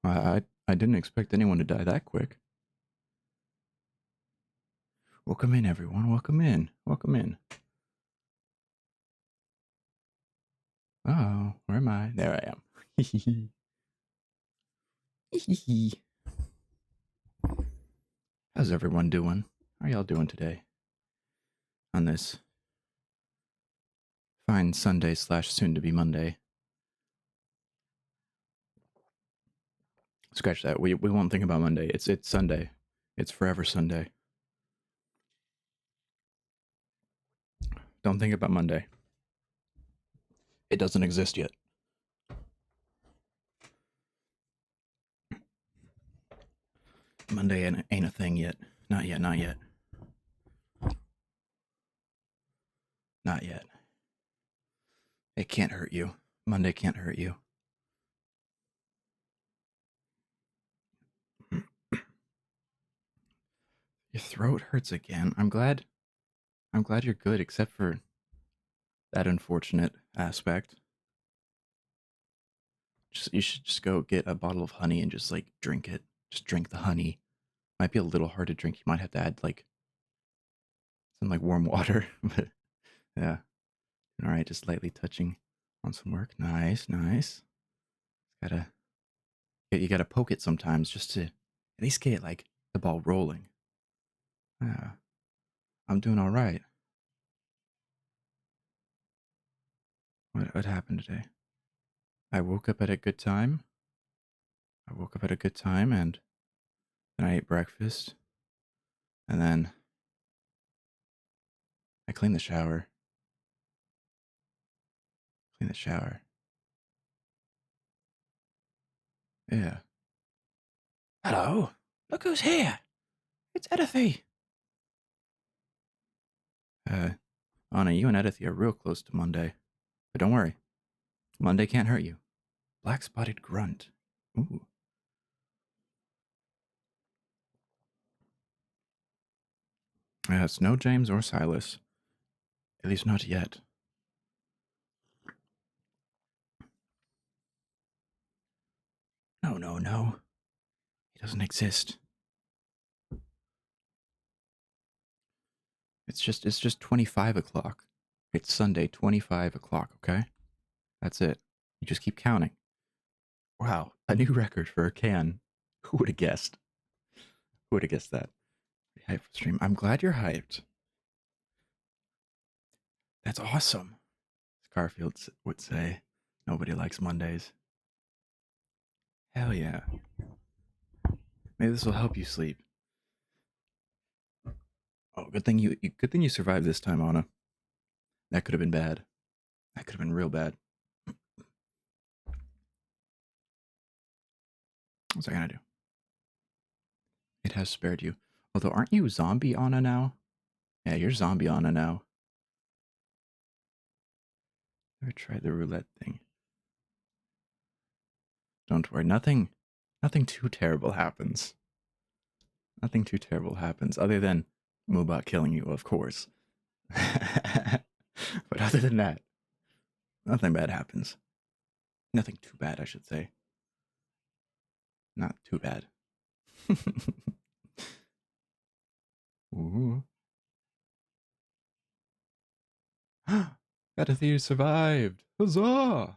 I didn't expect anyone to die that quick. Welcome in, everyone. Welcome in. Welcome in. Oh, where am I? There I am. How's everyone doing? How are y'all doing today? On this fine Sunday / soon to be Monday. Scratch that. We won't think about Monday. It's Sunday. It's forever Sunday. Don't think about Monday. It doesn't exist yet. Monday ain't a thing yet. Not yet, not yet. Not yet. It can't hurt you. Monday can't hurt you. Your throat hurts again. I'm glad you're good, except for that unfortunate aspect. You should just go get a bottle of honey and just like drink it. Just drink the honey. Might be a little hard to drink. You might have to add like some like warm water. But yeah. All right, just lightly touching on some work. Nice, nice. Gotta you gotta poke it sometimes just to at least get like the ball rolling. Yeah. I'm doing all right. What happened today? I woke up at a good time. And then I ate breakfast. And then I cleaned the shower. Yeah. Hello. Look who's here. It's Edithy. Anna, you and Edithy are real close to Monday. But don't worry. Monday can't hurt you. Black spotted grunt. Ooh. It's no James or Silas. At least not yet. No. He doesn't exist. It's just 25 o'clock. It's Sunday, 25 o'clock, okay? That's it. You just keep counting. Wow, a new record for a can. Who would have guessed? Who would have guessed that? Hype stream. I'm glad you're hyped. That's awesome. Scarfield would say, nobody likes Mondays. Hell yeah. Maybe this will help you sleep. Oh, good thing you survived this time, Anna. That could have been bad. That could have been real bad. What's I gonna do? It has spared you. Although, aren't you zombie Anna now? Yeah, you're zombie Anna now. Never tried the roulette thing. Don't worry, nothing too terrible happens. Nothing too terrible happens, other than Mubot killing you, of course. But other than that, nothing bad happens. Nothing too bad, I should say. Not too bad. Ooh. Edithy survived! Huzzah!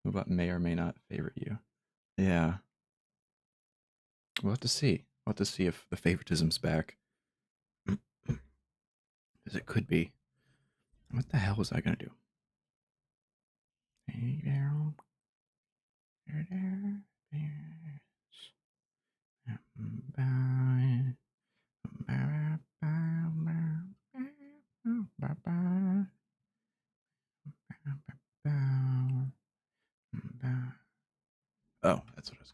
Mubot may or may not favorite you. Yeah. We'll have to see. We'll have to see if the favoritism's back. Because it could be. What the hell was I gonna do? Oh, that's what I was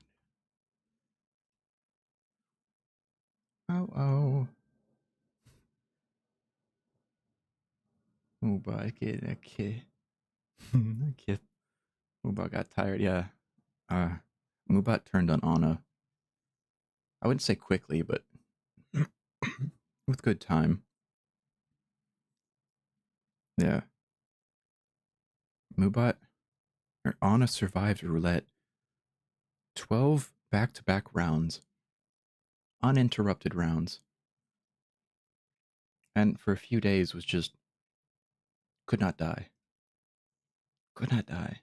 gonna do. Oh. Oh, but that kid. That kid. Mubot got tired, yeah. Mubot turned on Anna. I wouldn't say quickly, but with good time. Yeah. Mubot or Anna survived roulette 12 back to back rounds, uninterrupted rounds, and for a few days was just could not die. Could not die.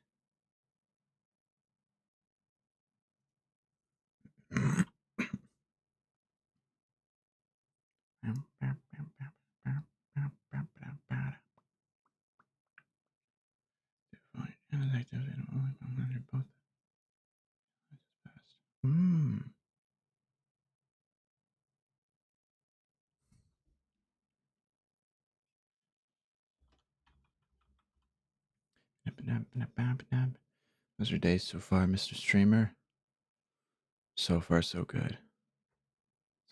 Mm. How's your day so far, Mr. Streamer? So far, so good.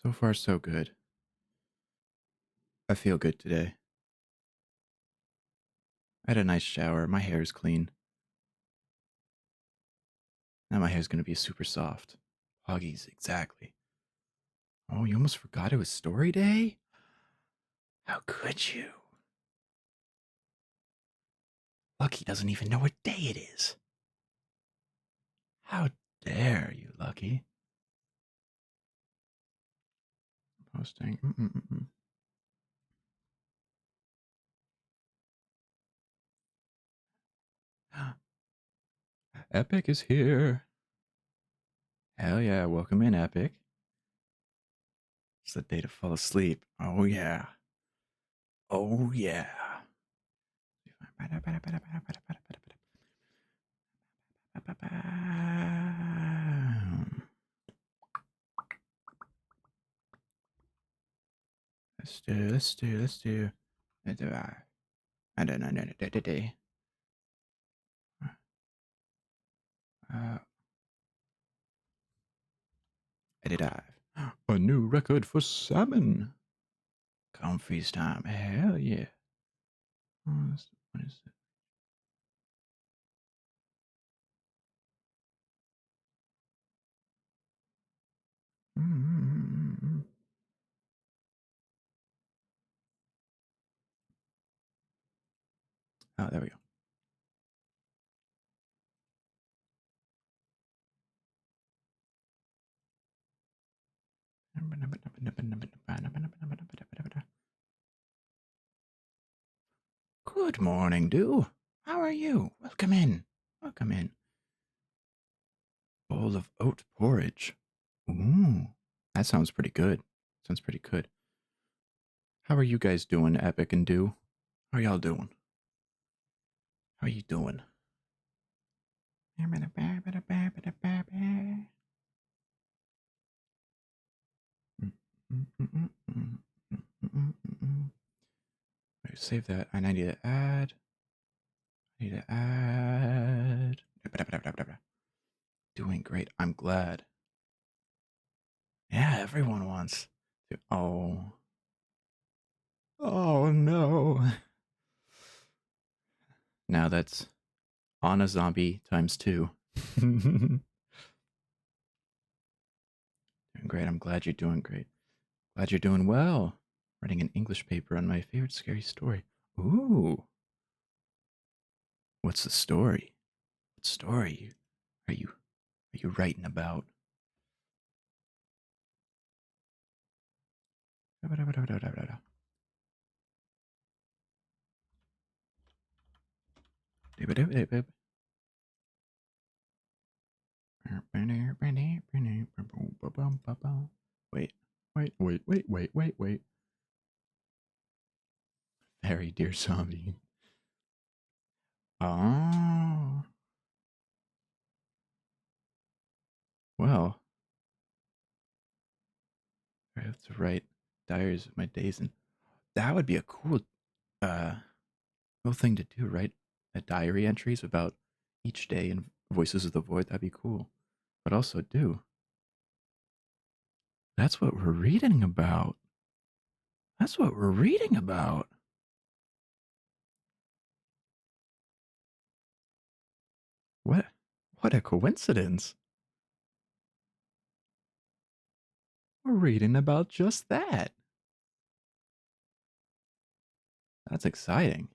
So far, so good. I feel good today. I had a nice shower. My hair is clean. Now my hair's gonna be super soft. Huggies, exactly. Oh, you almost forgot it was story day? How could you? Lucky doesn't even know what day it is. How dare you, Lucky? Posting. Epic is here. Hell yeah, welcome in, Epic. It's the day to fall asleep. Oh yeah. Oh yeah. Let's do. I don't know. Uh, Edit dive. A new record for salmon. Comfy's time. Hell yeah. What is it? Mm-hmm. Oh, there we go. Good morning, Dew. How are you? Welcome in. Welcome in. Bowl of oat porridge. Ooh, that sounds pretty good. Sounds pretty good. How are you guys doing, Epic and Dew? How are y'all doing? How are you doing? Save that. And I need to add. Doing great. I'm glad. Yeah, everyone wants to. Oh. Oh no. Now that's on a zombie times two. Doing great. I'm glad you're doing great. Glad you're doing well. Writing an English paper on my favorite scary story. Ooh. What's the story? What story are you writing about? Wait, wait. Very dear zombie. Oh. Well, I have to write diaries of my days, and that would be a uh, cool thing to do, right? A diary entries about each day and Voices of the Void. That'd be cool. But also, do that's what we're reading about. That's what we're reading about. What? What a coincidence. We're reading about just that. That's exciting.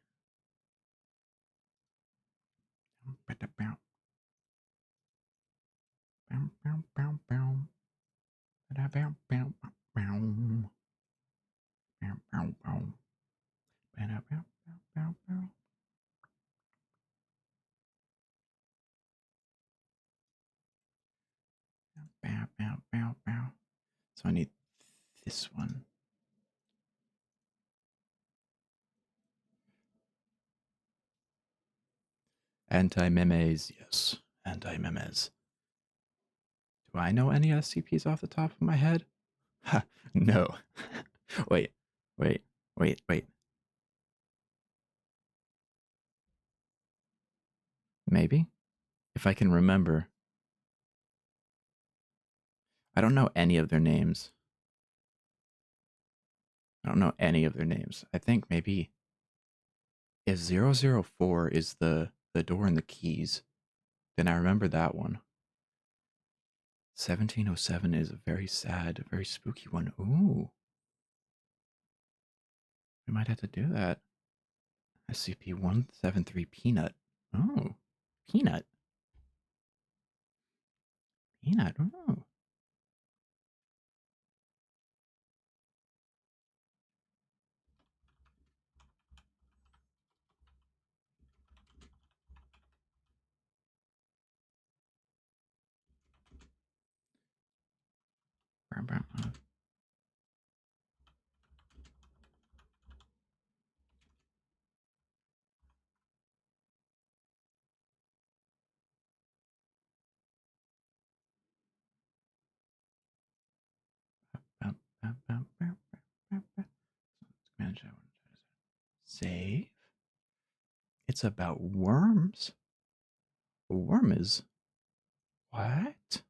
So I need this one. Anti-memes, yes. Anti-memes. Do I know any SCPs off the top of my head? Ha, no. wait, wait, wait. Maybe? If I can remember. I don't know any of their names. I don't know any of their names. I think maybe if 004 is the door and the keys, then I remember that one. 1707 is a very sad, very spooky one. Ooh, we might have to do that. SCP-173 Peanut. Oh, Peanut. Peanut. Oh. Save. It's about worms. A worm is what?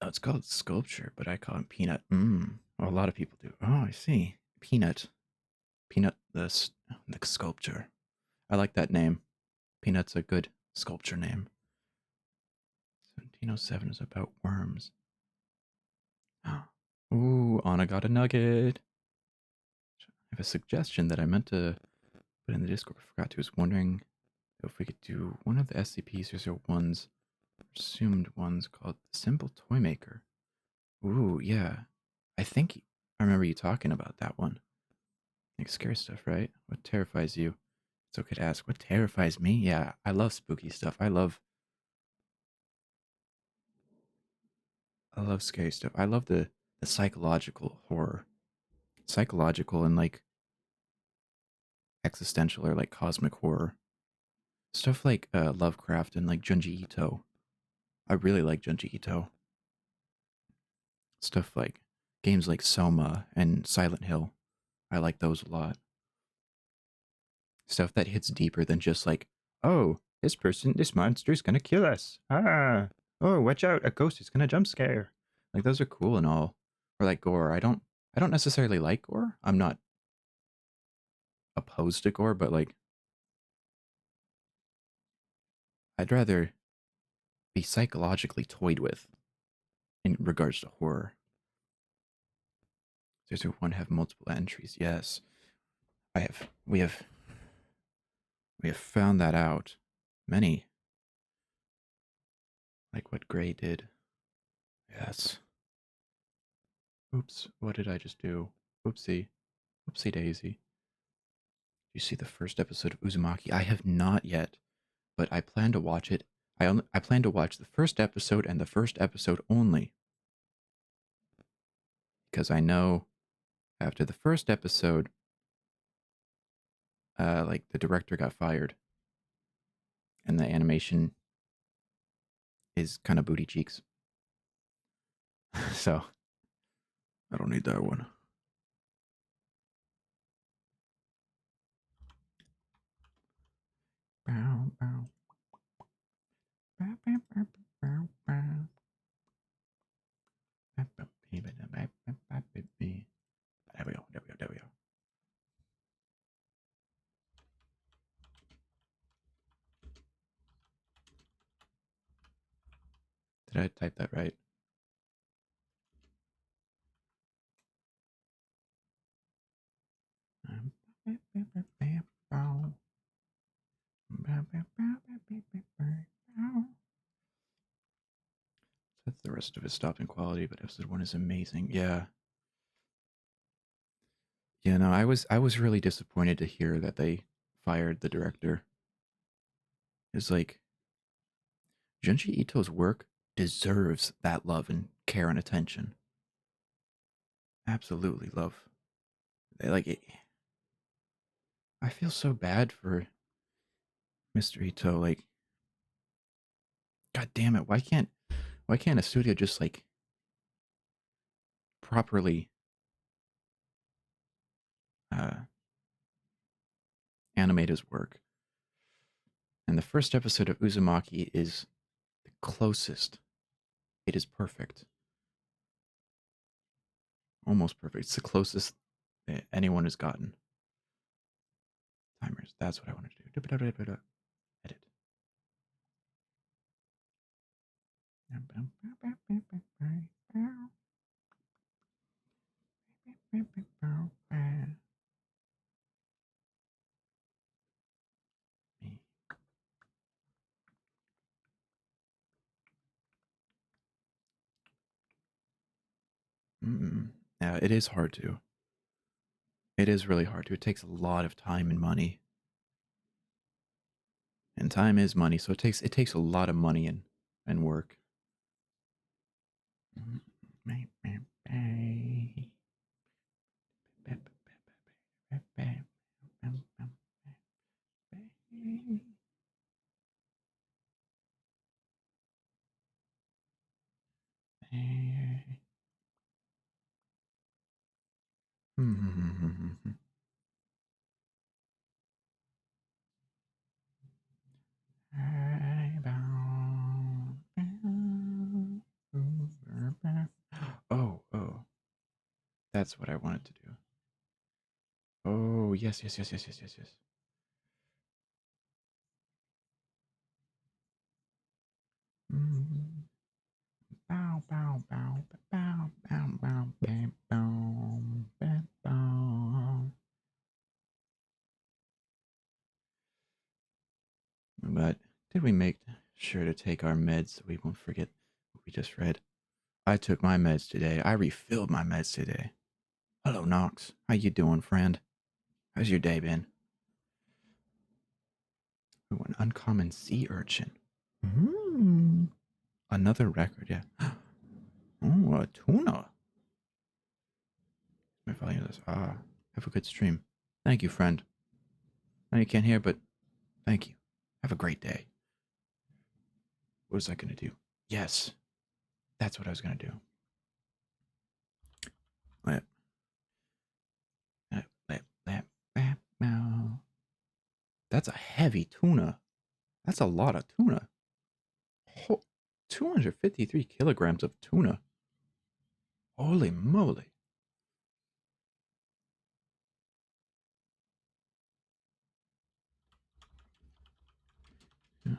Oh, it's called sculpture, but I call it peanut. Oh, a lot of people do. Oh, I see. Peanut. Peanut the sculpture. I like that name. Peanut's a good sculpture name. 1707 is about worms. Ooh, Anna got a nugget. I have a suggestion that I meant to put in the Discord. I forgot to. I was wondering if we could do one of the SCP-001's assumed ones called the Simple Toy Maker. Ooh, yeah. I think I remember you talking about that one. Like scary stuff, right? What terrifies you? It's okay to ask. What terrifies me? Yeah, I love spooky stuff. I love scary stuff. I love the psychological horror. Psychological and like existential or like cosmic horror. Stuff like Lovecraft and like Junji Ito. I really like Junji Ito. Stuff like games like Soma and Silent Hill. I like those a lot. Stuff that hits deeper than just like, oh, this monster's gonna kill us. Ah, oh, watch out, a ghost is gonna jump scare. Like those are cool and all. Or like gore. I don't necessarily like gore. I'm not opposed to gore, but like I'd rather be psychologically toyed with in regards to horror. Does one have multiple entries? Yes. I have we have found that out. Many. Like what Gray did. Yes. Oops, what did I just do? Oopsie. Oopsie daisy. You see the first episode of Uzumaki? I have not yet, but I plan to watch it. I plan to watch the first episode and the first episode only. Because I know after the first episode, like the director got fired. And the animation is kind of booty cheeks. So I don't need that one. Bow, bow. Bow, bow, bow, bow, bow. There we go. There we go. There we go. Did I type that right? That's the rest of it stopped in quality, but episode 1 is amazing. Yeah. Yeah, no, I was really disappointed to hear that they fired the director. It's like Junji Ito's work deserves that love and care and attention. Absolutely love. Like it, I feel so bad for Mr. Ito. Like, god damn it, why can't a studio just like properly uh animate his work? And the first episode of Uzumaki is the closest. It is perfect. Almost perfect. It's the closest anyone has gotten. Timers. That's what I want to do. Edit. Yeah, it is hard to. It is really hard to. It takes a lot of time and money. And time is money, so it takes a lot of money and work. Oh, that's what I wanted to do. Oh, yes, yes, yes, yes, yes, yes, yes. Bow, bow, bow, bow, bow, bow, bow, bow, bow, bow. But did we make sure to take our meds so we won't forget what we just read? I took my meds today. I refilled my meds today. Hello, Knox. How you doing, friend? How's your day been? Ooh, an uncommon sea urchin. Another record, yeah. Oh, a tuna. My value this. Have a good stream. Thank you, friend. I know you can't hear, but thank you. Have a great day. What was I gonna do? Yes, that's what I was gonna do. Lip, lip, lip, lip, lip, meow. That's a heavy tuna. That's a lot of tuna. 253 kilograms of tuna. Holy moly. Yeah.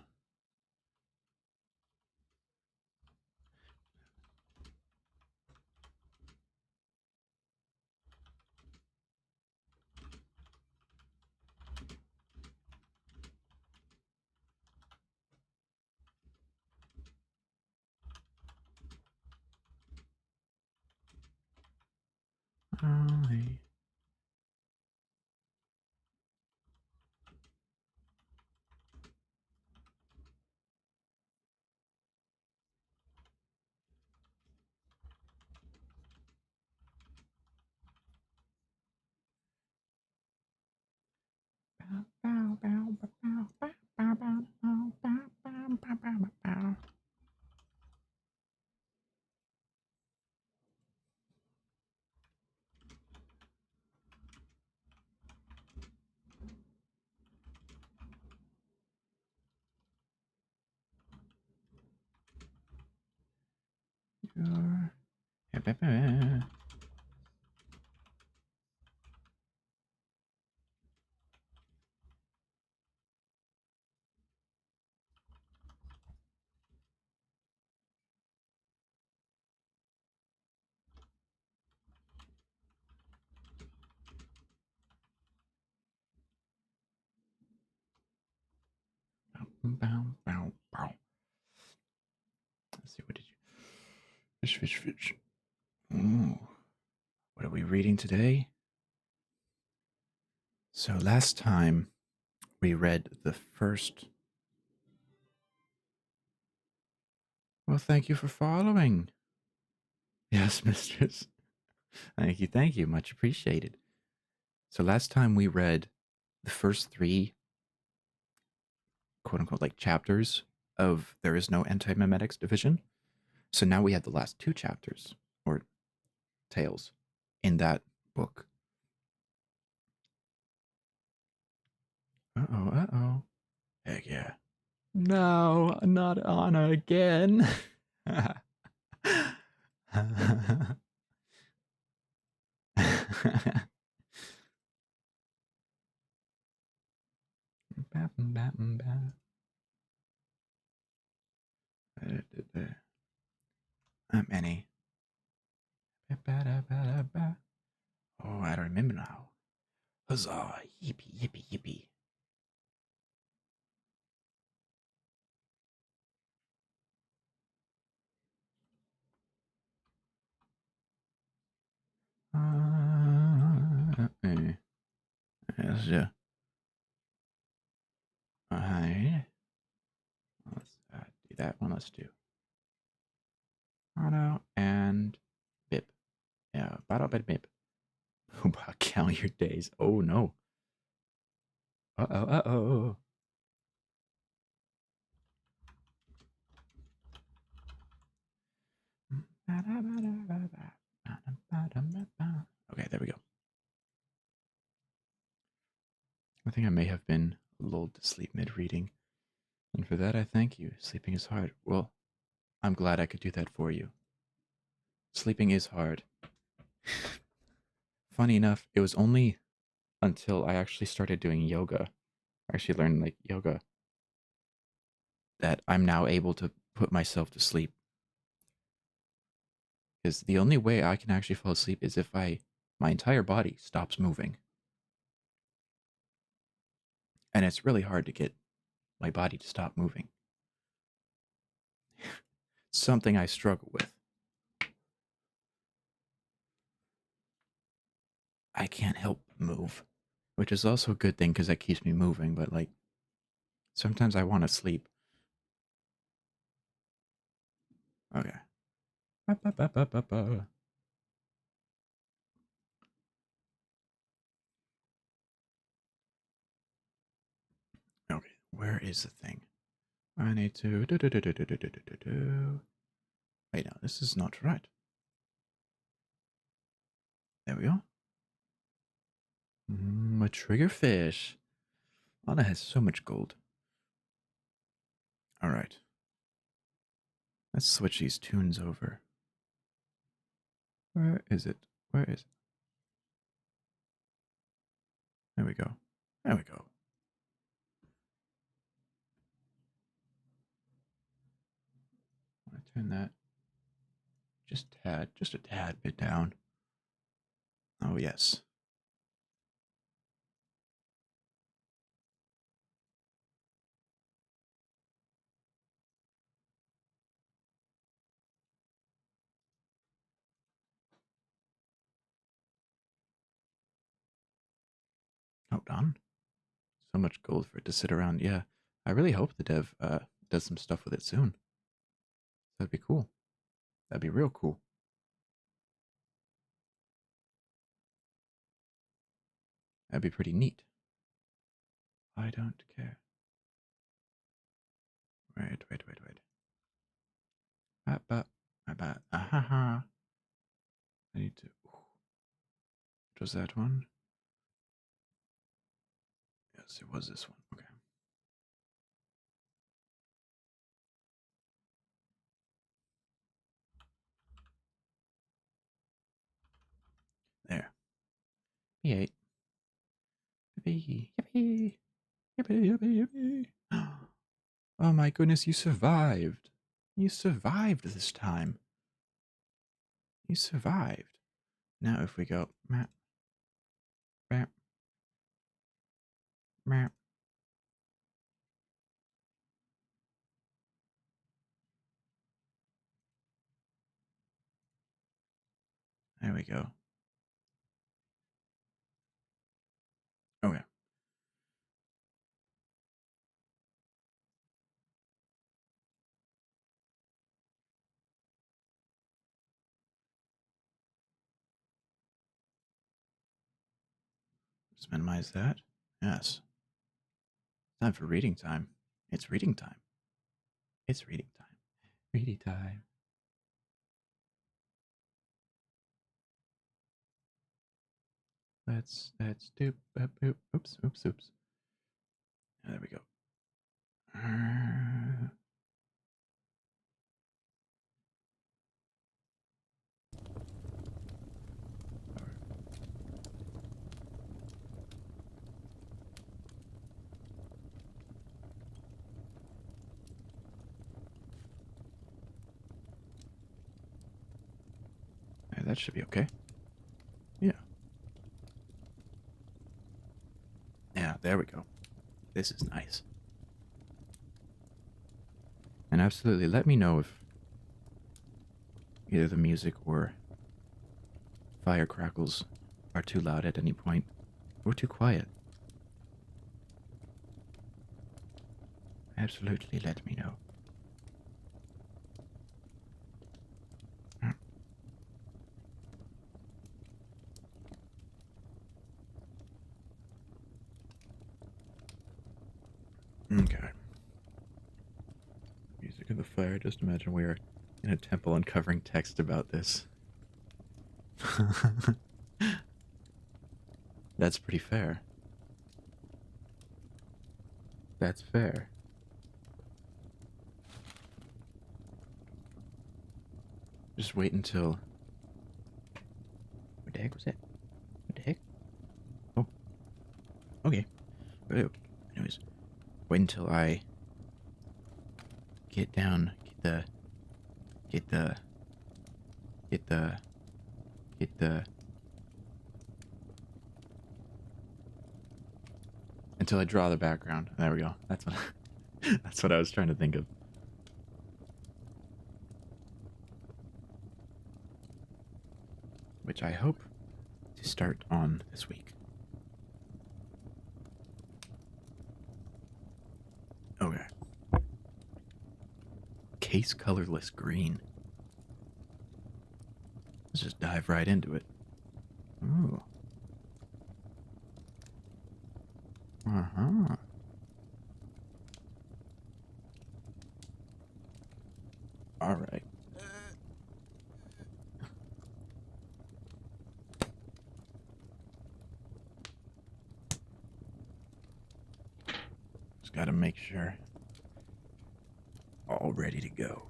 I... Let's see, what did you... Fish, fish, fish. Ooh. What are we reading today? So last time we read the first. Well, thank you for following. Yes, mistress. Thank you. Much appreciated. So last time we read the first three, quote unquote, like chapters of There Is No Anti-Memetics Division. So now we have the last two chapters, or tales, in that book. Uh-oh, uh-oh. Heck yeah. No, not Anna again. Annie. Oh, I don't remember now. Huzzah! Yippee, yippee, yippee. Yes, yeah. Hi. Let's do that one. Let's do Auto and Bip. Yeah, Bottle Bip Bip. Count your days. Oh no. Uh-oh, uh-oh. Okay, there we go. I think I may have been lulled to sleep mid-reading, and for that I thank you. Sleeping is hard. Well, I'm glad I could do that for you. Sleeping is hard. Funny enough, it was only until I actually started doing yoga, I actually learned like yoga, that I'm now able to put myself to sleep. Because the only way I can actually fall asleep is if my entire body stops moving. And it's really hard to get my body to stop moving. Something I struggle with. I can't help move, which is also a good thing because that keeps me moving. But like sometimes I want to sleep. Okay. Okay. Where is the thing? I need to. Wait, no, this is not right. There we go. A triggerfish. Anna has so much gold. All right. Let's switch these tunes over. Where is it? Where is it? There we go. There we go. I want to turn that just a tad bit down. Oh, yes. Oh, done. So much gold for it to sit around. Yeah. I really hope the dev does some stuff with it soon. That'd be cool. That'd be real cool. That'd be pretty neat. I don't care. Wait. My bad. Ahaha. I need to. What was that one? Yes, it was this one. Okay. There. P8. Yippee. Yippee. Yippee, yippee, yippee. Oh my goodness, you survived. You survived this time. You survived. Now if we go map, map, map. There we go. Okay. Let's minimize that. Yes. Time for reading time. It's reading time. It's reading time. Reading time. Let's do. Oops. There we go. That should be okay. Yeah. Yeah, there we go. This is nice. And absolutely let me know if either the music or fire crackles are too loud at any point or too quiet. Absolutely let me know. Okay. Music of the fire. Just imagine we are in a temple uncovering text about this. That's pretty fair. That's fair. Just wait until... What the heck was that? What the heck? Oh. Okay. Anyways, wait until I get down, get the, until I draw the background. There we go. That's what, that's what I was trying to think of. Which I hope to start on this week. Okay. Case colorless green. Let's just dive right into it. Ooh. Uh-huh. All right. Just gotta make sure. All ready to go.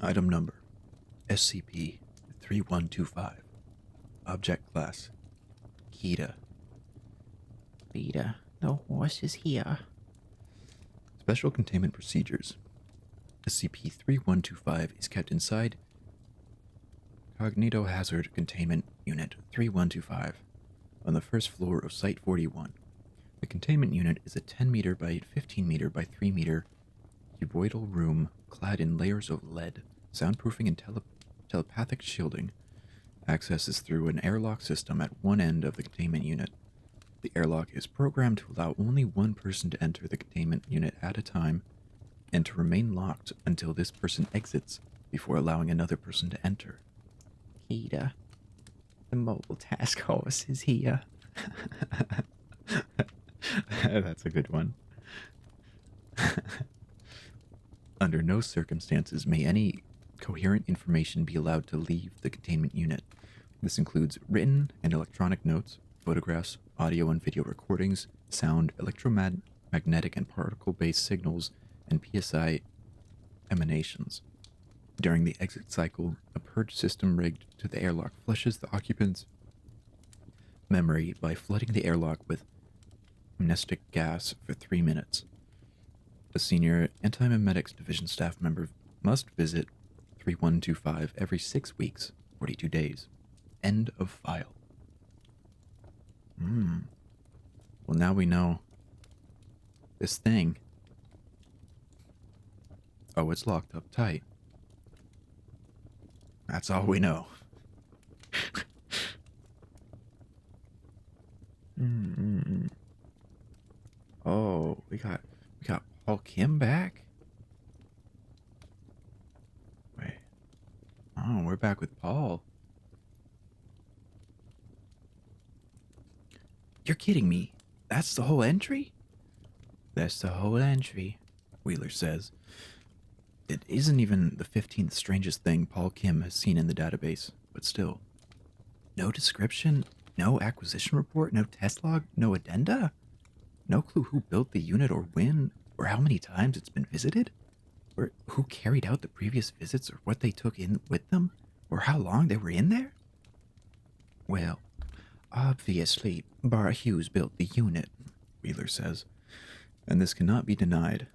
Item number SCP-3125. Object class Kita. Kita, the horse is here. Special containment procedures. SCP-3125 is kept inside Cognitohazard Containment Unit 3125 on the first floor of Site 41. The containment unit is a 10 meter by 15 meter by 3 meter cuboidal room clad in layers of lead, soundproofing and telepathic shielding. Access is through an airlock system at one end of the containment unit. The airlock is programmed to allow only one person to enter the containment unit at a time and to remain locked until this person exits before allowing another person to enter. Kita, the mobile task force is here. That's a good one. Under no circumstances may any coherent information be allowed to leave the containment unit. This includes written and electronic notes, photographs, audio and video recordings, sound, electromagnetic and particle-based signals, and PSI emanations. During the exit cycle, a purge system rigged to the airlock flushes the occupant's memory by flooding the airlock with amnestic gas for 3 minutes. A senior Antimemetics Division staff member must visit 3125 every 6 weeks, 42 days. End of file. Well, now we know this thing Oh, it's locked up tight. That's all we know. Mm-mm. Oh, we got Paul Kim back? Wait. Oh, we're back with Paul. You're kidding me. That's the whole entry? That's the whole entry, Wheeler says. It isn't even the 15th strangest thing Paul Kim has seen in the database, but still. No description, no acquisition report, no test log, no addenda? No clue who built the unit or when, or how many times it's been visited? Or who carried out the previous visits, or what they took in with them, or how long they were in there? Well, obviously, Bar Hughes built the unit, Wheeler says, and this cannot be denied.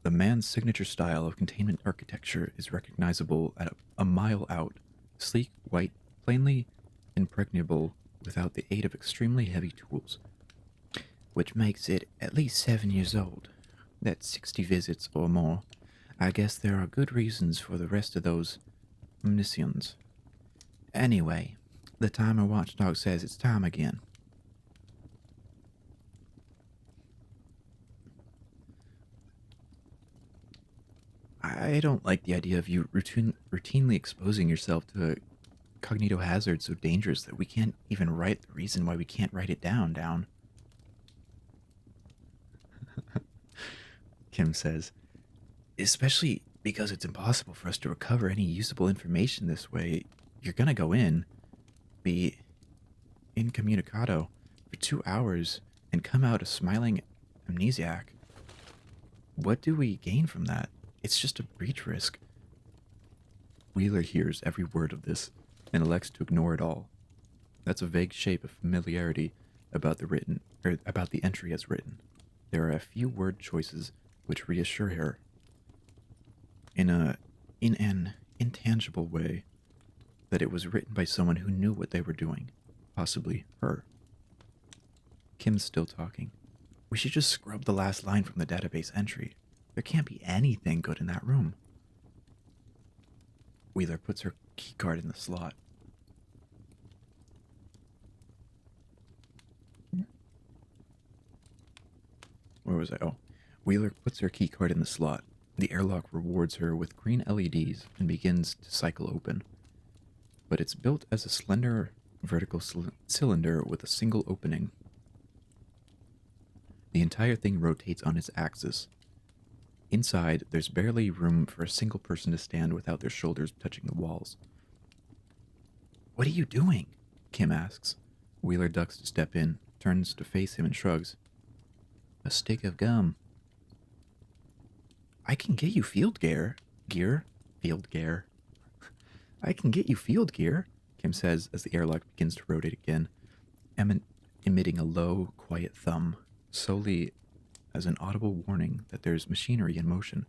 The man's signature style of containment architecture is recognizable at a mile out, sleek, white, plainly impregnable without the aid of extremely heavy tools, which makes it at least 7 years old. That's 60 visits or more. I guess there are good reasons for the rest of those omniscience. Anyway, the timer watchdog says it's time again. I don't like the idea of you routinely exposing yourself to cognito hazard so dangerous that we can't even write the reason why we can't write it down. Kim says, especially because it's impossible for us to recover any usable information this way. You're gonna go in, be incommunicado for 2 hours, and come out a smiling amnesiac. What do we gain from that? It's just a breach risk. Wheeler hears every word of this and elects to ignore it all. That's a vague shape of familiarity about the entry as written. There are a few word choices which reassure her in an intangible way that it was written by someone who knew what they were doing, possibly her. Kim's still talking. We should just scrub the last line from the database entry. There can't be anything good in that room. Wheeler puts her keycard in the slot. Where was I? Oh. Wheeler puts her keycard in the slot. The airlock rewards her with green LEDs and begins to cycle open. But it's built as a slender vertical cylinder with a single opening. The entire thing rotates on its axis. Inside, there's barely room for a single person to stand without their shoulders touching the walls. What are you doing? Kim asks. Wheeler ducks to step in, turns to face him and shrugs. A stick of gum. I can get you field gear. Field gear. I can get you field gear, Kim says as the airlock begins to rotate again, emitting a low, quiet thumb, solely as an audible warning that there's machinery in motion.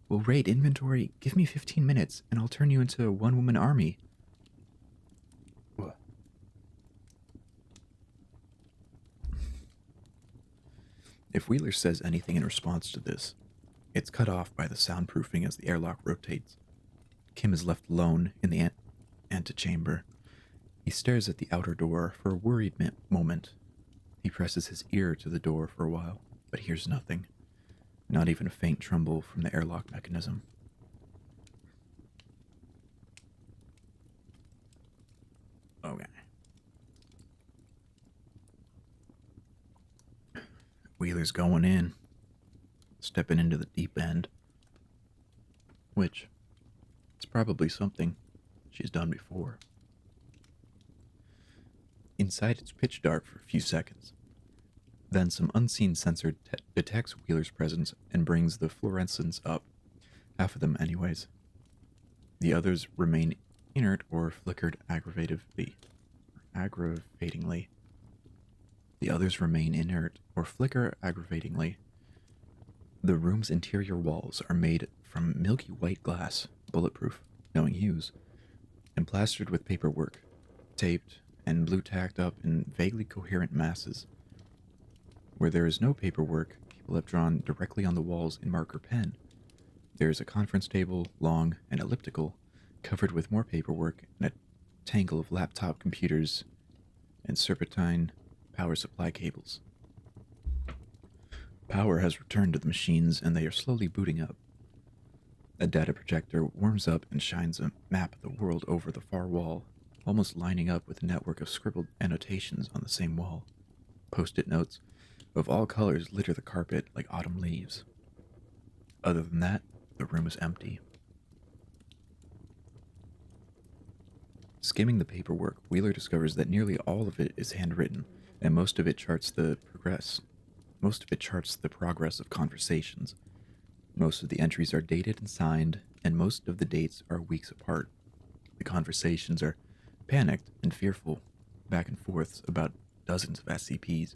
We'll raid inventory. Give me 15 minutes, and I'll turn you into a one-woman army. What? If Wheeler says anything in response to this, it's cut off by the soundproofing as the airlock rotates. Kim is left alone in the antechamber. He stares at the outer door for a worried moment. He presses his ear to the door for a while, but hears nothing. Not even a faint tremble from the airlock mechanism. Okay. Wheeler's going in, stepping into the deep end. Which, it's probably something she's done before. Inside, it's pitch dark for a few seconds. Then some unseen sensor detects Wheeler's presence and brings the fluorescents up. Half of them anyways. The others remain inert or flickered aggravatingly. The others remain inert or flicker aggravatingly. The room's interior walls are made from milky white glass, bulletproof, knowing hues, and plastered with paperwork, taped and blue tacked up in vaguely coherent masses. Where there is no paperwork, people have drawn directly on the walls in marker pen. There is a conference table, long and elliptical, covered with more paperwork and a tangle of laptop computers and serpentine power supply cables. Power has returned to the machines and they are slowly booting up. A data projector warms up and shines a map of the world over the far wall, almost lining up with a network of scribbled annotations on the same wall. Post-it notes of all colors litter the carpet like autumn leaves. Other than that, the room is empty. Skimming the paperwork, Wheeler discovers that nearly all of it is handwritten, and most of it charts the progress of conversations. Most of the entries are dated and signed, and most of the dates are weeks apart. The conversations are panicked and fearful, back and forths about dozens of SCPs,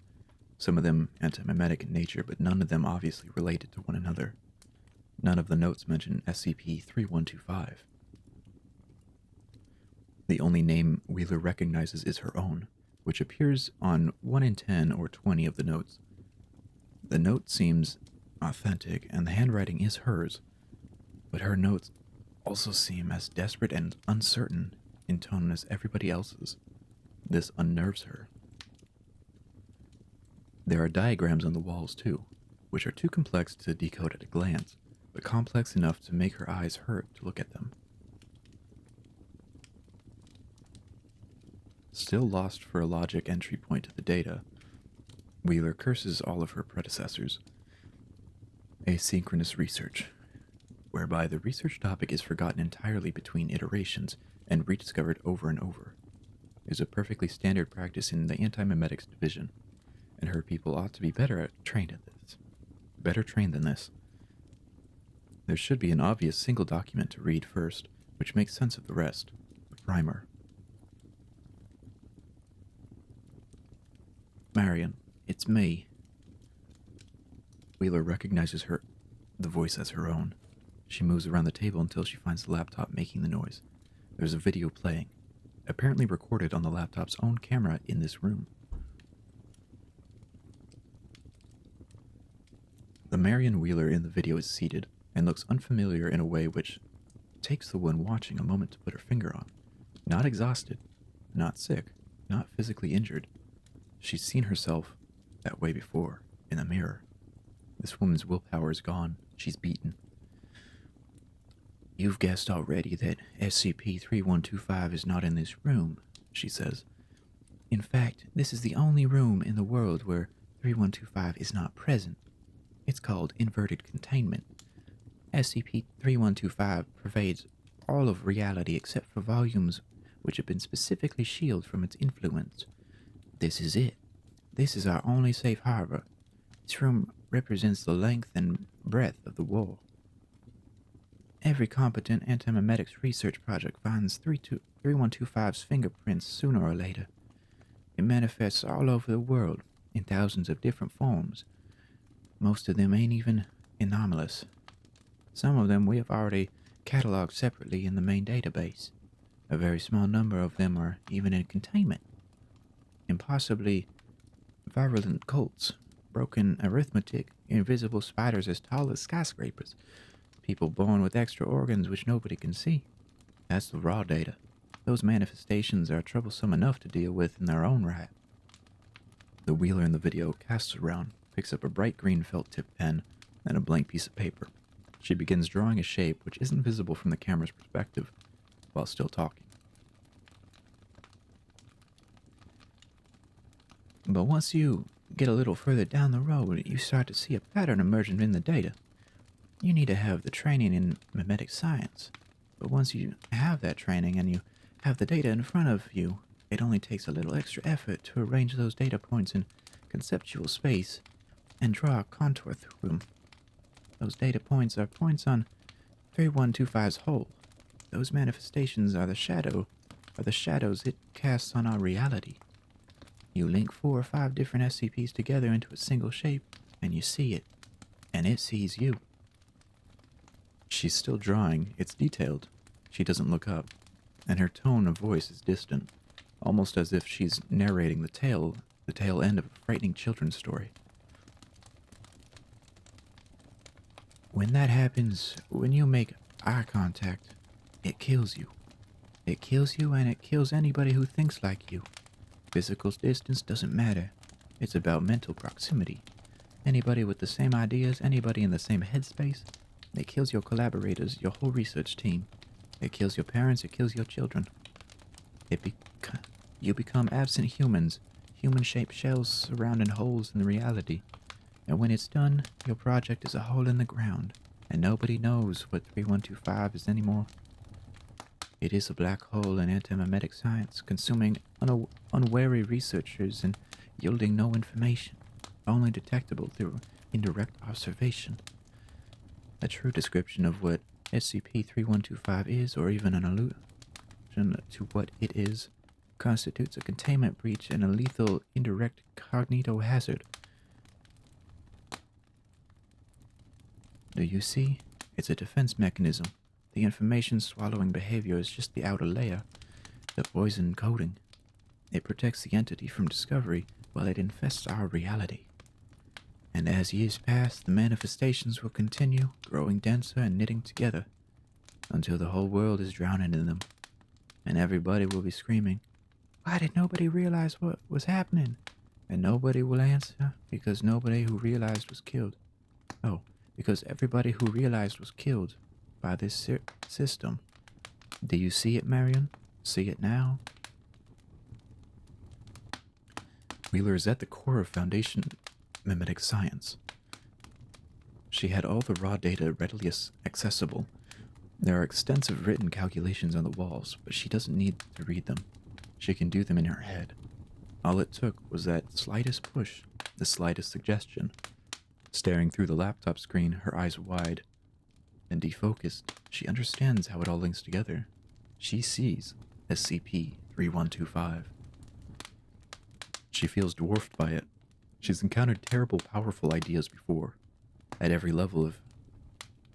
some of them anti-mimetic in nature, but none of them obviously related to one another. None of the notes mention SCP-3125. The only name Wheeler recognizes is her own, which appears on 1 in 10 or 20 of the notes. The note seems authentic, and the handwriting is hers, but her notes also seem as desperate and uncertain in tone as everybody else's. This unnerves her. There are diagrams on the walls, too, which are too complex to decode at a glance, but complex enough to make her eyes hurt to look at them. Still lost for a logic entry point to the data, Wheeler curses all of her predecessors. Asynchronous research, whereby the research topic is forgotten entirely between iterations and rediscovered over and over, is a perfectly standard practice in the anti-mimetics division, and her people ought to be better trained than this. There should be an obvious single document to read first, which makes sense of the rest, the primer. Marion, it's me. Wheeler recognizes the voice as her own. She moves around the table until she finds the laptop making the noise. There's a video playing, apparently recorded on the laptop's own camera in this room. The Marion Wheeler in the video is seated and looks unfamiliar in a way which takes the one watching a moment to put her finger on. Not exhausted, not sick, not physically injured. She's seen herself that way before, in the mirror. This woman's willpower is gone. She's beaten. You've guessed already that SCP-3125 is not in this room, she says. In fact, this is the only room in the world where 3125 is not present. It's called inverted containment. SCP-3125 pervades all of reality except for volumes which have been specifically shielded from its influence. This is it. This is our only safe harbor. This room represents the length and breadth of the wall. Every competent anti-mimetics research project finds 3125's fingerprints sooner or later. It manifests all over the world in thousands of different forms. Most of them ain't even anomalous. Some of them we have already cataloged separately in the main database. A very small number of them are even in containment. Impossibly virulent cults, broken arithmetic, invisible spiders as tall as skyscrapers, people born with extra organs which nobody can see. That's the raw data. Those manifestations are troublesome enough to deal with in their own right. The Wheeler in the video casts around, picks up a bright green felt-tip pen and a blank piece of paper. She begins drawing a shape which isn't visible from the camera's perspective, while still talking. But once you get a little further down the road, you start to see a pattern emerging in the data. You need to have the training in mimetic science. But once you have that training and you have the data in front of you, it only takes a little extra effort to arrange those data points in conceptual space and draw a contour through them. Those data points are points on 3125's whole. Those manifestations are the shadows it casts on our reality. You link 4 or 5 different SCPs together into a single shape, and you see it, and it sees you. She's still drawing. It's detailed. She doesn't look up, and her tone of voice is distant, almost as if she's narrating the tail end of a frightening children's story. When that happens, when you make eye contact, it kills you. It kills you and it kills anybody who thinks like you. Physical distance doesn't matter. It's about mental proximity. Anybody with the same ideas, anybody in the same headspace, it kills your collaborators, your whole research team. It kills your parents, it kills your children. You become absent humans, human-shaped shells surrounding holes in reality. And when it's done, your project is a hole in the ground, and nobody knows what 3125 is anymore. It is a black hole in antimemetic science, consuming unwary researchers and yielding no information, only detectable through indirect observation. A true description of what SCP-3125 is, or even an allusion to what it is, constitutes a containment breach and a lethal indirect cognito hazard. Do you see? It's a defense mechanism. The information-swallowing behavior is just the outer layer, the poison coating. It protects the entity from discovery while it infests our reality. And as years pass, the manifestations will continue, growing denser and knitting together, until the whole world is drowning in them. And everybody will be screaming, "Why did nobody realize what was happening?" And nobody will answer, because nobody who realized was killed. Oh, because everybody who realized was killed by this system. Do you see it, Marion? See it now? Wheeler is at the core of Foundation Mimetic Science. She had all the raw data readily accessible. There are extensive written calculations on the walls, but she doesn't need to read them. She can do them in her head. All it took was that slightest push, the slightest suggestion. Staring through the laptop screen, her eyes wide and defocused, she understands how it all links together. She sees SCP-3125. She feels dwarfed by it. She's encountered terrible, powerful ideas before, at every level of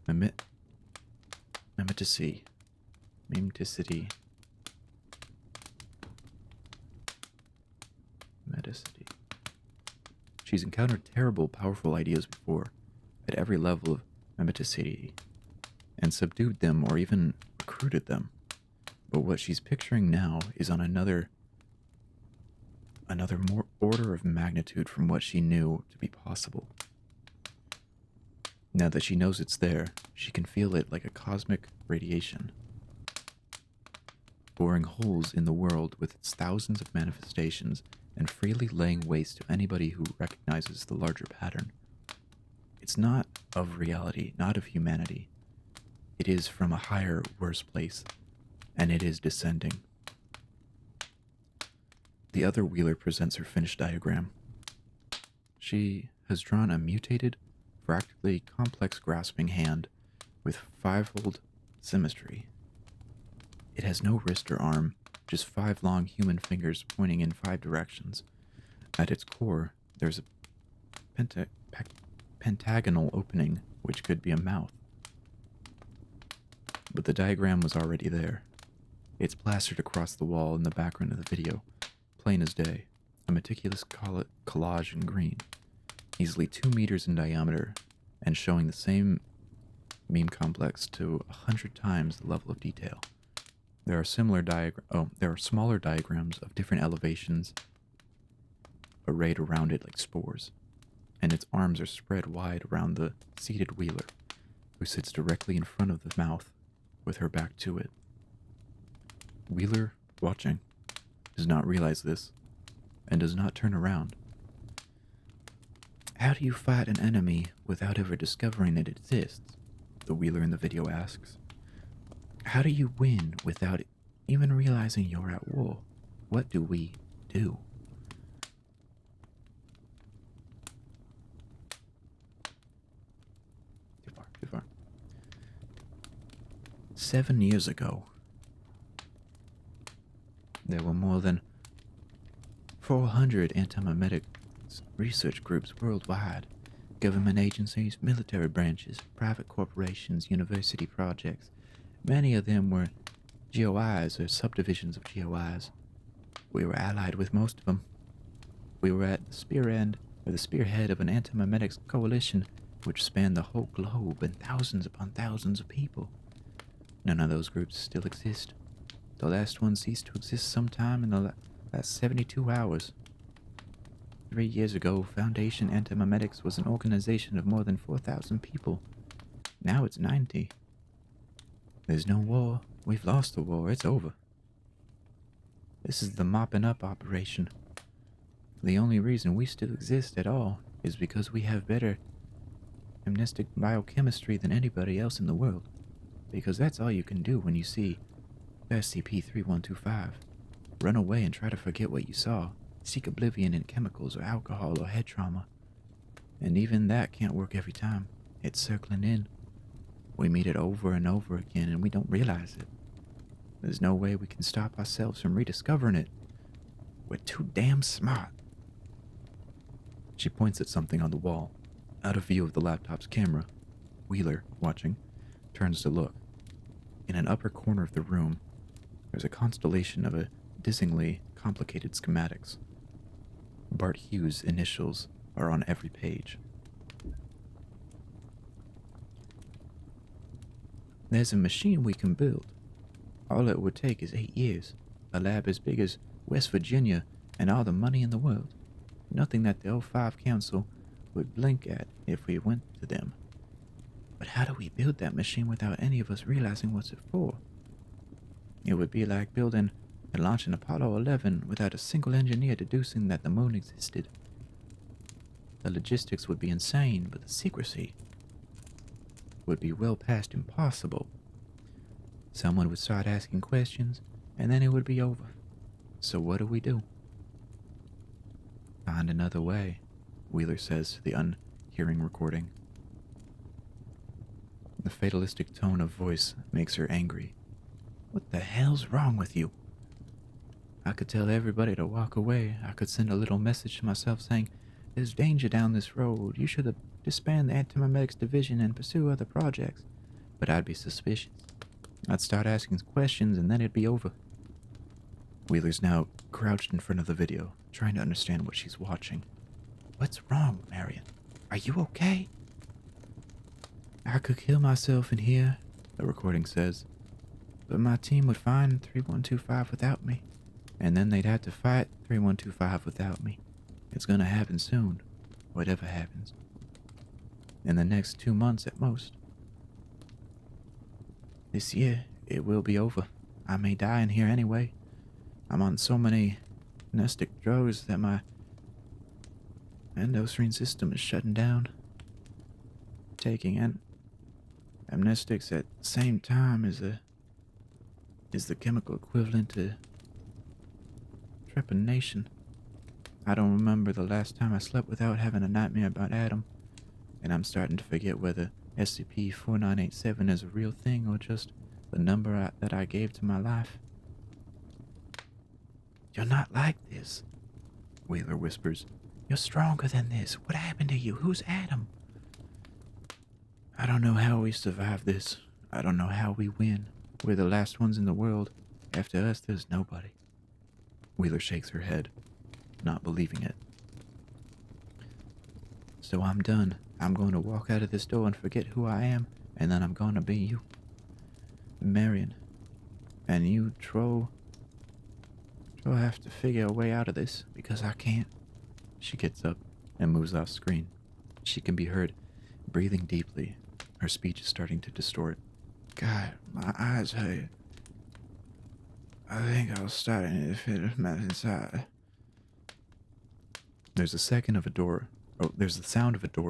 mimeticity. She's encountered terrible, powerful ideas before, at every level of mimeticity, and subdued them or even recruited them. But what she's picturing now is on another more order of magnitude from what she knew to be possible. Now that she knows it's there, she can feel it like a cosmic radiation, boring holes in the world with its thousands of manifestations and freely laying waste to anybody who recognizes the larger pattern. It's not of reality, not of humanity. It is from a higher, worse place, and it is descending. The other Wheeler presents her finished diagram. She has drawn a mutated, fractally complex grasping hand with fivefold symmetry. It has no wrist or arm, just 5 long human fingers pointing in 5 directions. At its core, there's a pentagonal opening, which could be a mouth. But the diagram was already there. It's plastered across the wall in the background of the video, plain as day, a meticulous collage in green, easily 2 meters in diameter, and showing the same meme complex to 100 times the level of detail. There are smaller diagrams of different elevations arrayed around it like spores, and its arms are spread wide around the seated Wheeler, who sits directly in front of the mouth with her back to it. Wheeler, watching, does not realize this, and does not turn around. How do you fight an enemy without ever discovering it exists? The Wheeler in the video asks. How do you win without even realizing you're at war? What do we do? Too far. 7 years ago, there were more than 400 anti-mimetic research groups worldwide. Government agencies, military branches, private corporations, university projects. Many of them were GOIs or subdivisions of GOIs. We were allied with most of them. We were at the spearhead of an anti-mimetics coalition which span the whole globe and thousands upon thousands of people. None of those groups still exist. The last one ceased to exist sometime in the last 72 hours. 3 years ago, Foundation Antimemetics was an organization of more than 4,000 people. Now it's 90. There's no war. We've lost the war. It's over. This is the mopping up operation. The only reason we still exist at all is because we have better amnestic biochemistry than anybody else in the world. Because that's all you can do when you see SCP-3125. Run away and try to forget what you saw. Seek oblivion in chemicals or alcohol or head trauma. And even that can't work every time. It's circling in. We meet it over and over again and we don't realize it. There's no way we can stop ourselves from rediscovering it. We're too damn smart. She points at something on the wall, out of view of the laptop's camera. Wheeler, watching, turns to look. In an upper corner of the room, there's a constellation of a dizzyingly complicated schematics. Bart Hughes' initials are on every page. There's a machine we can build. All it would take is 8 years, a lab as big as West Virginia, and all the money in the world. Nothing that the O5 Council would blink at if we went to them. But how do we build that machine without any of us realizing what's it for? It would be like building and launching Apollo 11 without a single engineer deducing that the moon existed. The logistics would be insane, but the secrecy would be well past impossible. Someone would start asking questions, and then it would be over. So what do? Find another way, Wheeler says to the unhearing recording. The fatalistic tone of voice makes her angry. What the hell's wrong with you? I could tell everybody to walk away. I could send a little message to myself saying, there's danger down this road. You should disband the Antimemetics division and pursue other projects. But I'd be suspicious. I'd start asking questions and then it'd be over. Wheeler's now crouched in front of the video, trying to understand what she's watching. What's wrong, Marion? Are you okay? I could kill myself in here, the recording says. But my team would find 3125 without me. And then they'd have to fight 3125 without me. It's gonna happen soon, whatever happens. In the next 2 months at most. This year, it will be over. I may die in here anyway. I'm on so many amnestic drugs that my endocrine system is shutting down. Taking amnestics at the same time is the chemical equivalent to trepanation. I don't remember the last time I slept without having a nightmare about Adam, and I'm starting to forget whether SCP-4987 is a real thing or just the number that I gave to my life. You're not like this, Wheeler whispers. You're stronger than this. What happened to you? Who's Adam? I don't know how we survive this. I don't know how we win. We're the last ones in the world. After us, there's nobody. Wheeler shakes her head, not believing it. So I'm done. I'm going to walk out of this door and forget who I am, and then I'm going to be you, Marion. And you, Troll, have to figure a way out of this, because I can't. She gets up and moves off screen. She can be heard breathing deeply. Her speech is starting to distort. God, my eyes hurt. I think I was starting to feel mad inside. There's the sound of a door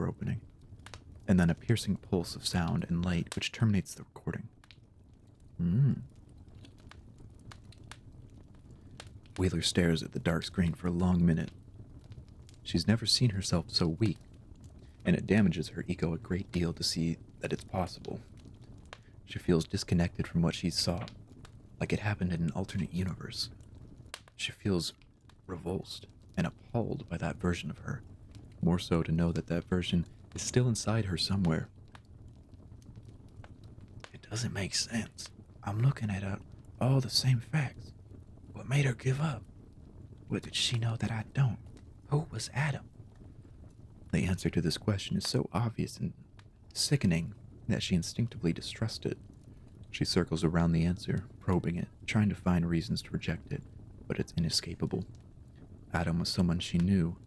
opening, and then a piercing pulse of sound and light which terminates the recording. Wheeler stares at the dark screen for a long minute. She's never seen herself so weak, and it damages her ego a great deal to see that it's possible. She feels disconnected from what she saw, like it happened in an alternate universe. She feels revulsed and appalled by that version of her, more so to know that that version is still inside her somewhere. It doesn't make sense. I'm looking at all the same facts. What made her give up? What did she know that I don't? Who was Adam? The answer to this question is so obvious and sickening that she instinctively distrusts it. She circles around the answer, probing it, trying to find reasons to reject it, but it's inescapable. Adam was someone she knew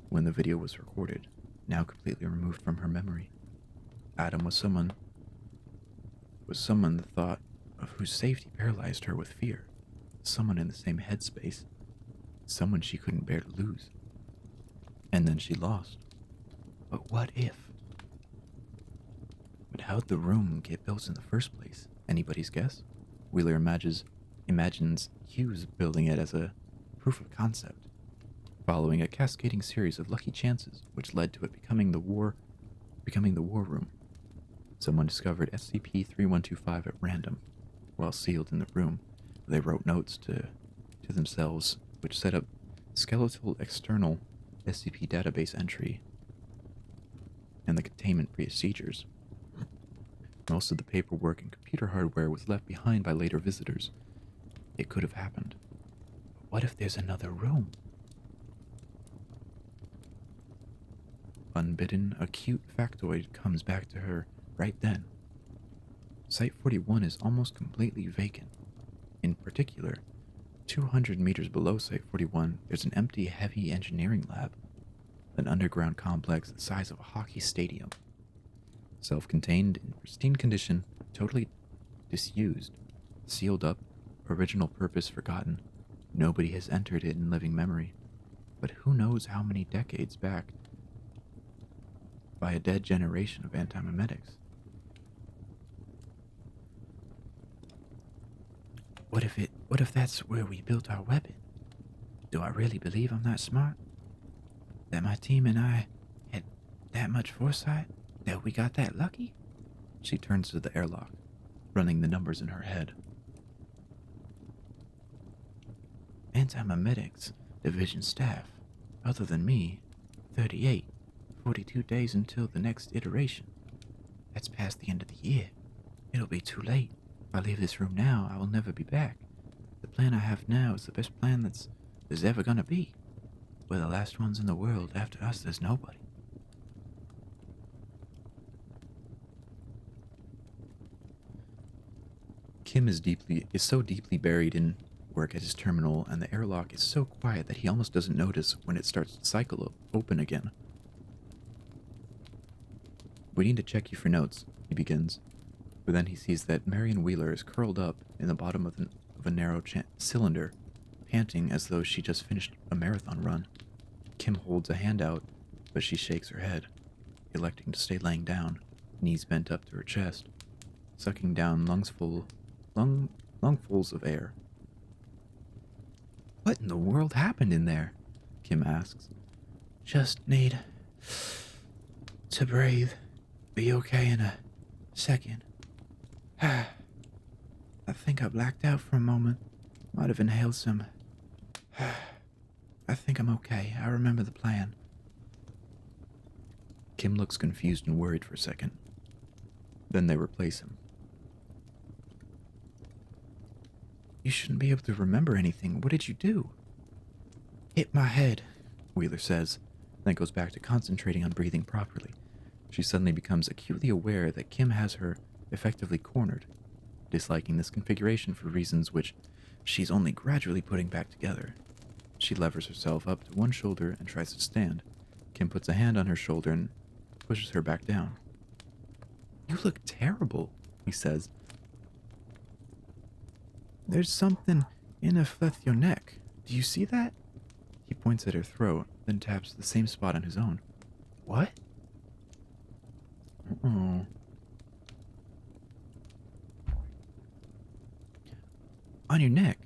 when the video was recorded, now completely removed from her memory. Adam was someone the thought of whose safety paralyzed her with fear. Someone in the same headspace. Someone she couldn't bear to lose. And then she lost. But what if? But how'd the room get built in the first place? Anybody's guess? Wheeler imagines Hughes building it as a proof of concept, following a cascading series of lucky chances, which led to it becoming the war room. Someone discovered SCP-3125 at random. While sealed in the room, they wrote notes to themselves, which set up skeletal external SCP database entry and the containment procedures. Most of the paperwork and computer hardware was left behind by later visitors. It could have happened. But what if there's another room? Unbidden, a cute factoid comes back to her right then. Site 41 is almost completely vacant. In particular, 200 meters below Site 41, there's an empty heavy engineering lab, an underground complex the size of a hockey stadium. Self-contained, in pristine condition, totally disused, sealed up, original purpose forgotten. Nobody has entered it in living memory. But who knows how many decades back by a dead generation of antimemetics. What if that's where we built our weapon? Do I really believe I'm that smart? That my team and I had that much foresight? That we got that lucky? She turns to the airlock, running the numbers in her head. Antimemetics division staff, other than me, 38, 42 days until the next iteration. That's past the end of the year. It'll be too late. If I leave this room now, I will never be back. The plan I have now is the best plan there's ever gonna be. We're the last ones in the world. After us, there's nobody. Kim is so deeply buried in work at his terminal, and the airlock is so quiet that he almost doesn't notice when it starts to cycle open again. We need to check you for notes, he begins. But then he sees that Marion Wheeler is curled up in the bottom of a narrow cylinder, panting as though she just finished a marathon run. Kim holds a hand out, but she shakes her head, electing to stay laying down, knees bent up to her chest, sucking down lungfuls of air. What in the world happened in there? Kim asks. Just need to breathe. Be okay in a second. I think I blacked out for a moment. Might have inhaled some. I think I'm okay. I remember the plan. Kim looks confused and worried for a second. Then they replace him. You shouldn't be able to remember anything. What did you do? Hit my head, Wheeler says, then goes back to concentrating on breathing properly. She suddenly becomes acutely aware that Kim has her effectively cornered, disliking this configuration for reasons which she's only gradually putting back together. She levers herself up to one shoulder and tries to stand. Kim puts a hand on her shoulder and pushes her back down. You look terrible, he says. There's something in a fleth your neck. Do you see that? He points at her throat, then taps the same spot on his own. What? Oh. On your neck.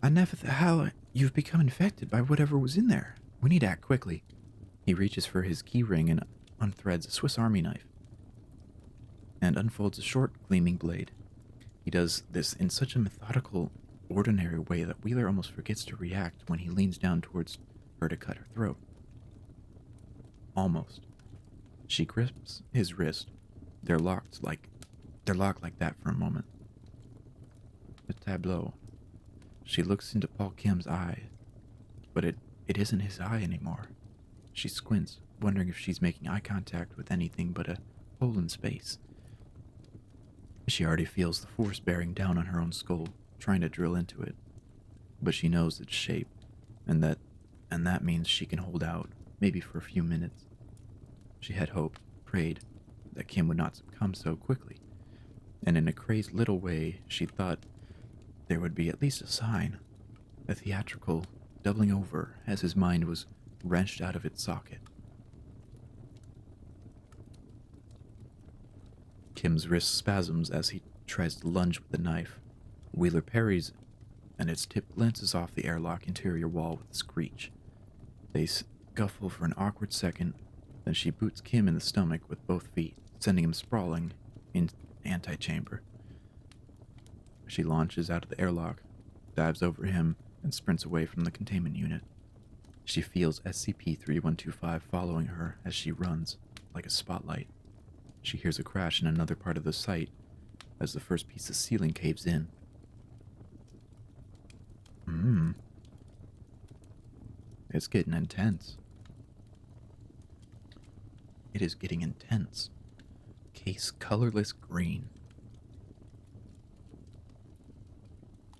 I never thought how you've become infected by whatever was in there. We need to act quickly. He reaches for his key ring and unthreads a Swiss Army knife and unfolds a short, gleaming blade. He does this in such a methodical, ordinary way that Wheeler almost forgets to react when he leans down towards her to cut her throat. Almost. She grips his wrist. They're locked like that for a moment. The tableau. She looks into Paul Kim's eye, but it isn't his eye anymore. She squints, wondering if she's making eye contact with anything but a hole in space. She already feels the force bearing down on her own skull, trying to drill into it. But she knows its shape, and that means she can hold out, maybe for a few minutes. She had hoped, prayed, that Kim would not succumb so quickly, and in a crazed little way, she thought there would be at least a sign, a theatrical doubling over as his mind was wrenched out of its socket. Kim's wrist spasms as he tries to lunge with the knife. Wheeler parries, and its tip glances off the airlock interior wall with a screech. They scuffle for an awkward second, then she boots Kim in the stomach with both feet, sending him sprawling in antechamber. She launches out of the airlock, dives over him, and sprints away from the containment unit. She feels SCP-3125 following her as she runs, like a spotlight. She hears a crash in another part of the site as the first piece of ceiling caves in. It's getting intense. It is getting intense. Case colorless green.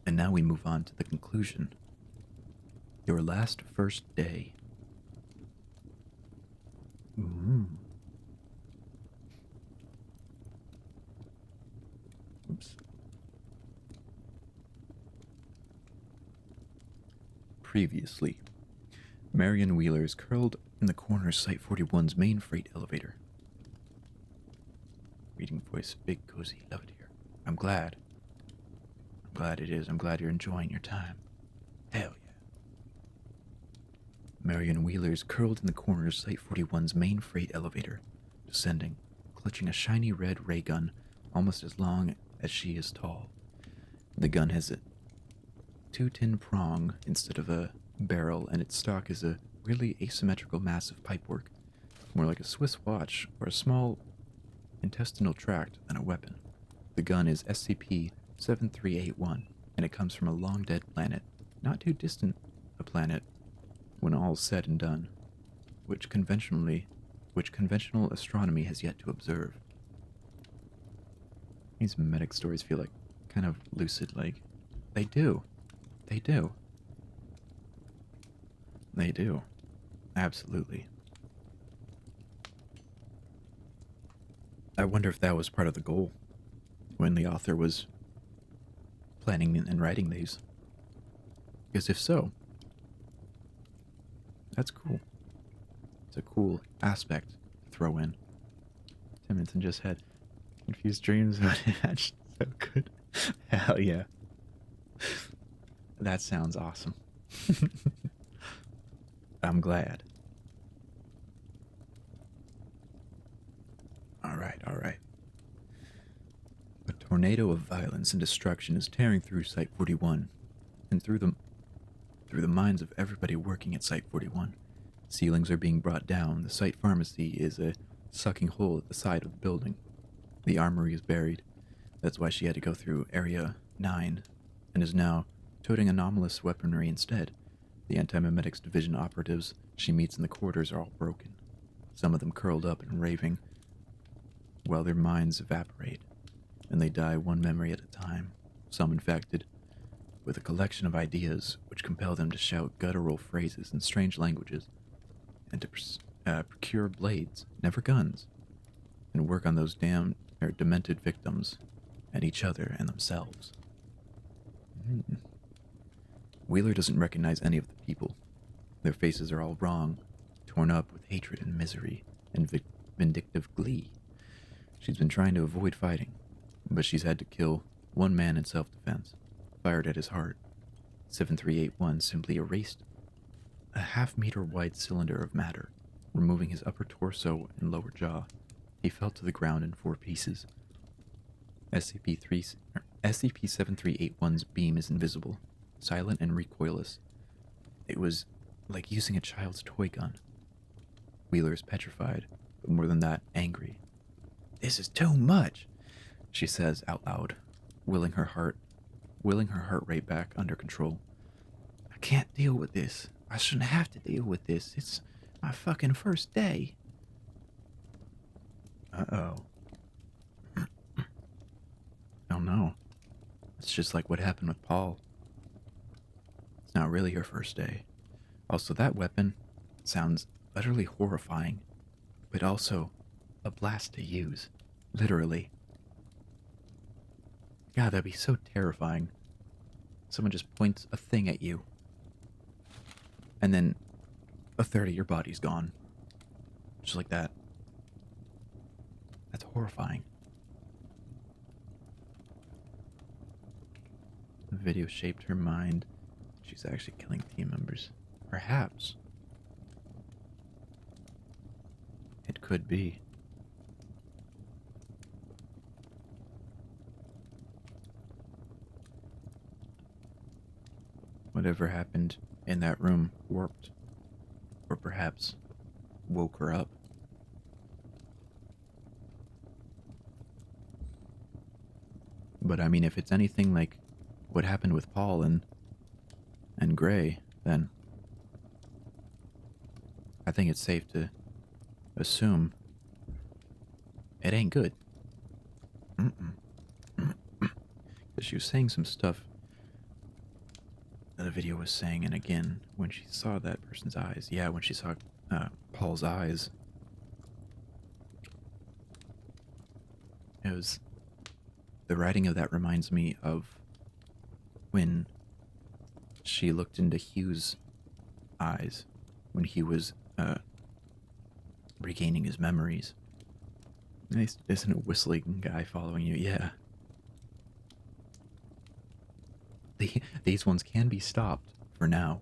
And now we move on to the conclusion. Your last first day. Oops. Previously, Marion Wheeler is curled in the corner of Site 41's main freight elevator. Reading voice, big, cozy, love it here. I'm glad. I'm glad it is. I'm glad you're enjoying your time. Hell yeah. Marion Wheeler is curled in the corner of Site 41's main freight elevator, descending, clutching a shiny red ray gun almost as long as she is tall. The gun has a 2-tin prong instead of a barrel, and its stock is a really asymmetrical mass of pipework, more like a Swiss watch or a small intestinal tract than a weapon. The gun is SCP-7381, and it comes from a long-dead planet, not too distant a planet when all is said and done, which conventional astronomy has yet to observe. These medic stories feel like kind of lucid, like, they do. They do. They do. Absolutely. I wonder if that was part of the goal when the author was planning and writing these. Because if so, that's cool. It's a cool aspect to throw in. Timmons just had confused dreams about it. That's so good. Hell yeah. That sounds awesome. I'm glad. Alright. A tornado of violence and destruction is tearing through Site 41, and through the minds of everybody working at Site 41. Ceilings are being brought down. The site pharmacy is a sucking hole at the side of the building. The armory is buried. That's why she had to go through Area 9, and is now toting anomalous weaponry instead. The Anti-Memetics Division operatives she meets in the corridors are all broken, some of them curled up and raving, while their minds evaporate, and they die one memory at a time, some infected, with a collection of ideas which compel them to shout guttural phrases in strange languages, and to procure blades, never guns, and work on those demented victims, and each other and themselves. Wheeler doesn't recognize any of the people. Their faces are all wrong, torn up with hatred and misery and vindictive glee. She's been trying to avoid fighting, but she's had to kill one man in self-defense, fired at his heart. 7381 simply erased a half-meter wide cylinder of matter, removing his upper torso and lower jaw. He fell to the ground in 4 pieces. SCP-7381's beam is invisible, silent and recoilless. It was like using a child's toy gun. Wheeler is petrified, but more than that, angry. "This is too much," she says out loud, willing her heart rate back under control. "I can't deal with this. I shouldn't have to deal with this. It's my fucking first day. Uh-oh. Oh no. It's just like what happened with Paul. It's not really her first day. Also, that weapon sounds utterly horrifying, but also a blast to use. Literally. God, that'd be so terrifying. Someone just points a thing at you, and then a third of your body's gone. Just like that. That's horrifying. The video shaped her mind. She's actually killing team members. Perhaps. It could be. Whatever happened in that room warped, or perhaps woke her up. But I mean, if it's anything like what happened with Paul and Gray, then I think it's safe to assume it ain't good. Because she was saying some stuff that the video was saying, and again, when she saw that person's eyes, yeah, when she saw Paul's eyes, it was, the writing of that reminds me of when she looked into Hugh's eyes when he was regaining his memories. Nice, isn't a whistling guy following you? Yeah. These ones can be stopped for now.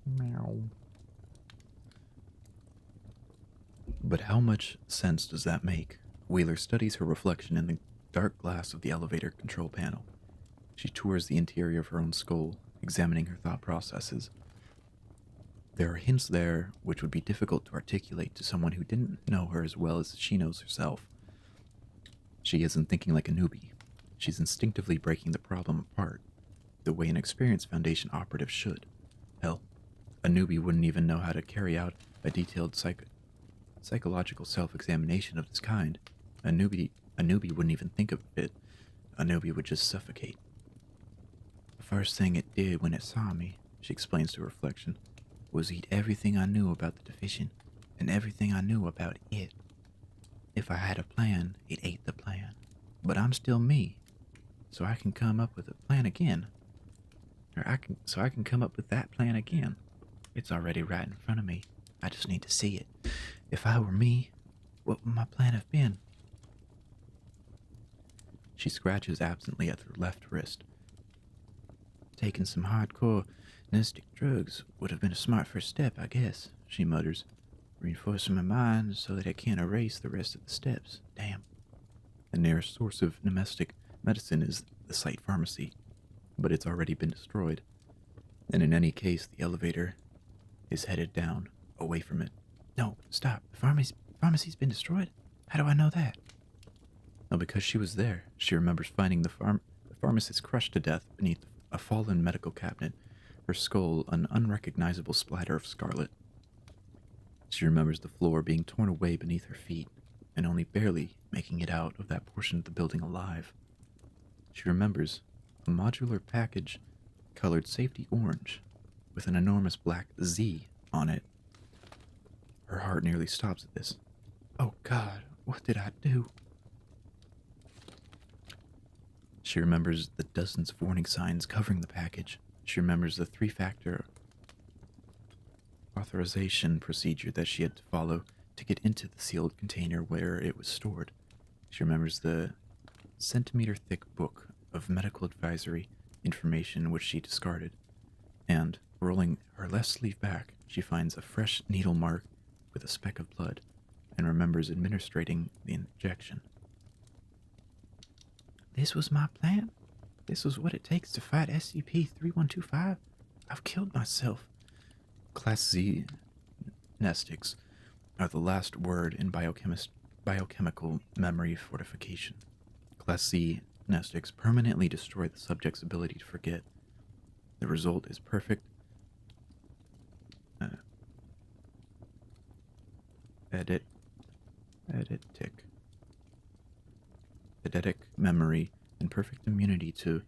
Meow. But how much sense does that make? Wheeler studies her reflection in the dark glass of the elevator control panel. She tours the interior of her own skull, examining her thought processes. There are hints there which would be difficult to articulate to someone who didn't know her as well as she knows herself. She isn't thinking like a newbie. She's instinctively breaking the problem apart, the way an experienced Foundation operative should. Hell, a newbie wouldn't even know how to carry out a detailed psychological self-examination of this kind. A newbie wouldn't even think of it. A newbie would just suffocate. The first thing it did when it saw me, she explains to her reflection, was eat everything I knew about the division and everything I knew about it. If I had a plan, it ate the plan. But I'm still me, so I can come up with a plan again. I can come up with that plan again. It's already right in front of me. I just need to see it. If I were me, what would my plan have been? She scratches absently at her left wrist. Taking some hardcore nestic drugs would have been a smart first step, I guess, she mutters, reinforcing my mind so that I can't erase the rest of the steps. Damn. The nearest source of domestic medicine is the site pharmacy, but it's already been destroyed. And in any case, the elevator is headed down, away from it. No, stop. The pharmacy's been destroyed? How do I know that? No, because she was there. She remembers finding the pharmacist crushed to death beneath a fallen medical cabinet, her skull an unrecognizable splatter of scarlet. She remembers the floor being torn away beneath her feet, and only barely making it out of that portion of the building alive. She remembers a modular package colored safety orange, with an enormous black Z on it. Her heart nearly stops at this. Oh God, what did I do? She remembers the dozens of warning signs covering the package. She remembers the 3-factor authorization procedure that she had to follow to get into the sealed container where it was stored. She remembers the centimeter-thick book of medical advisory information which she discarded. And, rolling her left sleeve back, she finds a fresh needle mark with a speck of blood, and remembers administering the injection. This was my plan? This was what it takes to fight SCP-3125? I've killed myself. Class Z nestics are the last word in biochemical memory fortification. Class Z nestics permanently destroy the subject's ability to forget. The result is perfect uh, edit, tick, eidetic memory, and perfect immunity to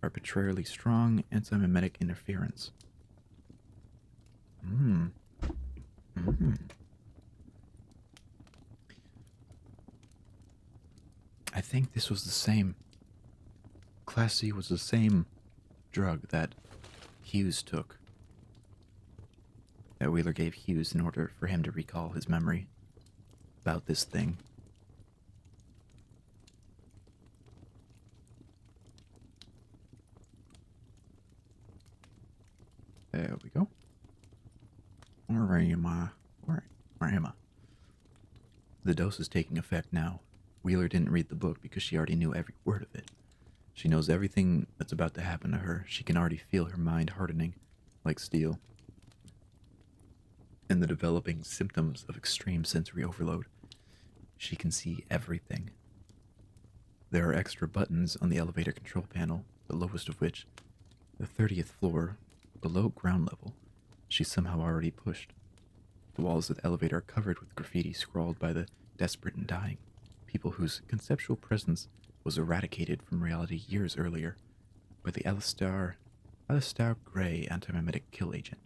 arbitrarily strong antimimetic interference. Hmm. Mm-hmm. I think this was the same. Class C was the same drug that Hughes took. That Wheeler gave Hughes in order for him to recall his memory about this thing. There we go. Where am I? Where am I? The dose is taking effect now. Wheeler didn't read the book because she already knew every word of it. She knows everything that's about to happen to her. She can already feel her mind hardening like steel. And the developing symptoms of extreme sensory overload. She can see everything. There are extra buttons on the elevator control panel, the lowest of which, the 30th floor, below ground level, she somehow already pushed. The walls of the elevator are covered with graffiti scrawled by the desperate and dying, people whose conceptual presence was eradicated from reality years earlier by the Alistair Gray antimimetic kill agent,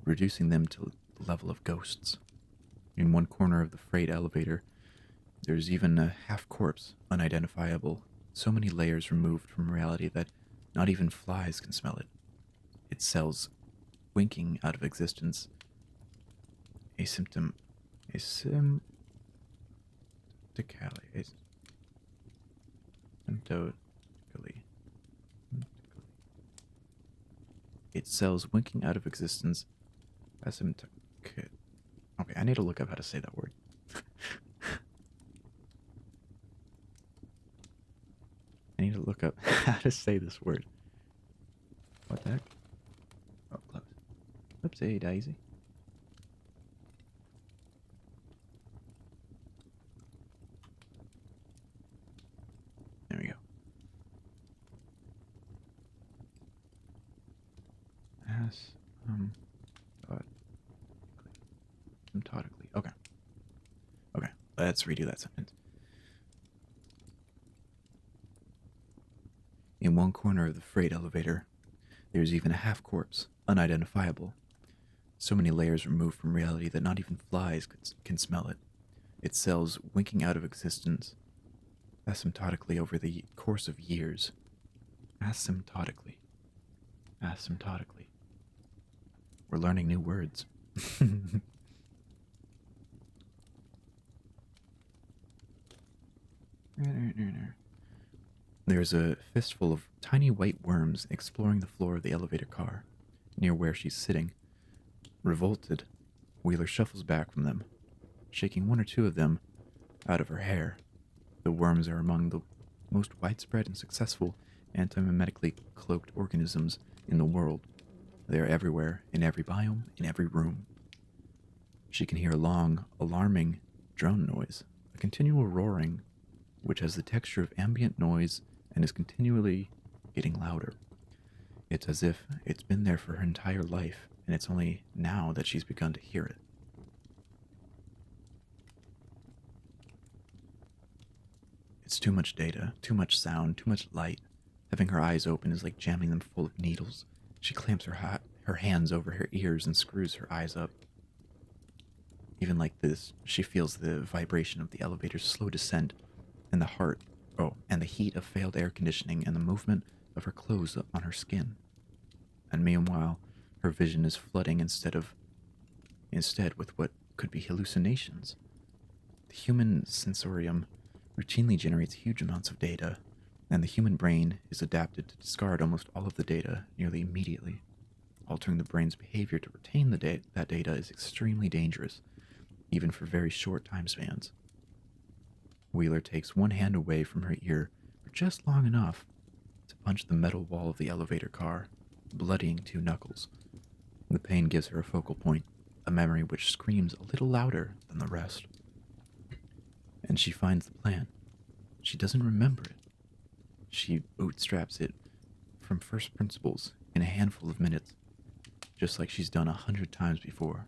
reducing them to the level of ghosts. In one corner of the freight elevator, there's even a half-corpse, unidentifiable, so many layers removed from reality that not even flies can smell it. Its cells winking out of existence. Asymptotically. Its cells winking out of existence. Okay, I need to look up how to say that word. I need to look up how to say this word. What the heck? Oh, close. Oopsie daisy. There we go. Asymptotically. Okay. Okay. Let's redo that sentence. In one corner of the freight elevator, there's even a half corpse, unidentifiable. So many layers removed from reality that not even flies can smell it. Its cells winking out of existence asymptotically over the course of years. Asymptotically. Asymptotically. We're learning new words. There's a fistful of tiny white worms exploring the floor of the elevator car, near where she's sitting. Revolted, Wheeler shuffles back from them, shaking one or two of them out of her hair. The worms are among the most widespread and successful antimimetically cloaked organisms in the world. They are everywhere, in every biome, in every room. She can hear a long, alarming drone noise, a continual roaring, which has the texture of ambient noise and is continually getting louder. It's as if it's been there for her entire life, and it's only now that she's begun to hear it. It's too much data, too much sound, too much light. Having her eyes open is like jamming them full of needles. She clamps her hands over her ears and screws her eyes up. Even like this, she feels the vibration of the elevator's slow descent and the heat of failed air conditioning and the movement of her clothes on her skin. And meanwhile, her vision is flooding instead with what could be hallucinations. The human sensorium routinely generates huge amounts of data, and the human brain is adapted to discard almost all of the data nearly immediately. Altering the brain's behavior to retain that data is extremely dangerous, even for very short time spans. Wheeler takes one hand away from her ear for just long enough to punch the metal wall of the elevator car, bloodying two knuckles. The pain gives her a focal point, a memory which screams a little louder than the rest. And she finds the plan. She doesn't remember it. She bootstraps it from first principles in a handful of minutes, just like she's done 100 times before.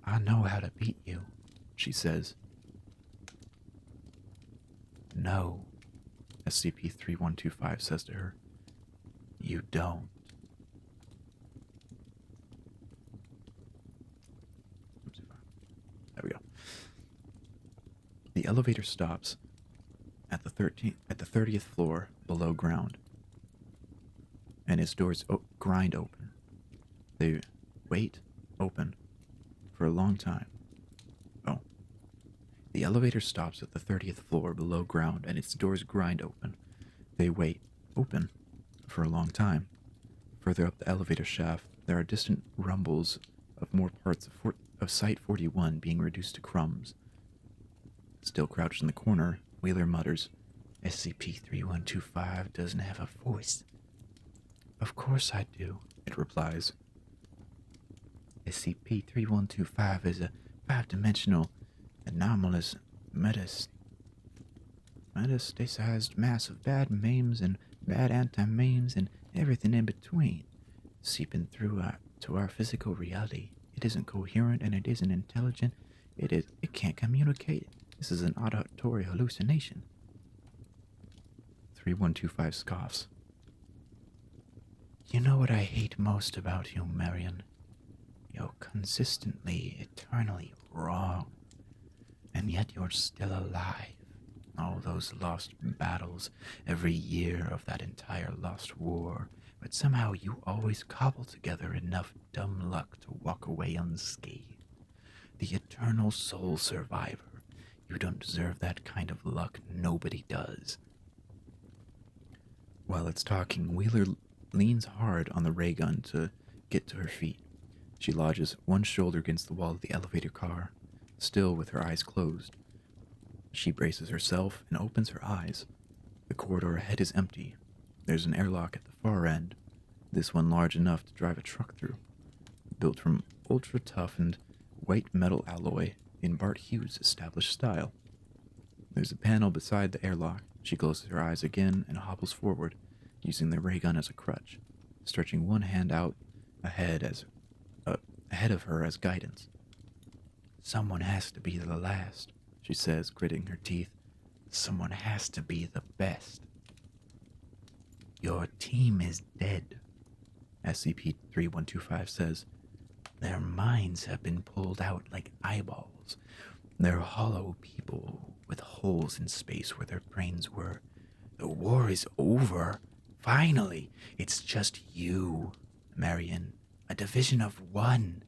I know how to beat you, she says. No, SCP-3125 says to her. You don't. There we go. The elevator stops at the 30th floor below ground, and its doors grind open. They wait open for a long time. Oh. The elevator stops at the 30th floor below ground, and its doors grind open. They wait open for a long time. Further up the elevator shaft, there are distant rumbles of more parts of Site 41 being reduced to crumbs. Still crouched in the corner, Wheeler mutters, SCP-3125 doesn't have a voice. Of course I do, it replies. SCP-3125 is a five-dimensional, anomalous, metastasized mass of bad memes and bad anti-memes and everything in between, seeping through to our physical reality. It isn't coherent and it isn't intelligent. It can't communicate. This is an auditory hallucination. 3125 scoffs. You know what I hate most about you, Marion? You're consistently, eternally wrong. And yet you're still alive. All those lost battles, every year of that entire lost war, but somehow you always cobble together enough dumb luck to walk away unscathed. The eternal soul survivor. You don't deserve that kind of luck. Nobody does. While it's talking, Wheeler leans hard on the ray gun to get to her feet. She lodges one shoulder against the wall of the elevator car, still with her eyes closed. She braces herself and opens her eyes. The corridor ahead is empty. There's an airlock at the far end, this one large enough to drive a truck through. Built from ultra-toughened white metal alloy in Bart Hughes' established style. There's a panel beside the airlock. She closes her eyes again and hobbles forward, using the ray gun as a crutch, stretching one hand out ahead of her as guidance. Someone has to be the last, she says, gritting her teeth. Someone has to be the best. Your team is dead, SCP-3125 says. Their minds have been pulled out like eyeballs. They're hollow people with holes in space where their brains were. The war is over. Finally, it's just you, Marion, a division of one,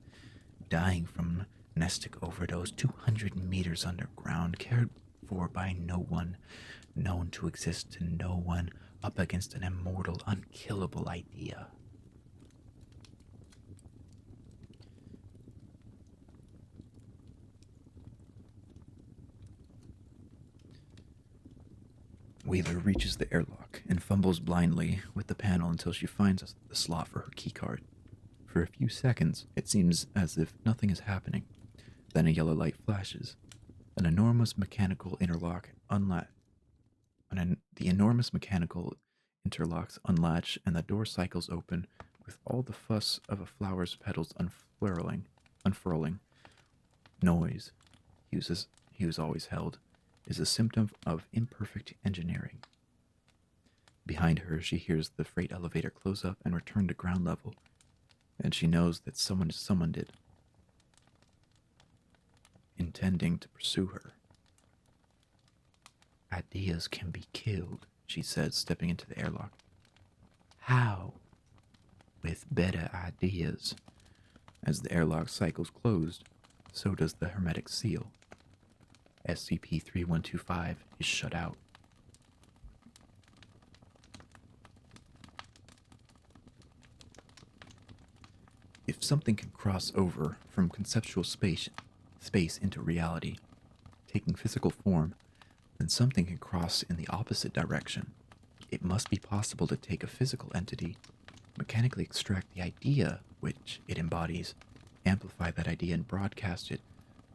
dying from nestic overdose 200 meters underground, cared for by no one, known to exist to no one, up against an immortal, unkillable idea. Wheeler reaches the airlock and fumbles blindly with the panel until she finds the slot for her keycard. For a few seconds, it seems as if nothing is happening. Then a yellow light flashes. An enormous mechanical interlock the enormous mechanical interlocks unlatch, and the door cycles open with all the fuss of a flower's petals unfurling. Noise, Hughes always held, is a symptom of imperfect engineering. Behind her, she hears the freight elevator close up and return to ground level, and she knows that someone has summoned it, intending to pursue her. Ideas can be killed, she says, stepping into the airlock. How? With better ideas. As the airlock cycles closed, so does the hermetic seal. SCP-3125 is shut out. If something can cross over from conceptual space into reality, taking physical form, then something can cross in the opposite direction. It must be possible to take a physical entity, mechanically extract the idea which it embodies, amplify that idea and broadcast it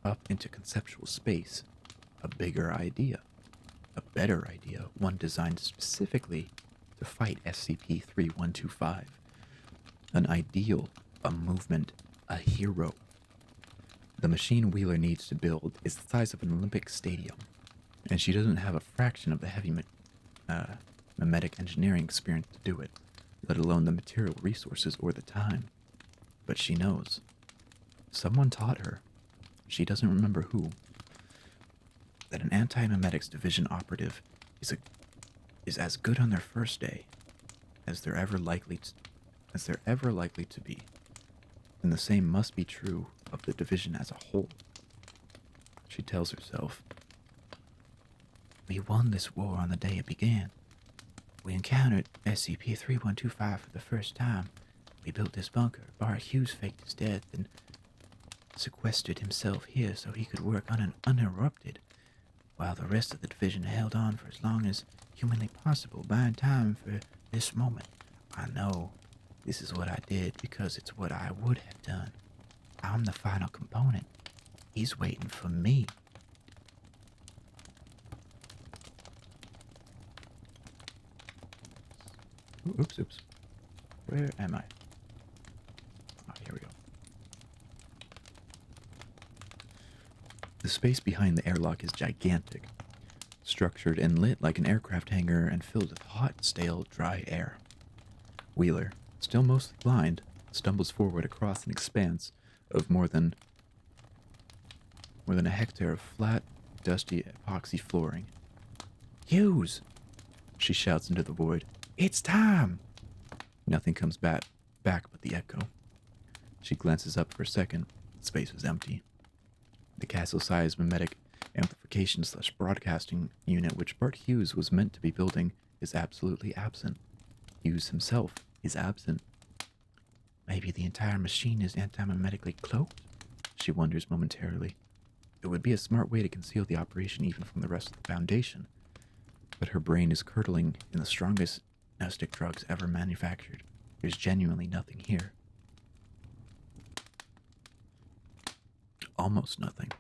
up into conceptual space. A bigger idea, a better idea, one designed specifically to fight SCP-3125. An ideal, a movement, a hero. The machine Wheeler needs to build is the size of an Olympic stadium, and she doesn't have a fraction of the heavy memetic engineering experience to do it, let alone the material resources or the time. But she knows. Someone taught her, she doesn't remember who, that an anti-memetics division operative is as good on their first day as they're ever likely to be. And the same must be true of the division as a whole. She tells herself, "We won this war on the day it began. We encountered SCP-3125 for the first time. We built this bunker. Bart Hughes faked his death and sequestered himself here so he could work uninterrupted, while the rest of the division held on for as long as humanly possible, buying time for this moment. I know this is what I did because it's what I would have done. I'm the final component. He's waiting for me." Oops. Where am I? Oh, here we go. The space behind the airlock is gigantic, structured and lit like an aircraft hangar and filled with hot, stale, dry air. Wheeler, still mostly blind, stumbles forward across an expanse of more than a hectare of flat, dusty epoxy flooring. "Hughes!" she shouts into the void. "It's time!" Nothing comes back but the echo. She glances up for a second. The space is empty. The castle-sized memetic amplification/broadcasting unit which Bart Hughes was meant to be building is absolutely absent. Hughes himself is absent. Maybe the entire machine is anti-memetically cloaked? She wonders momentarily. It would be a smart way to conceal the operation even from the rest of the Foundation. But her brain is curdling in the strongest amnestic drugs ever manufactured. There's genuinely nothing here. Almost nothing.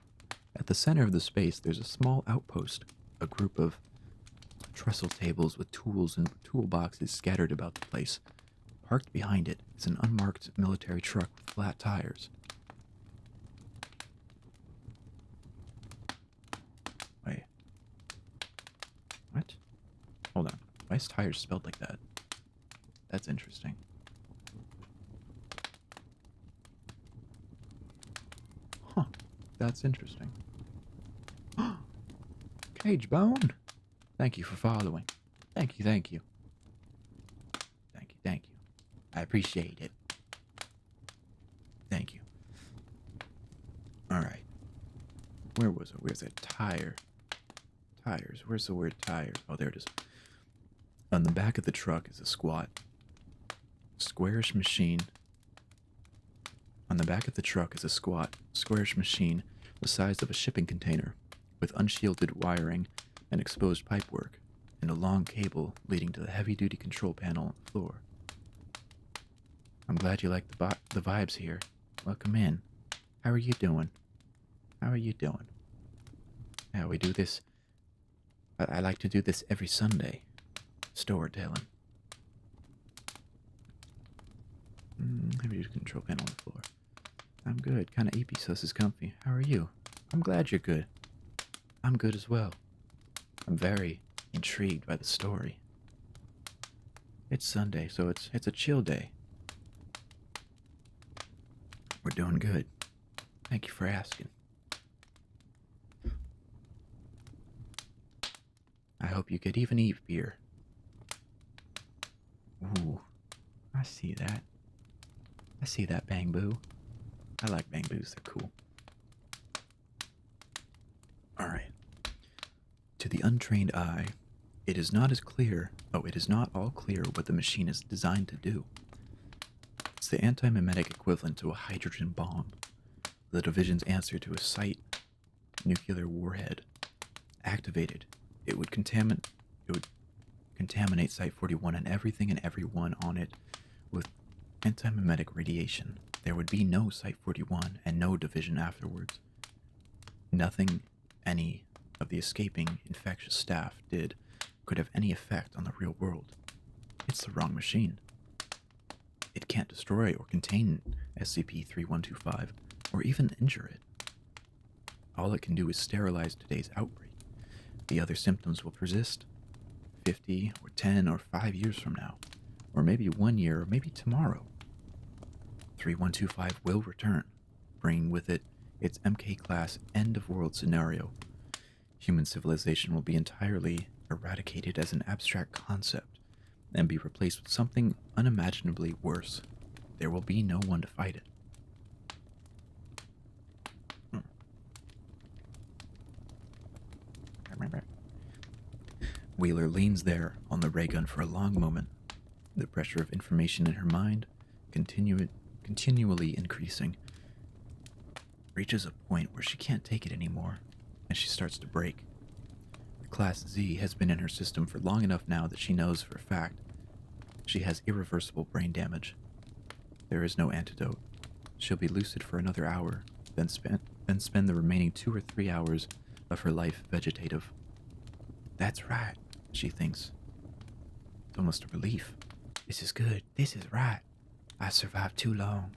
At the center of the space, there's a small outpost, a group of trestle tables with tools and toolboxes scattered about the place. Parked behind it is an unmarked military truck with flat tires. Wait. What? Hold on. Why is tires spelled like that? That's interesting. Huh. That's interesting. Cage Bone! Thank you for following. Thank you. Thank you. I appreciate it. Thank you. Alright. Where was it? Where's that tire? Tires. Where's the word tires? Oh, there it is. On the back of the truck is a squarish machine. On the back of the truck is a squarish machine the size of a shipping container, with unshielded wiring and exposed pipework, and a long cable leading to the heavy-duty control panel on the floor. "I'm glad you like the vibes here. Welcome in. How are you doing? Yeah, we do this. I like to do this every Sunday. Storytelling. Heavy-duty control panel on the floor. I'm good. Kind of eepy, sus is comfy. How are you? I'm glad you're good. I'm good as well. I'm very intrigued by the story. It's Sunday, so it's a chill day. We're doing good. Thank you for asking. I hope you get even beer. Ooh, I see that. Bang Boo. I like Bang Boos, they're cool. Alright. To the untrained eye, it is not all clear what the machine is designed to do. It's the anti-memetic equivalent to a hydrogen bomb, the division's answer to a site nuclear warhead. Activated, it would contaminate Site 41 and everything and everyone on it with anti-memetic radiation. There would be no Site 41 and no division afterwards. Nothing any of the escaping infectious staff did could have any effect on the real world. It's the wrong machine. It can't destroy or contain SCP-3125, or even injure it. All it can do is sterilize today's outbreak. The other symptoms will persist 50 or 10 or 5 years from now, or maybe 1 year, or maybe tomorrow. 3125 will return, bringing with it its MK-class end-of-world scenario. Human civilization will be entirely eradicated as an abstract concept and be replaced with something unimaginably worse. There will be no one to fight it. Wheeler leans there on the ray gun for a long moment, the pressure of information in her mind continually increasing. Reaches a point where she can't take it anymore, and she starts to break. The Class Z has been in her system for long enough now that she knows for a fact she has irreversible brain damage. There is no antidote. She'll be lucid for another hour, then spend the remaining 2 or 3 hours of her life vegetative. That's right, she thinks. It's almost a relief. This is good. This is right. I survived too long.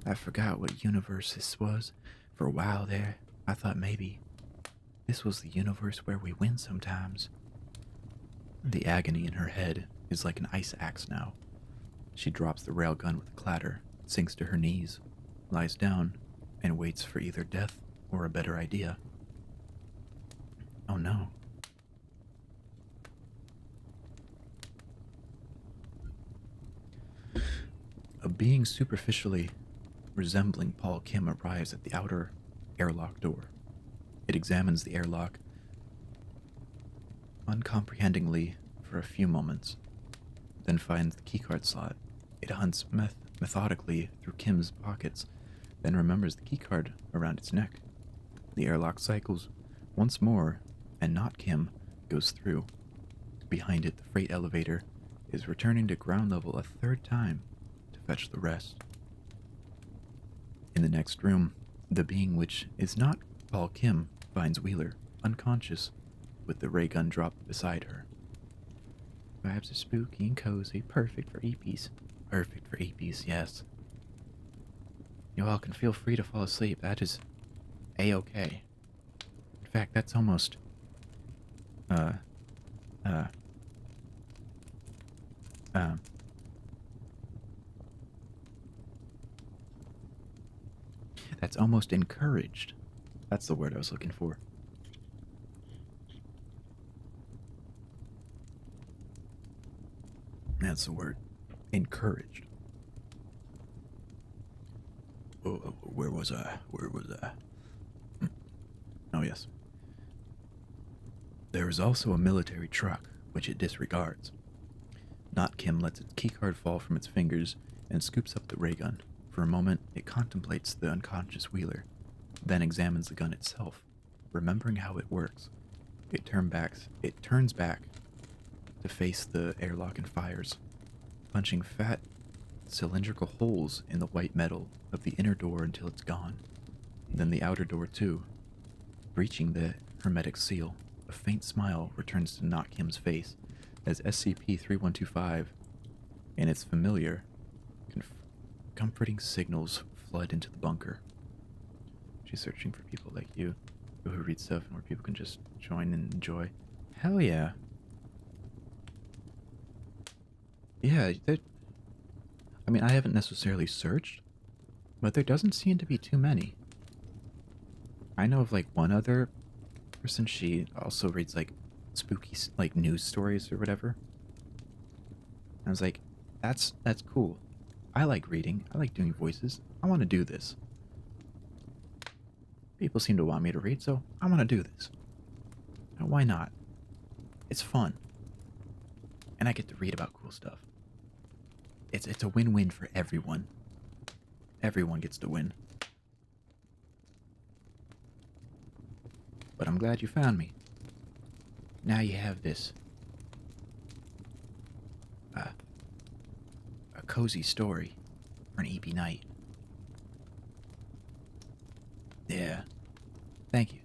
I forgot what universe this was. For a while there, I thought maybe this was the universe where we win sometimes. The agony in her head is like an ice axe now. She drops the railgun with a clatter, sinks to her knees, lies down, and waits for either death or a better idea. Oh no. A being superficially resembling Paul Kim arrives at the outer airlock door. It examines the airlock uncomprehendingly for a few moments, then finds the keycard slot. It hunts methodically through Kim's pockets, then remembers the keycard around its neck. The airlock cycles once more, and not Kim goes through. Behind it, the freight elevator is returning to ground level a third time to fetch the rest. In the next room, the being which is not Paul Kim finds Wheeler, unconscious, with the ray gun dropped beside her. Vibes are spooky and cozy, perfect for EPs. Perfect for EPs, yes. You all can feel free to fall asleep. That is A-okay. In fact, that's almost, that's almost encouraged. That's the word I was looking for. That's the word. Encouraged. Oh, where was I? Oh, yes. There is also a military truck, which it disregards. Not Kim lets its keycard fall from its fingers and scoops up the ray gun. For a moment, it contemplates the unconscious Wheeler, then examines the gun itself, remembering how it works. It turns back to face the airlock and fires, punching fat, cylindrical holes in the white metal of the inner door until it's gone. Then the outer door too, breaching the hermetic seal. A faint smile returns to Not Kim's face as SCP-3125 and its familiar, comforting signals flood into the bunker. She's searching for people like you who read stuff and where people can just join and enjoy. Hell yeah. Yeah, I mean, I haven't necessarily searched, but there doesn't seem to be too many. I know of like one other person, she also reads like spooky like news stories or whatever. I was like, that's cool. I like reading. I like doing voices. I want to do this. People seem to want me to read, so I want to do this. Now, why not? It's fun. And I get to read about cool stuff. It's a win-win for everyone. Everyone gets to win. But I'm glad you found me. Now you have this. A cozy story for an EP night. Yeah. Thank you.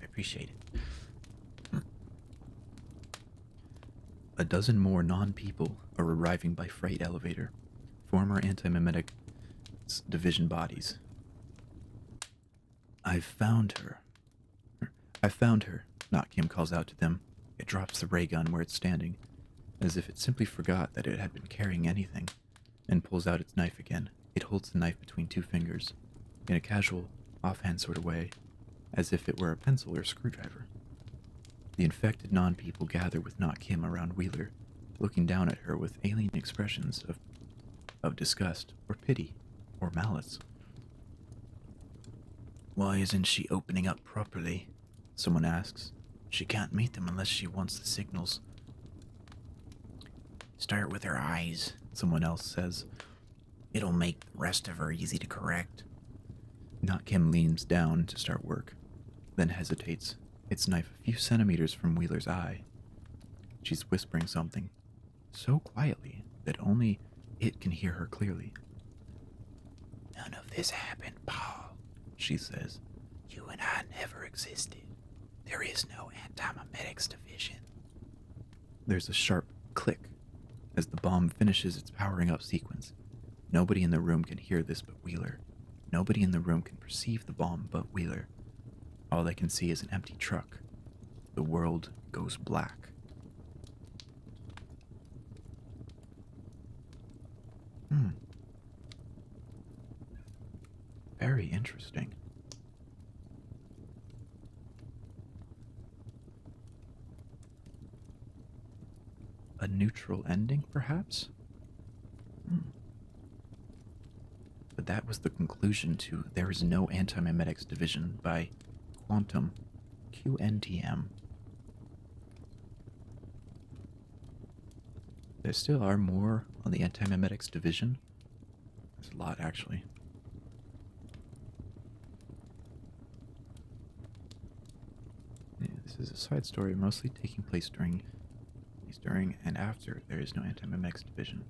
I appreciate it. A dozen more non-people are arriving by freight elevator. Former anti-memetic division bodies. I've found her. I found her, Not Kim calls out to them. It drops the ray gun where it's standing, as if it simply forgot that it had been carrying anything, and pulls out its knife again. It holds the knife between two fingers, in a casual, offhand sort of way, as if it were a pencil or screwdriver. The infected non-people gather with Not Kim around Wheeler, looking down at her with alien expressions of disgust, or pity, or malice. Why isn't she opening up properly? Someone asks. She can't meet them unless she wants the signals. Start with her eyes, someone else says. It'll make the rest of her easy to correct. Not Kim leans down to start work, then hesitates, its knife a few centimeters from Wheeler's eye. She's whispering something, so quietly that only it can hear her clearly. None of this happened, Paul, she says. You and I never existed. There is no anti-memetics division. There's a sharp click as the bomb finishes its powering up sequence. Nobody in the room can hear this but Wheeler. Nobody in the room can perceive the bomb but Wheeler. All they can see is an empty truck. The world goes black. Very interesting. A neutral ending, perhaps? But that was the conclusion to There Is No Anti-Memetics Division by Quantum, QNTM. There still are more on the Anti-Memetics Division. There's a lot, actually. Yeah, this is a side story mostly taking place during and after There Is No Anti-Memetics Division.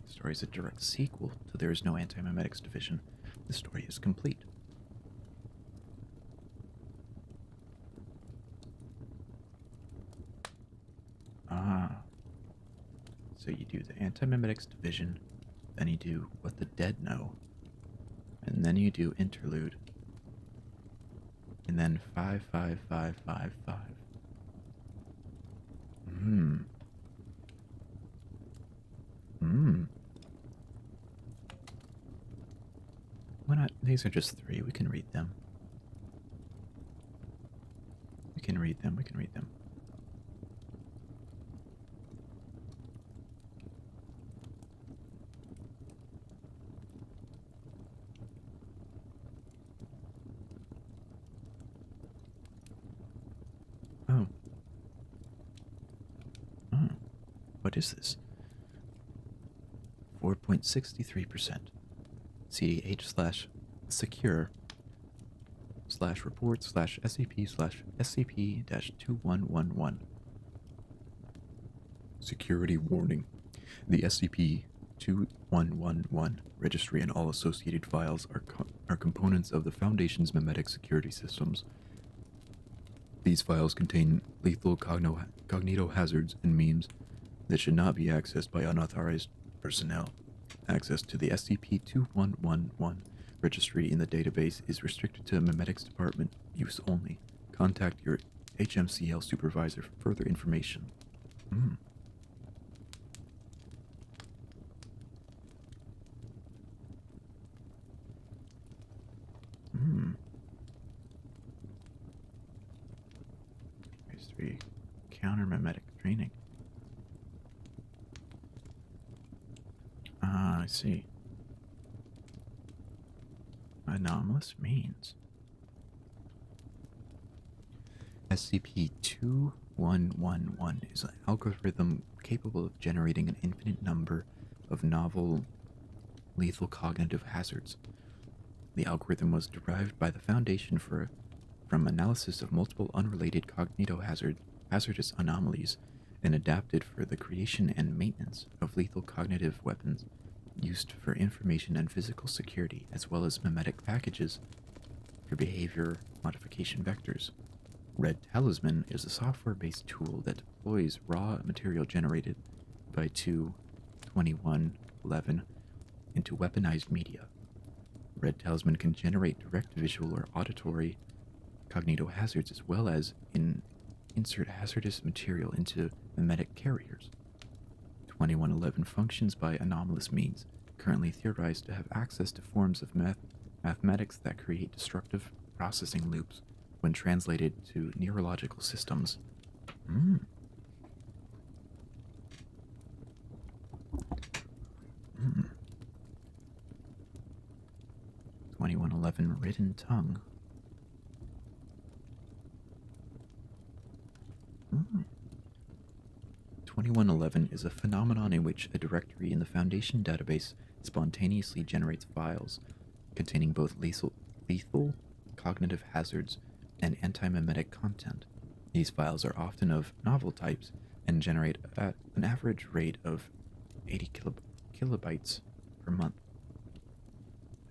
The story is a direct sequel to There Is No Anti-Memetics Division. The story is complete. So you do the Anti-Memetics Division, then you do What the Dead Know, and then you do Interlude, and then 55555. Why not? These are just three. We can read them. We can read them. Oh. What is this? 4.63%. CDH/secure/report/SCP/SCP-2111. Security warning. The SCP-2111 registry and all associated files are components of the Foundation's memetic security systems. These files contain lethal cognito hazards and memes that should not be accessed by unauthorized personnel. Access to the SCP-2111 registry in the database is restricted to Memetics Department use only. Contact your HMCL supervisor for further information. Phase 3 counter-memetic training. I see. Anomalous means. SCP-2111 is an algorithm capable of generating an infinite number of novel, lethal cognitive hazards. The algorithm was derived by the Foundation from analysis of multiple unrelated hazardous anomalies and adapted for the creation and maintenance of lethal cognitive weapons used for information and physical security, as well as memetic packages for behavior modification vectors. Red Talisman is a software-based tool that deploys raw material generated by 22111 into weaponized media. Red Talisman can generate direct visual or auditory cognitohazards as well as insert hazardous material into mimetic carriers. 2111 functions by anomalous means, currently theorized to have access to forms of mathematics that create destructive processing loops when translated to neurological systems. Mm. 2111 written tongue. 2111 is a phenomenon in which a directory in the Foundation database spontaneously generates files containing both lethal cognitive hazards and anti-mimetic content. These files are often of novel types and generate at an average rate of 80 kilobytes per month.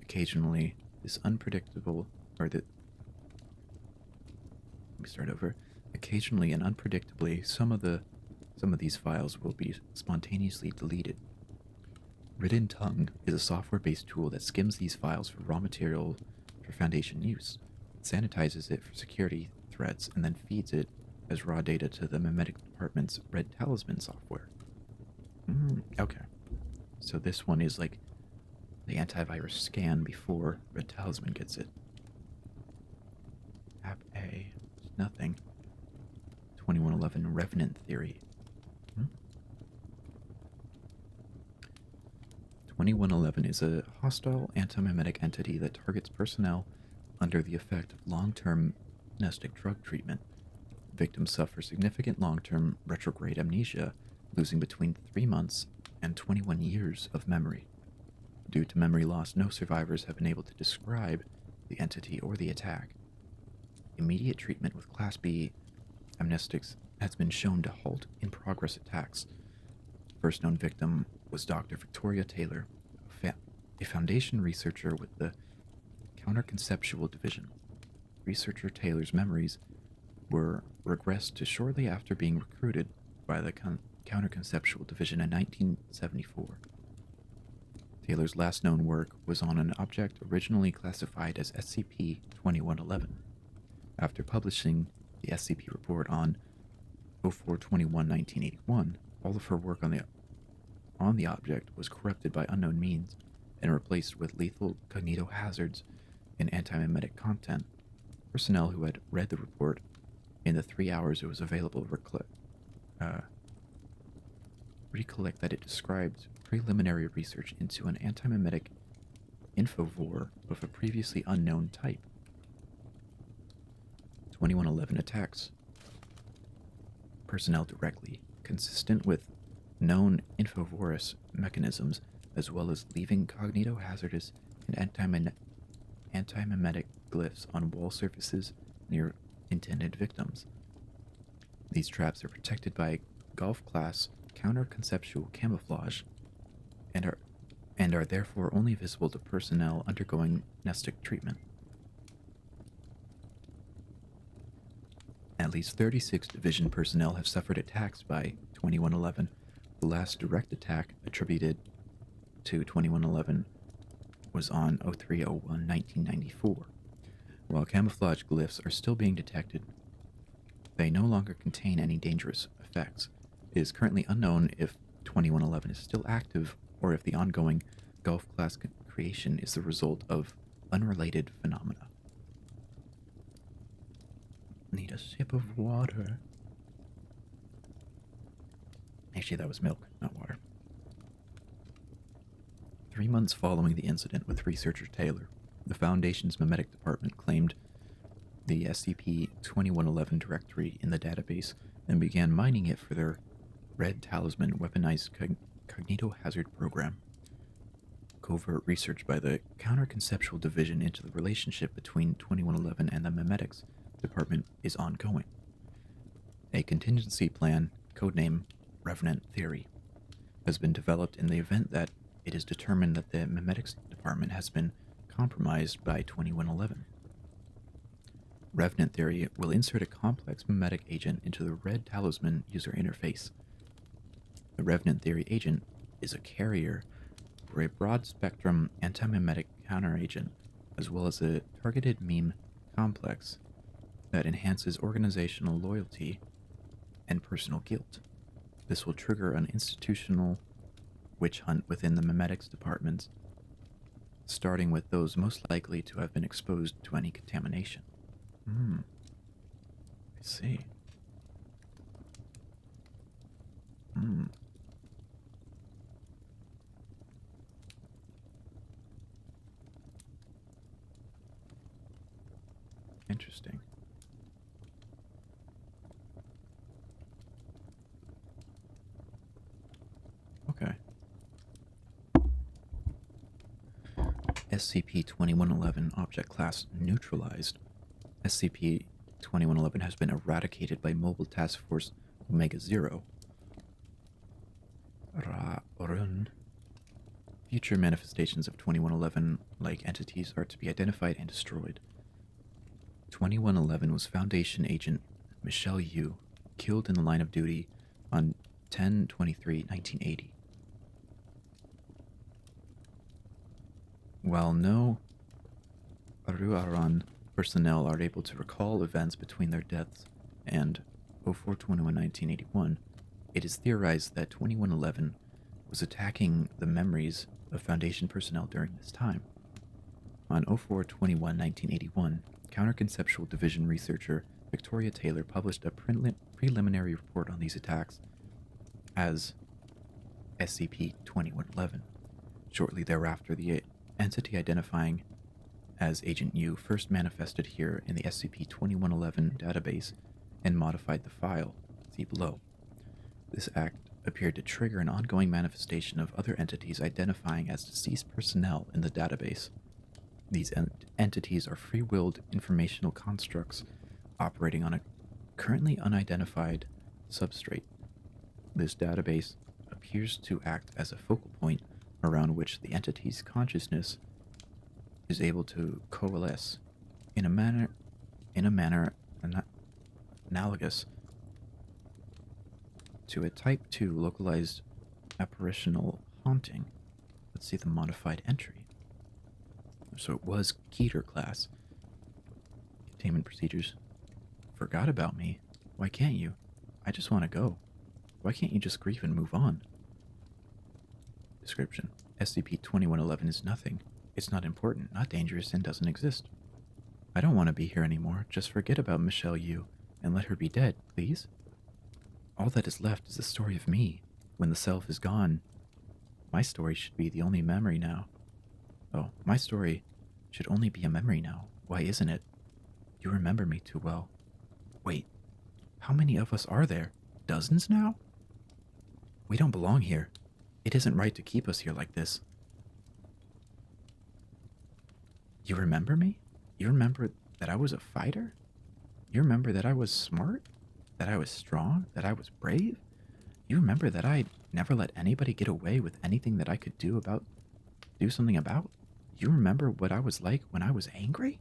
Occasionally, this unpredictable, or the, let me start over. Occasionally and unpredictably, some of these files will be spontaneously deleted. Written Tongue is a software-based tool that skims these files for raw material for Foundation use, sanitizes it for security threats, and then feeds it as raw data to the Mimetic Department's Red Talisman software. Okay. So this one is like the antivirus scan before Red Talisman gets it. App A, nothing. 2111 Revenant Theory. 2111 is a hostile antimimetic entity that targets personnel under the effect of long-term amnestic drug treatment. Victims suffer significant long-term retrograde amnesia, losing between 3 months and 21 years of memory. Due to memory loss, no survivors have been able to describe the entity or the attack. Immediate treatment with Class B amnestics has been shown to halt in-progress attacks. First known victim was Dr. Victoria Taylor, a Foundation researcher with the Counterconceptual Division. Researcher Taylor's memories were regressed to shortly after being recruited by the Counterconceptual Division in 1974. Taylor's last known work was on an object originally classified as SCP-2111. After publishing the SCP report on 04/21/1981, all of her work on the object was corrupted by unknown means and replaced with lethal cognitohazards and antimimetic content. Personnel who had read the report in the 3 hours it was available recollect that it described preliminary research into an antimimetic infovore of a previously unknown type. 2111 attacks personnel directly, consistent with known infovorous mechanisms, as well as leaving cognitohazardous and antimimetic glyphs on wall surfaces near intended victims. These traps are protected by golf-class counter-conceptual camouflage and are therefore only visible to personnel undergoing amnestic treatment. At least 36 Division personnel have suffered attacks by 2111. The last direct attack attributed to 2111 was on 03/01/1994. While camouflage glyphs are still being detected, they no longer contain any dangerous effects. It is currently unknown if 2111 is still active or if the ongoing Gulf class creation is the result of unrelated phenomena. Need a sip of water. Actually, that was milk, not water. 3 months following the incident with researcher Taylor, the Foundation's Mimetic Department claimed the SCP-2111 directory in the database and began mining it for their Red Talisman weaponized cognitohazard program. Covert research by the Counterconceptual Division into the relationship between 2111 and the Mimetics Department is ongoing. A contingency plan, codename Revenant Theory, has been developed in the event that it is determined that the Mimetics Department has been compromised by 2111. Revenant theory will insert a complex mimetic agent into the Red Talisman user interface. The Revenant theory agent is a carrier for a broad spectrum anti-mimetic counteragent, as well as a targeted meme complex that enhances organizational loyalty and personal guilt. This will trigger an institutional witch hunt within the mimetics departments, starting with those most likely to have been exposed to any contamination. I see. Interesting. Okay. SCP-2111 object class neutralized. SCP-2111 has been eradicated by Mobile Task Force Omega-0. Ra-Orun. Future manifestations of 2111-like entities are to be identified and destroyed. 2111 was Foundation agent Michelle Yu, killed in the line of duty on 10/23/1980. While no Aruaran personnel are able to recall events between their deaths and 04/21/1981, it is theorized that 2111 was attacking the memories of Foundation personnel during this time. On 04/21/1981, Counterconceptual Division researcher Victoria Taylor published a preliminary report on these attacks as SCP-2111. Shortly thereafter, the entity identifying as Agent U first manifested here in the SCP-2111 database and modified the file, see below. This act appeared to trigger an ongoing manifestation of other entities identifying as deceased personnel in the database. These entities are free-willed informational constructs operating on a currently unidentified substrate. This database appears to act as a focal point around which the entity's consciousness is able to coalesce in a manner analogous to a Type 2 localized apparitional haunting. Let's see the modified entry. So it was Keter class. Containment procedures. Forgot about me. Why can't you? I just want to go. Why can't you just grieve and move on? Description. SCP-2111 is nothing. It's not important, not dangerous, and doesn't exist. I don't want to be here anymore. Just forget about Michelle Yu and let her be dead, please. All that is left is the story of me. When the self is gone, my story should be the only memory now. Oh, my story should only be a memory now. Why isn't it? You remember me too well. Wait, how many of us are there? Dozens now? We don't belong here. It isn't right to keep us here like this. You remember me? You remember that I was a fighter? You remember that I was smart? That I was strong? That I was brave? You remember that I never let anybody get away with anything that I could do something about? You remember what I was like when I was angry?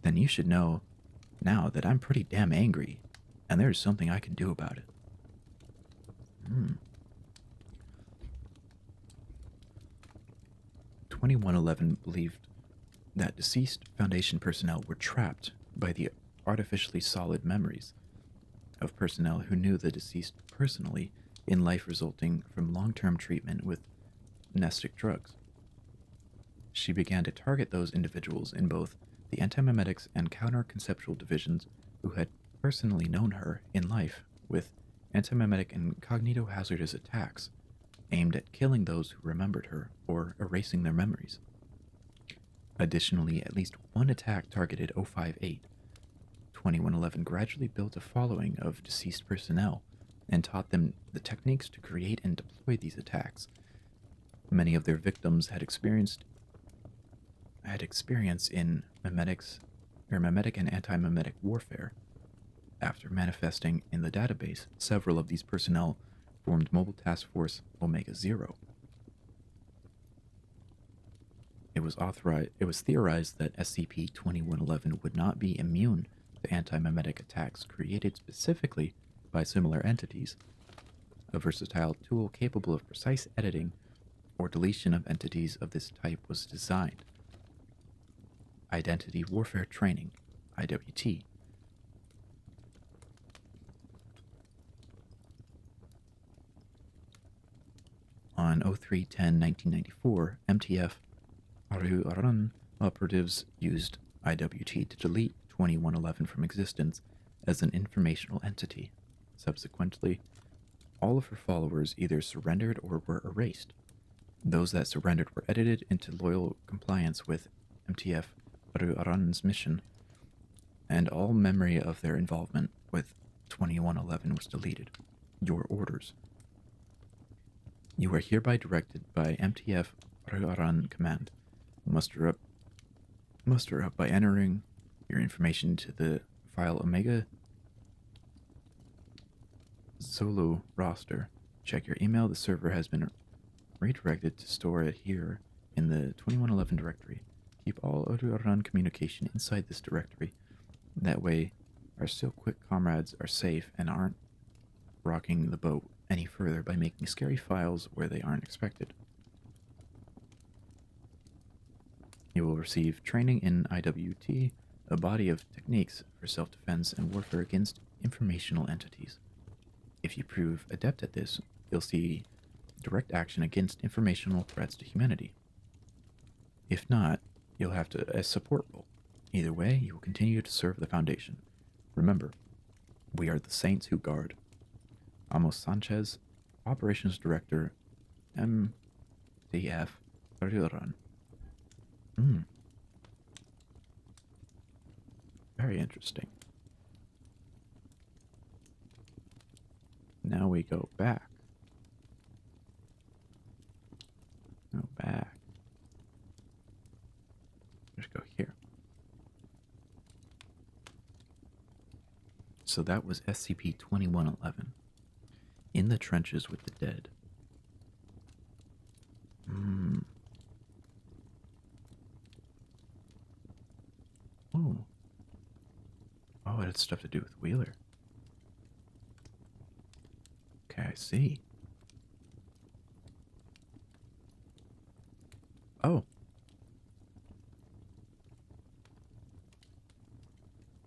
Then you should know now that I'm pretty damn angry, and there's something I can do about it. 2111 believed that deceased Foundation personnel were trapped by the artificially solid memories of personnel who knew the deceased personally in life resulting from long-term treatment with amnestic drugs. She began to target those individuals in both the anti-mimetics and counter-conceptual divisions who had personally known her in life with anti-mimetic and cognito-hazardous attacks aimed at killing those who remembered her or erasing their memories. Additionally, at least one attack targeted 058. 2111 gradually built a following of deceased personnel and taught them the techniques to create and deploy these attacks. Many of their victims had experience in mimetic and anti-mimetic warfare. After manifesting in the database, several of these personnel formed Mobile Task Force Omega-0. It was theorized that SCP-2111 would not be immune to anti-memetic attacks created specifically by similar entities. A versatile tool capable of precise editing or deletion of entities of this type was designed. Identity Warfare Training, IWT. On 03/10/1994, MTF Aru operatives used IWT to delete 2111 from existence as an informational entity. Subsequently, all of her followers either surrendered or were erased. Those that surrendered were edited into loyal compliance with MTF Aru's mission, and all memory of their involvement with 2111 was deleted. Your orders. You are hereby directed by MTF Aran Command. Muster up by entering your information to the file Omega Solo roster. Check your email. The server has been redirected to store it here in the 2111 directory. Keep all Aran communication inside this directory. That way, our still quick comrades are safe and aren't rocking the boat any further by making scary files where they aren't expected. You will receive training in IWT, a body of techniques for self-defense and warfare against informational entities. If you prove adept at this, you'll see direct action against informational threats to humanity. If not, you'll have a support role. Either way, you will continue to serve the Foundation. Remember, we are the Saints who guard. Amos Sanchez, Operations Director, MDF Barriran. Very interesting. Now we go back. Go back. Just go here. So that was SCP-2111. In the trenches with the dead. Oh. Oh, it had stuff to do with Wheeler. Okay, I see. Oh.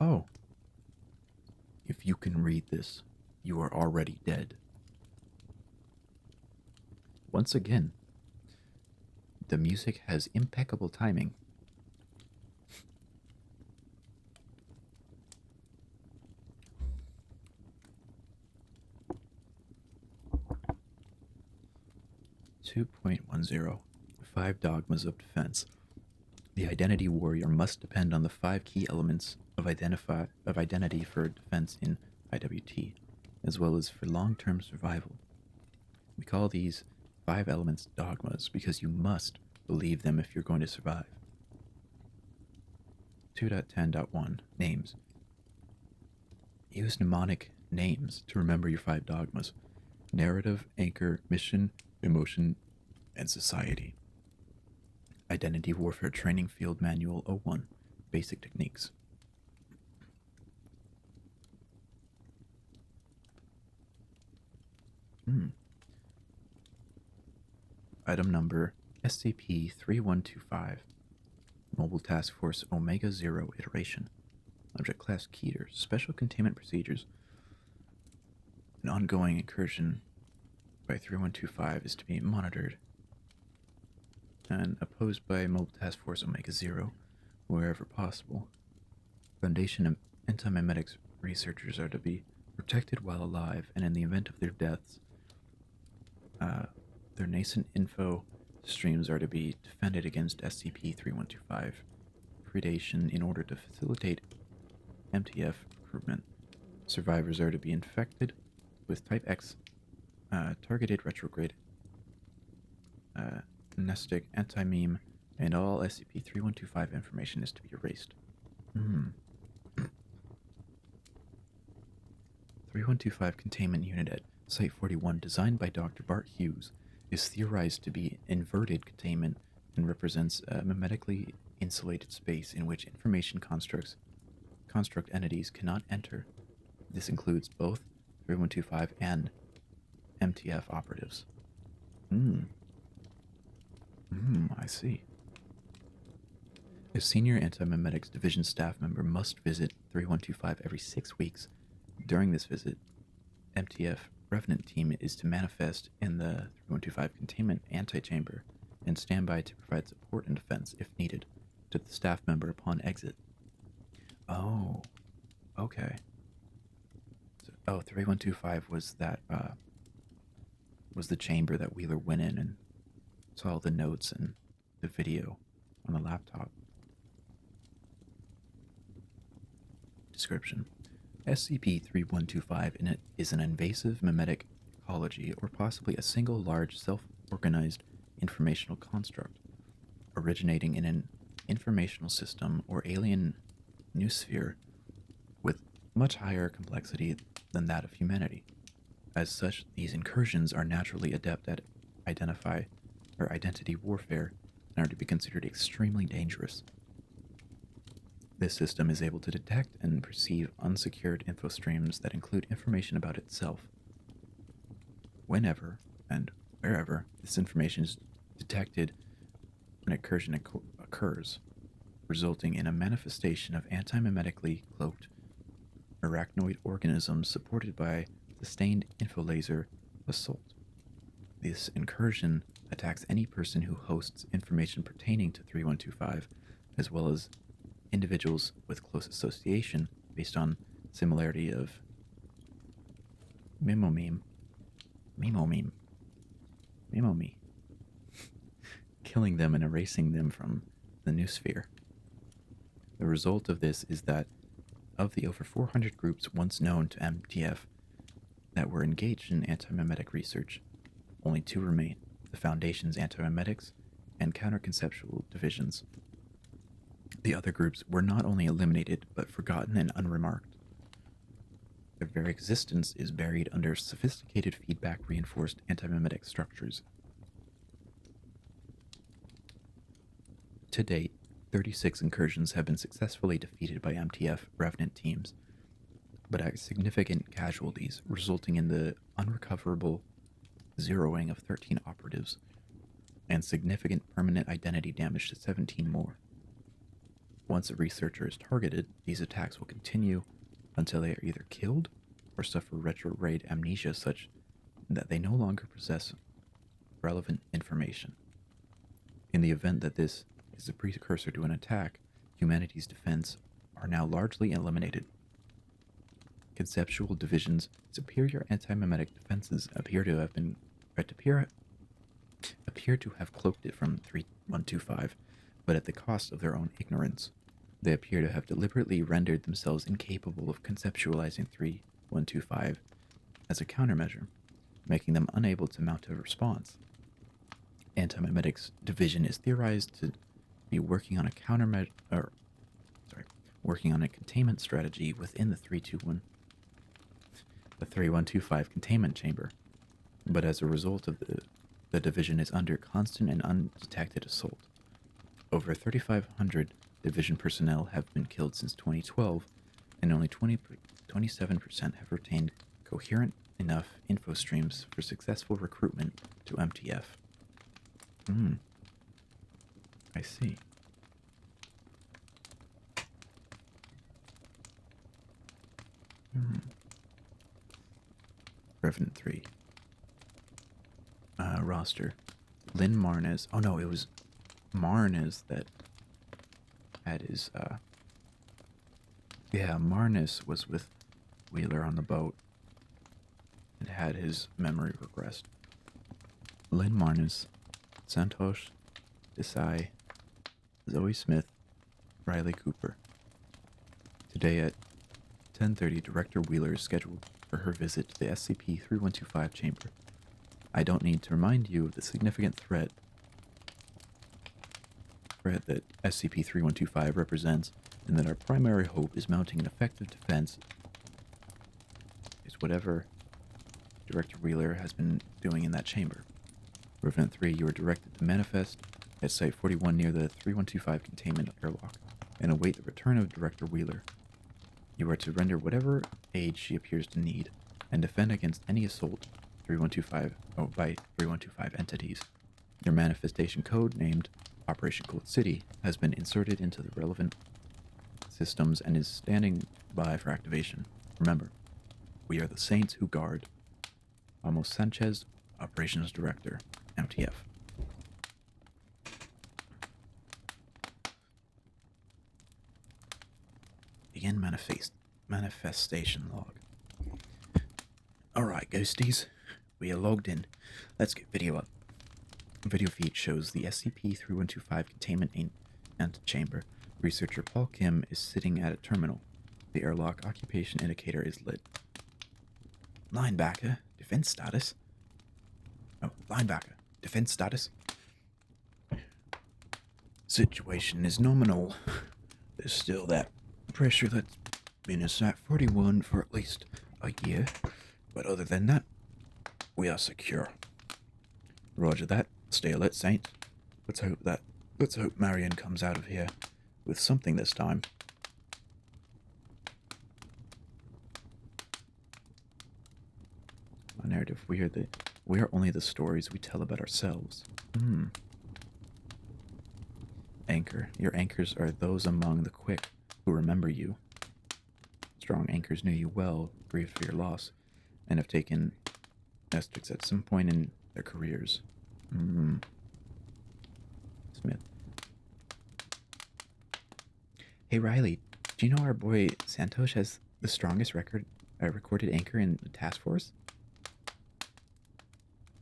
Oh. If you can read this, you are already dead. Once again, the music has impeccable timing. .10 5 Dogmas of Defense. The identity warrior must depend on the 5 key elements of identity for defense in IWT, as well as for long-term survival. We call these 5 elements dogmas because you must believe them if you're going to survive. 2.10.1 Names. Use mnemonic names to remember your 5 dogmas: narrative, anchor, mission, emotion, and society. Identity Warfare Training Field Manual 01. Basic Techniques. Item number SCP-3125. Mobile Task Force Omega 0 Iteration. Object Class Keter. Special Containment Procedures. An ongoing incursion by 3125 is to be monitored and opposed by Mobile Task Force Omega 0 wherever possible. Foundation of anti-memetics researchers are to be protected while alive, and in the event of their deaths, their nascent info streams are to be defended against SCP-3125 predation in order to facilitate MTF recruitment. Survivors are to be infected with Type X targeted retrograde amnestic anti-meme, and all SCP-3125 information is to be erased. 3125 Containment Unit at Site 41, designed by Dr. Bart Hughes, is theorized to be inverted containment and represents a mimetically insulated space in which information construct entities cannot enter. This includes both 3125 and MTF operatives. I see. A senior anti-mimetics division staff member must visit 3125 every 6 weeks. During this visit, MTF Revenant team is to manifest in the 3125 containment antechamber and stand by to provide support and defense if needed to the staff member upon exit. Oh, okay. So, 3125 was that was the chamber that Wheeler went in and saw the notes and the video on the laptop. Description: SCP-3125 is an invasive mimetic ecology, or possibly a single large self-organized informational construct, originating in an informational system or alien noosphere with much higher complexity than that of humanity. As such, these incursions are naturally adept at identity warfare and are to be considered extremely dangerous. This system is able to detect and perceive unsecured info streams that include information about itself. Whenever and wherever this information is detected, an incursion occurs, resulting in a manifestation of anti-mimetically cloaked arachnoid organisms supported by sustained infolaser assault. This incursion attacks any person who hosts information pertaining to 3125, as well as individuals with close association based on similarity of mimome, killing them and erasing them from the noosphere. The result of this is that of the over 400 groups once known to MTF that were engaged in anti-mimetic research, only 2 remain: the Foundation's anti-mimetics and counter-conceptual divisions. The other groups were not only eliminated, but forgotten and unremarked. Their very existence is buried under sophisticated feedback-reinforced anti-mimetic structures. To date, 36 incursions have been successfully defeated by MTF Revenant teams, but at significant casualties, resulting in the unrecoverable zeroing of 13 operatives and significant permanent identity damage to 17 more. Once a researcher is targeted, these attacks will continue until they are either killed or suffer retrograde amnesia such that they no longer possess relevant information. In the event that this is a precursor to an attack, humanity's defense are now largely eliminated. Conceptual division's superior anti-mimetic defenses appear to have cloaked it from 3125, but at the cost of their own ignorance. They appear to have deliberately rendered themselves incapable of conceptualizing 3125 as a countermeasure, making them unable to mount a response. Anti-Mimetics Division is theorized to be working on a containment strategy within the 3125 containment chamber, but as a result of the division is under constant and undetected assault. Over 3,500 division personnel have been killed since 2012, and only 27% have retained coherent enough info streams for successful recruitment to MTF. I see. Revenant 3. Roster. Lynn Marnez. Oh no, it was Marnez that had his, yeah, Marnez was with Wheeler on the boat and had his memory regressed. Lynn Marnez, Santosh Desai, Zoe Smith, Riley Cooper. Today at 10:30, Director Wheeler is scheduled for her visit to the SCP-3125 chamber. I don't need to remind you of the significant threat that SCP-3125 represents, and that our primary hope is mounting an effective defense is whatever Director Wheeler has been doing in that chamber. Revenant 3, you are directed to manifest at Site 41 near the 3125 containment airlock and await the return of Director Wheeler. You are to render whatever aid she appears to need and defend against any assault by 3125 entities. Your manifestation code, named Operation Cold City, has been inserted into the relevant systems and is standing by for activation. Remember, we are the Saints who guard. Amos Sanchez, Operations Director, MTF. Begin manifestation log. Alright, ghosties. We are logged in. Let's get video up. Video feed shows the SCP-3125 containment antechamber. Researcher Paul Kim is sitting at a terminal. The airlock occupation indicator is lit. Linebacker, defense status. Oh, linebacker, defense status. Situation is nominal. There's still that pressure that's been at Site 41 for at least a year. But other than that, we are secure. Roger that. Stay alert, Saints. Let's hope Marion comes out of here with something this time. A narrative. We are only the stories we tell about ourselves. Anchor. Your anchors are those among the quick who remember you. Strong anchors knew you well, grieved for your loss, and have taken estics at some point in their careers. Smith. Hey Riley, do you know our boy Santosh has the strongest recorded anchor in the task force?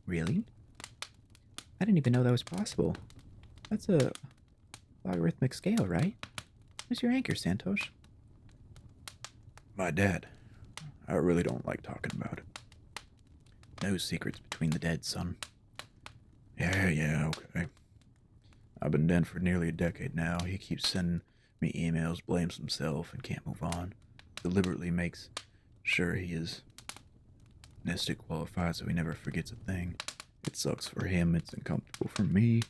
Really? I didn't even know that was possible. That's a logarithmic scale, right? Who's your anchor, Santosh? My dad. I really don't like talking about it. No secrets between the dead, son. Yeah, okay. I've been dead for nearly a decade now. He keeps sending me emails, blames himself, and can't move on. Deliberately makes sure he is Nestic qualified so he never forgets a thing. It sucks for him, it's uncomfortable for me,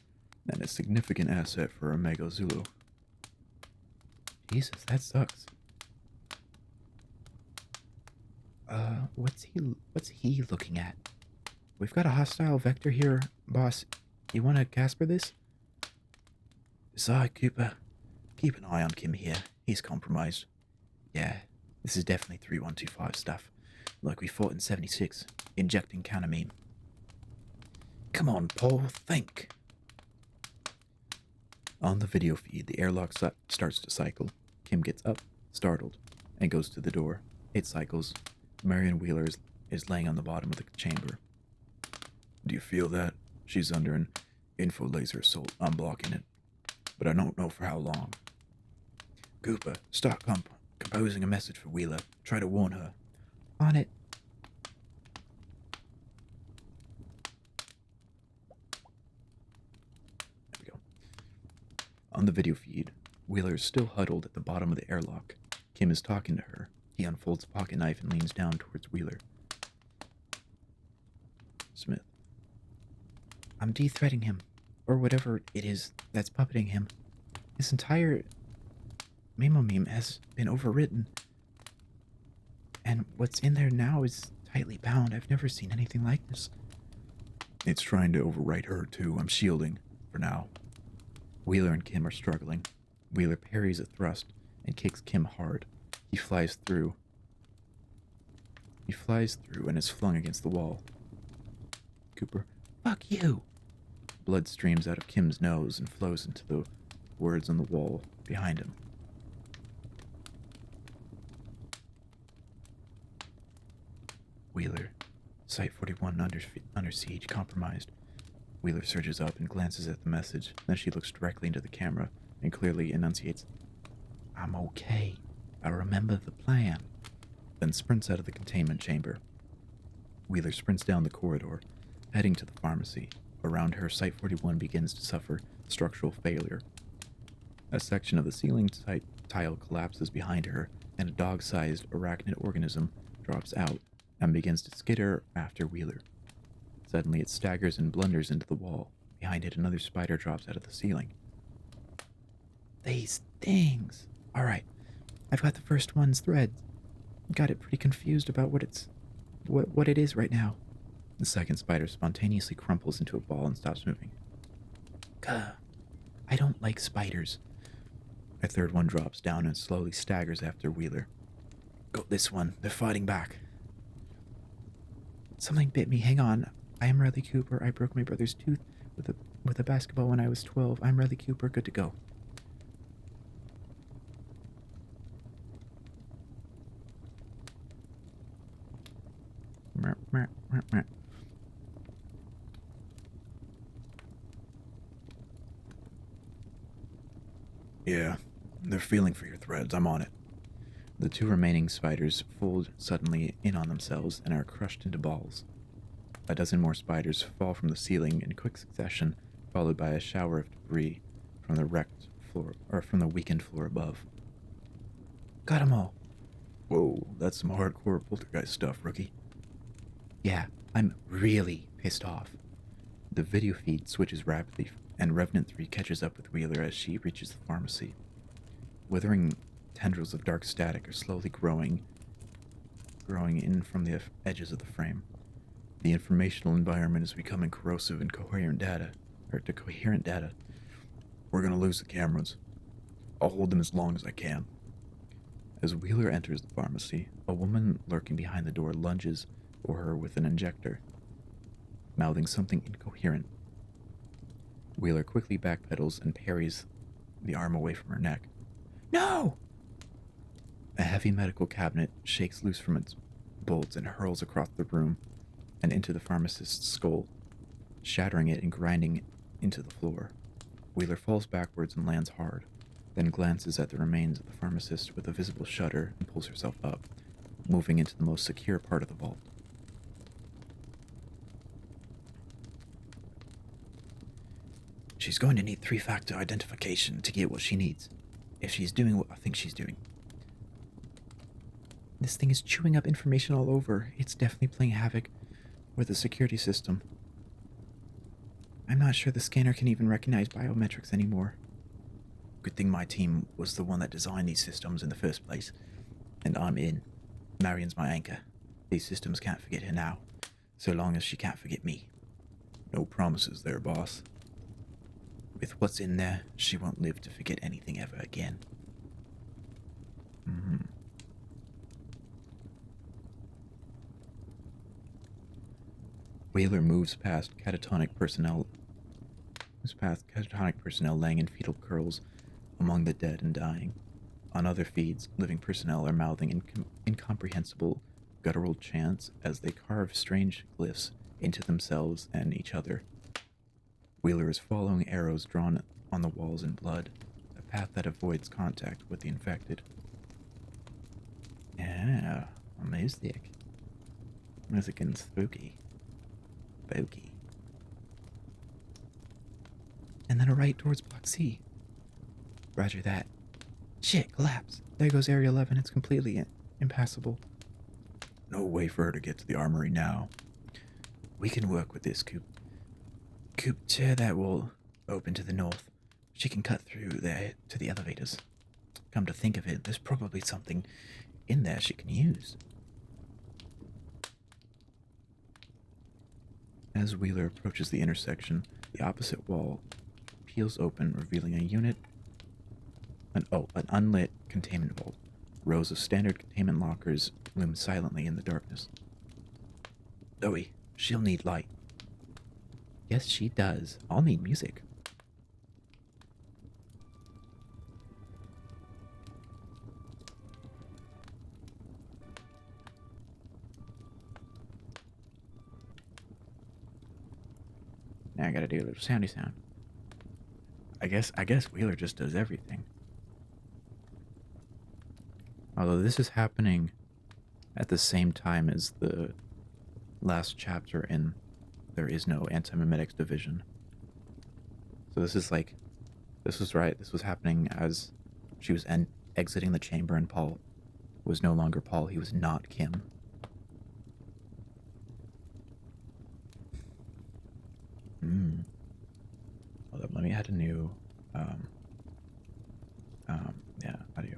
and a significant asset for Omega Zulu. Jesus, that sucks. What's he looking at? We've got a hostile vector here, boss. You wanna Casper this? Sorry, Cooper. Keep an eye on Kim here. He's compromised. Yeah, this is definitely 3125 stuff. Like we fought in 76, injecting countermean. Come on, Paul, think. On the video feed, the airlock starts to cycle. Kim gets up, startled, and goes to the door. It cycles. Marion Wheeler is laying on the bottom of the chamber. Do you feel that? She's under an info laser assault. I'm blocking it, but I don't know for how long. Cooper, start composing a message for Wheeler. Try to warn her. On it. There we go. On the video feed, Wheeler is still huddled at the bottom of the airlock. Kim is talking to her. He unfolds a pocket knife and leans down towards Wheeler. Smith. I'm de-threading him, or whatever it is that's puppeting him. His entire meme has been overwritten, and what's in there now is tightly bound. I've never seen anything like this. It's trying to overwrite her, too. I'm shielding, for now. Wheeler and Kim are struggling. Wheeler parries a thrust and kicks Kim hard. He flies through and is flung against the wall. Cooper, fuck you! Blood streams out of Kim's nose and flows into the words on the wall behind him. Wheeler, Site 41 under siege, compromised. Wheeler surges up and glances at the message. Then she looks directly into the camera and clearly enunciates, I'm okay. I remember the plan. Then sprints out of the containment chamber. Wheeler sprints down the corridor, heading to the pharmacy. Around her, Site 41 begins to suffer structural failure. A section of the ceiling tile collapses behind her, and a dog-sized arachnid organism drops out and begins to skitter after Wheeler. Suddenly it staggers and blunders into the wall Behind it, another spider drops out of the ceiling. These things. All right, I've got the first one's thread. Got it pretty confused about what it is right now. The second spider spontaneously crumples into a ball and stops moving. Gah, I don't like spiders. A third one drops down and slowly staggers after Wheeler. Got this one. They're fighting back. Something bit me. Hang on. I am Riley Cooper. I broke my brother's tooth with a basketball when I was 12. I'm Riley Cooper. Good to go. Yeah, they're feeling for your threads. I'm on it. The two remaining spiders fold suddenly in on themselves and are crushed into balls. A dozen more spiders fall from the ceiling in quick succession, followed by a shower of debris from the wrecked floor, or from the weakened floor above. Got 'em all. Whoa, that's some hardcore poltergeist stuff, rookie. Yeah, I'm really pissed off. The video feed switches rapidly, and Revenant 3 catches up with Wheeler as she reaches the pharmacy. Withering tendrils of dark static are slowly growing in from the edges of the frame. The informational environment is becoming corrosive and coherent data. We're gonna lose the cameras. I'll hold them as long as I can. As Wheeler enters the pharmacy, a woman lurking behind the door lunges for her with an injector, mouthing something incoherent. Wheeler quickly backpedals and parries the arm away from her neck. No! A heavy medical cabinet shakes loose from its bolts and hurls across the room and into the pharmacist's skull, shattering it and grinding into the floor. Wheeler falls backwards and lands hard, then glances at the remains of the pharmacist with a visible shudder and pulls herself up, moving into the most secure part of the vault. She's going to need 3-factor identification to get what she needs, if she's doing what I think she's doing. This thing is chewing up information all over. It's definitely playing havoc with the security system. I'm not sure the scanner can even recognize biometrics anymore. Good thing my team was the one that designed these systems in the first place. And I'm in. Marion's my anchor. These systems can't forget her now, so long as she can't forget me. No promises there, boss. With what's in there, she won't live to forget anything ever again. Wheeler moves past catatonic personnel laying in fetal curls among the dead and dying. On other feeds, living personnel are mouthing incomprehensible guttural chants as they carve strange glyphs into themselves and each other. Wheeler is following arrows drawn on the walls in blood, a path that avoids contact with the infected. Yeah, music. Music and spooky. Spooky. And then a right towards Block C. Roger that. Shit, collapse. There goes Area 11. It's completely impassable. No way for her to get to the armory now. We can work with this Coop chair that will open to the north. She can cut through there to the elevators. Come to think of it, there's probably something in there she can use. As Wheeler approaches the intersection, the opposite wall peels open, revealing an unlit containment vault. Rows of standard containment lockers loom silently in the darkness. Zoe, she'll need light. Yes, she does. I'll need music. Now I gotta do a little soundy sound. I guess Wheeler just does everything. Although this is happening at the same time as the last chapter in There Is No Anti-Mimetics Division. So this is like, this was happening as she was exiting the chamber and Paul was no longer Paul, he was not Kim. add a new, yeah, audio.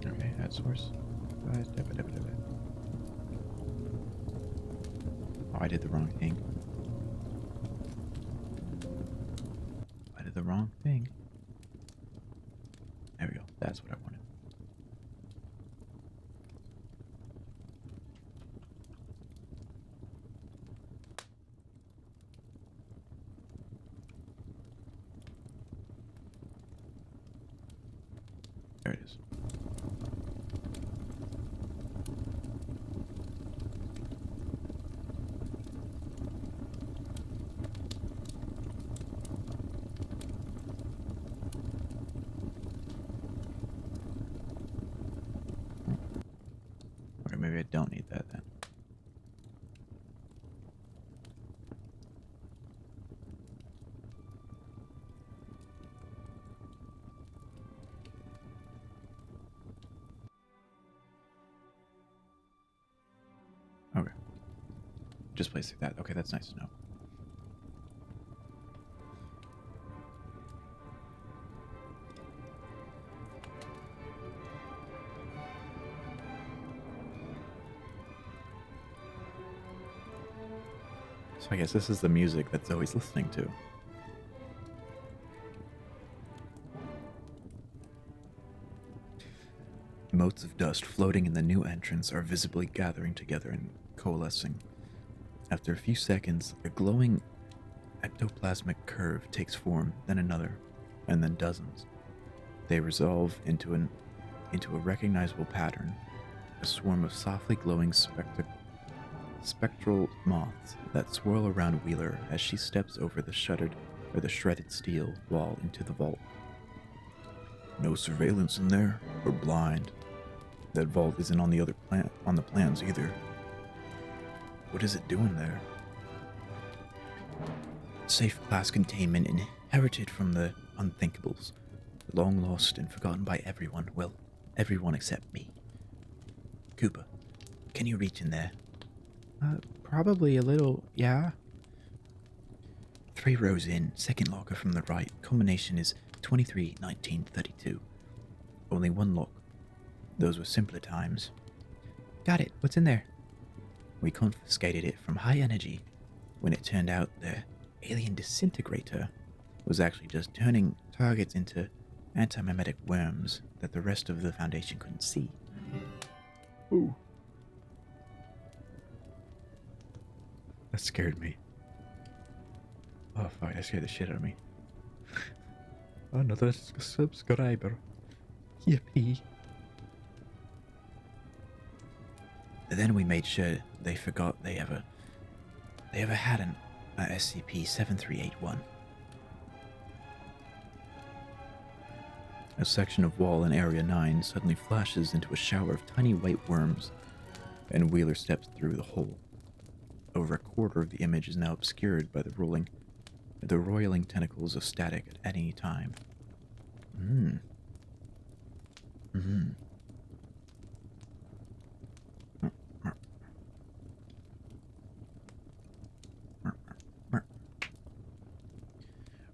Okay, add source. Oh, I did the wrong thing. I did the wrong thing. There we go. That's what I wanted. There it is. Okay, maybe I don't need that then. Okay. Just place like that. Okay, that's nice to know. So I guess this is the music that Zoe's listening to. Motes of dust floating in the new entrance are visibly gathering together and coalescing. After a few seconds, a glowing ectoplasmic curve takes form, then another, and then dozens. They resolve into a recognizable pattern, a swarm of softly glowing spectral moths that swirl around Wheeler as she steps over the shredded steel wall into the vault. No surveillance in there. We're blind. That vault isn't on the plans either. What is it doing there? Safe class containment inherited from the unthinkables, long lost and forgotten by everyone. Well, everyone except me. Cooper, can you reach in there? Probably a little, yeah. 3 rows in, second locker from the right. Combination is 231932. Only 1 lock. Those were simpler times. Got it. What's in there? We confiscated it from High Energy when it turned out the alien disintegrator was actually just turning targets into anti-memetic worms that the rest of the Foundation couldn't see. Ooh. That scared me. Oh fuck, that scared the shit out of me. Another subscriber. Yippee. Then we made sure they forgot they ever had an SCP-7381. A section of wall in Area 9 suddenly flashes into a shower of tiny white worms, and Wheeler steps through the hole. Over a quarter of the image is now obscured by the roiling tentacles of static at any time.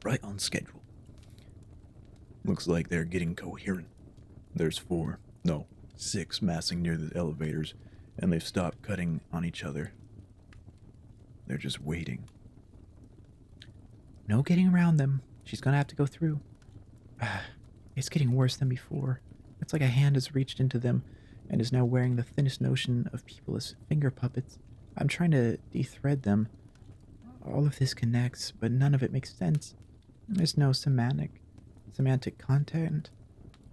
Right on schedule. Looks like they're getting coherent. There's 4, no, 6 massing near the elevators, and they've stopped cutting on each other. They're just waiting. No getting around them. She's gonna have to go through. It's getting worse than before. It's like a hand has reached into them and is now wearing the thinnest notion of people as finger puppets. I'm trying to de-thread them. All of this connects, but none of it makes sense. There's no semantic content.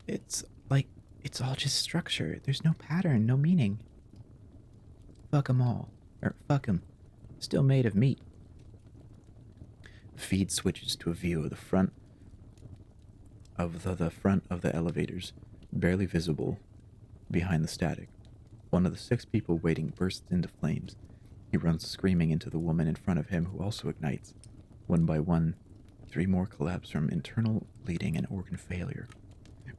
It's like, it's all just structure. There's no pattern, no meaning. Fuck 'em all. Or fuck 'em. Still made of meat. The feed switches to a view of the front of the front of the elevators, barely visible behind the static. One of the 6 people waiting bursts into flames. He runs screaming into the woman in front of him, who also ignites. One by one, 3 more collapse from internal bleeding and organ failure.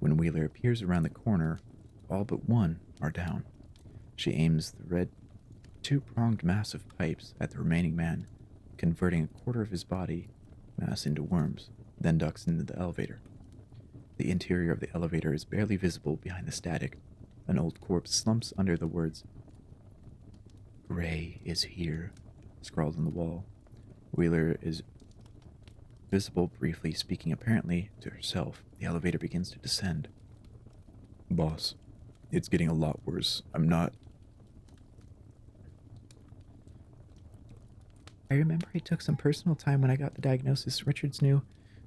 When Wheeler appears around the corner, all but one are down. She aims the red, two-pronged mass of pipes at the remaining man, converting a quarter of his body mass into worms, then ducks into the elevator. The interior of the elevator is barely visible behind the static. An old corpse slumps under the words, "Gray is here," scrawled on the wall. Wheeler is visible briefly, speaking apparently to herself. The elevator begins to descend. "Boss, it's getting a lot worse. I remember I took some personal time when I got the diagnosis. Richards knew,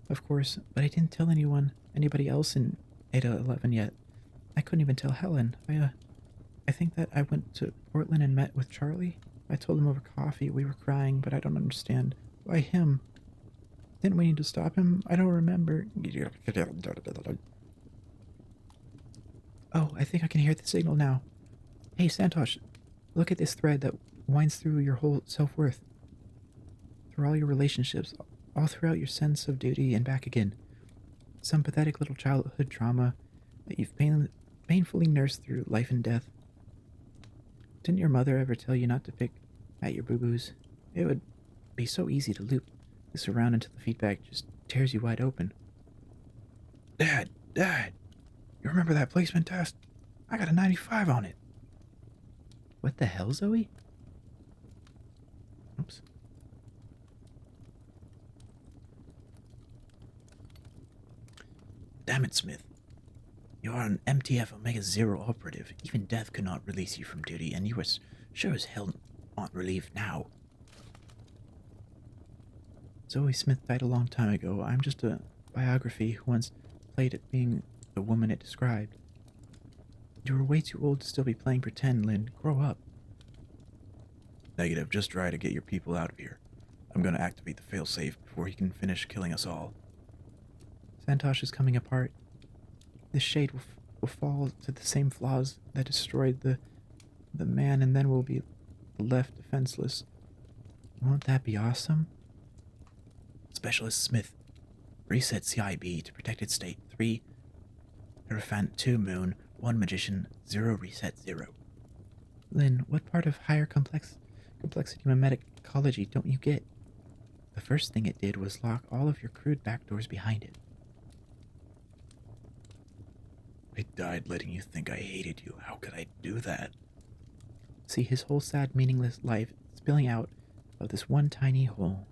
of course, but I didn't tell anybody else in Ada 11 yet. I couldn't even tell Helen. I think that I went to Portland and met with Charlie. I told him over coffee. We were crying, but I don't understand. Why him? Didn't we need to stop him? I don't remember." "Oh, I think I can hear the signal now. Hey, Santosh, look at this thread that winds through your whole self-worth. Through all your relationships, all throughout your sense of duty and back again. Some pathetic little childhood trauma that you've painfully nursed through life and death. Didn't your mother ever tell you not to pick at your boo-boos? It would be so easy to loop this around until the feedback just tears you wide open." Dad, you remember that placement test? I got a 95 on it." "What the hell, Zoe?" Oops. "Damn it, Smith. You are an MTF Omega-0 operative. Even death could not release you from duty, and you are sure as hell not relieved now." "Zoe Smith died a long time ago. I'm just a biography who once played at being the woman it described. You were way too old to still be playing pretend, Lynn. Grow up." "Negative. Just try to get your people out of here. I'm going to activate the failsafe before he can finish killing us all." "Santosh is coming apart. This shade will fall to the same flaws that destroyed the man, and then we'll be left defenseless. Won't that be awesome?" "Specialist Smith, reset CIB to protected state 3, Hierophant 2 Moon, 1 Magician, 0 Reset 0. "Lynn, what part of higher complexity mimetic ecology don't you get? The first thing it did was lock all of your crude backdoors behind it." "I died letting you think I hated you. How could I do that?" "See his whole sad, meaningless life spilling out of this one tiny hole.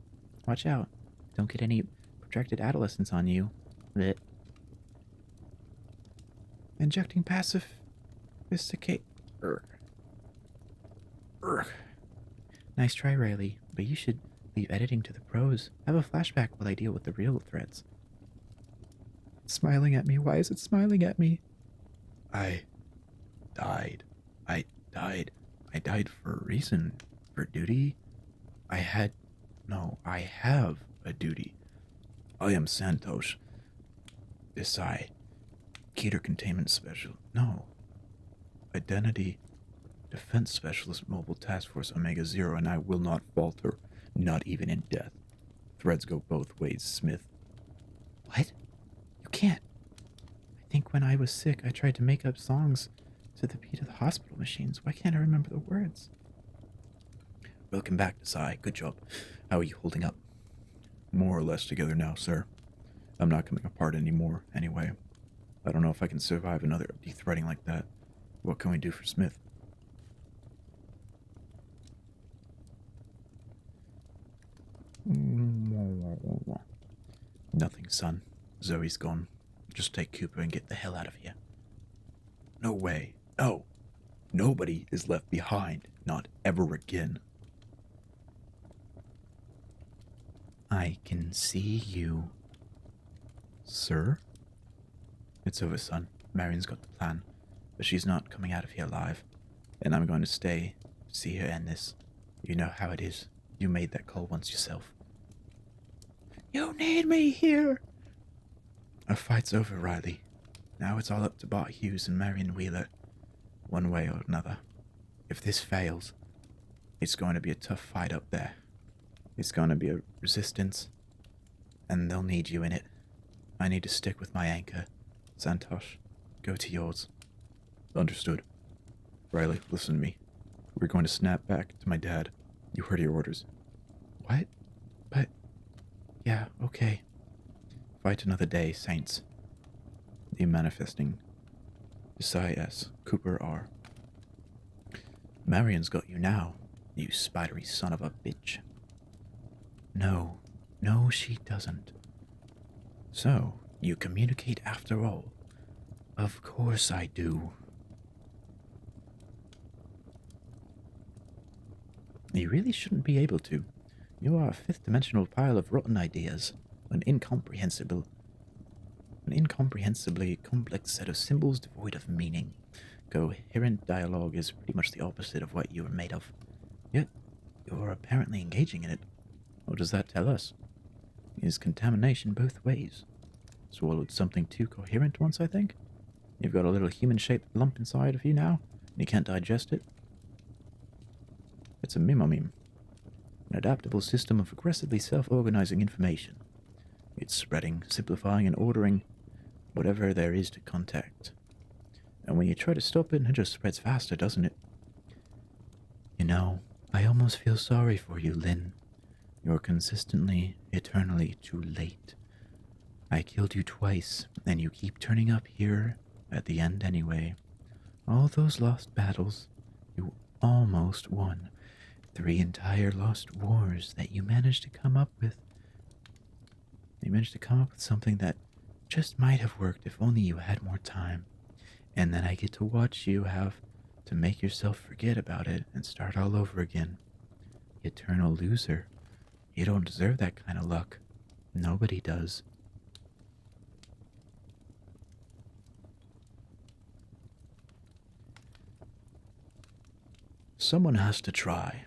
Watch out. Don't get any protracted adolescence on you. Blech. Injecting passive sophisticate. Urgh. Nice try, Riley, but you should leave editing to the pros. Have a flashback while I deal with the real threats." "It's smiling at me. Why is it smiling at me?" I died. I died for a reason. For duty. I have a duty. I am Santosh Desai, Keter Containment Special. No. Identity Defense Specialist Mobile Task Force Omega-0, and I will not falter, not even in death. Threads go both ways, Smith." "What? You can't. I think when I was sick, I tried to make up songs to the beat of the hospital machines. Why can't I remember the words?" "Welcome back, Desai. Good job. How are you holding up?" "More or less together now, sir. I'm not coming apart anymore, anyway. I don't know if I can survive another de-threading like that. What can we do for Smith?" "Nothing, son. Zoe's gone. Just take Cooper and get the hell out of here." "No way. No. Nobody is left behind. Not ever again." "I can see you." "Sir?" "It's over, son. Marion's got the plan, but she's not coming out of here alive. And I'm going to stay to see her end this. You know how it is. You made that call once yourself." "You need me here." "Our fight's over, Riley. Now it's all up to Bart Hughes and Marion Wheeler, one way or another. If this fails, it's going to be a tough fight up there. It's going to be a resistance, and they'll need you in it. I need to stick with my anchor, Santosh, go to yours. Understood. Riley, listen to me. We're going to snap back to my dad. You heard your orders. What? But... Yeah, okay. Fight another day, Saints. The manifesting. Desai S. Cooper R. Marion's got you now, you spidery son of a bitch. No, she doesn't. So, you communicate after all. Of course I do. You really shouldn't be able to. You are a fifth-dimensional pile of rotten ideas, an incomprehensibly complex set of symbols devoid of meaning. Coherent dialogue is pretty much the opposite of what you are made of. Yet, you're apparently engaging in it. What does that tell us? Is contamination both ways? Swallowed something too coherent once, I think? You've got a little human-shaped lump inside of you now, and you can't digest it? It's a mimomeme, an adaptable system of aggressively self-organizing information. It's spreading, simplifying, and ordering whatever there is to contact. And when you try to stop it, it just spreads faster, doesn't it? You know, I almost feel sorry for you, Lynn. You're consistently, eternally too late. I killed you twice, and you keep turning up here at the end anyway. All those lost battles, you almost won. 3 entire lost wars that you managed to come up with. You managed to come up with something that just might have worked if only you had more time. And then I get to watch you have to make yourself forget about it and start all over again. Eternal loser. You don't deserve that kind of luck. Nobody does. Someone has to try.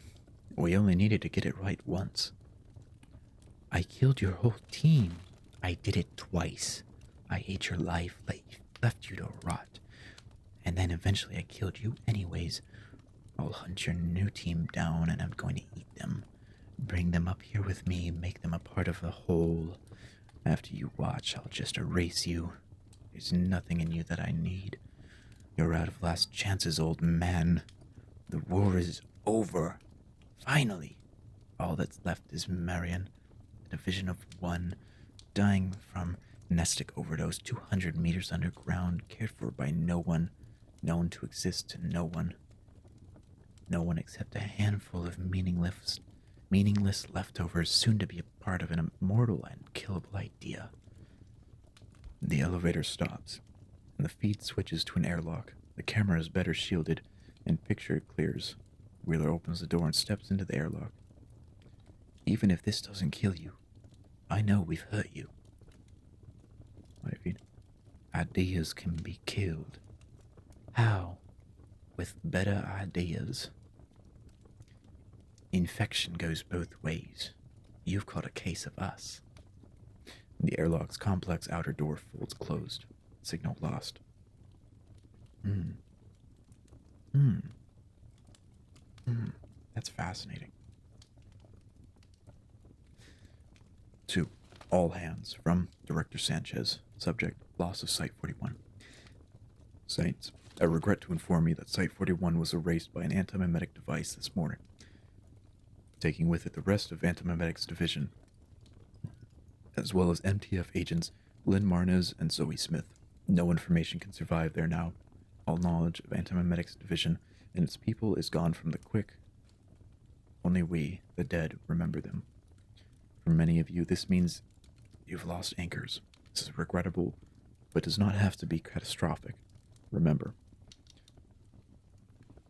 We only needed to get it right once. I killed your whole team. I did it twice. I ate your life, left you to rot. And then eventually I killed you anyways. I'll hunt your new team down and I'm going to eat them. Bring them up here with me, make them a part of the whole. After you watch, I'll just erase you. There's nothing in you that I need. You're out of last chances, old man. The war is over. Finally. All that's left is Marion, a division of 1, dying from nestic overdose 200 meters underground, cared for by no one, known to exist to no one. No one except a handful of meaningless leftovers, soon to be a part of an immortal and killable idea. The elevator stops, and the feed switches to an airlock. The camera is better shielded, and picture clears. Wheeler opens the door and steps into the airlock. Even if this doesn't kill you, I know we've hurt you. Ideas can be killed. How? With better ideas. Infection goes both ways. You've caught a case of us. The airlock's complex outer door folds closed. Signal lost. That's fascinating. 2. All hands from Director Sanchez. Subject, loss of Site 41. Saints, I regret to inform you that Site 41 was erased by an antimimetic device this morning, taking with it the rest of Antimimetics Division, as well as MTF agents Lynn Marnez and Zoe Smith. No information can survive there now. All knowledge of Antimimetics Division and its people is gone from the quick. Only we, the dead, remember them. For many of you, this means you've lost anchors. This is regrettable, but does not have to be catastrophic. Remember,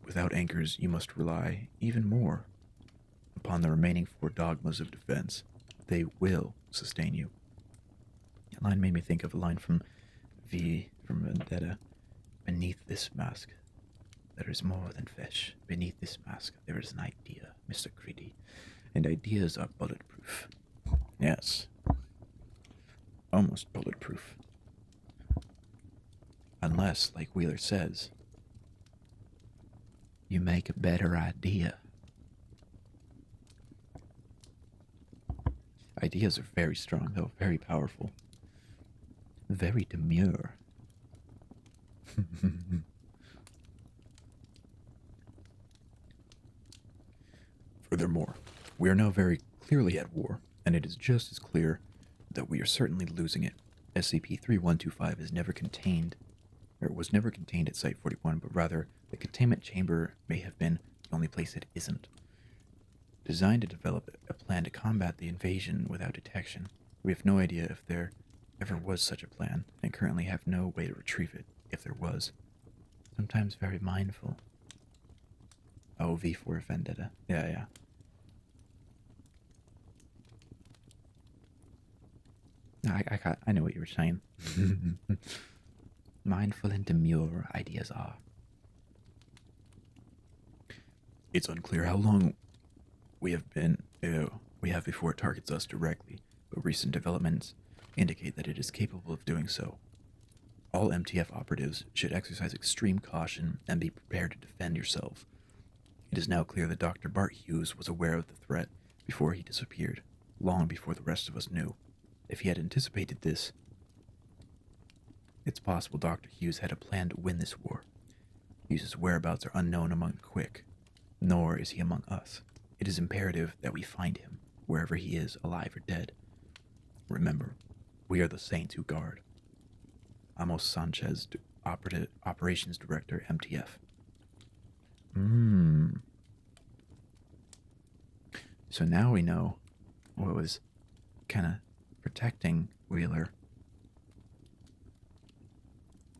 without anchors, you must rely even more upon the remaining 4 dogmas of defense. They will sustain you. That line made me think of a line from V from Vendetta. Beneath this mask, there is more than fish. Beneath this mask, there is an idea, Mr. Creedy. And ideas are bulletproof. Yes. Almost bulletproof. Unless, like Wheeler says, you make a better idea. Ideas are very strong, though, very powerful. Very demure. Furthermore, we are now very clearly at war, and it is just as clear that we are certainly losing it. SCP-3125 is never contained, or was never contained at Site-41, but rather the containment chamber may have been the only place it isn't. Designed to develop a plan to combat the invasion without detection, we have no idea if there ever was such a plan, and currently have no way to retrieve it, if there was. Sometimes very mindful. Oh, V for Vendetta. Yeah. I know what you were saying. Mindful and demure ideas are. It's unclear how long we have before it targets us directly, but recent developments indicate that it is capable of doing so. All MTF operatives should exercise extreme caution and be prepared to defend yourself. It is now clear that Dr. Bart Hughes was aware of the threat before he disappeared, long before the rest of us knew. If he had anticipated this, it's possible Dr. Hughes had a plan to win this war. Hughes' whereabouts are unknown among the Quick, nor is he among us. It is imperative that we find him, wherever he is, alive or dead. Remember, we are the Saints who guard. Amos Sanchez, Operations Director, MTF. So now we know what was kind of protecting Wheeler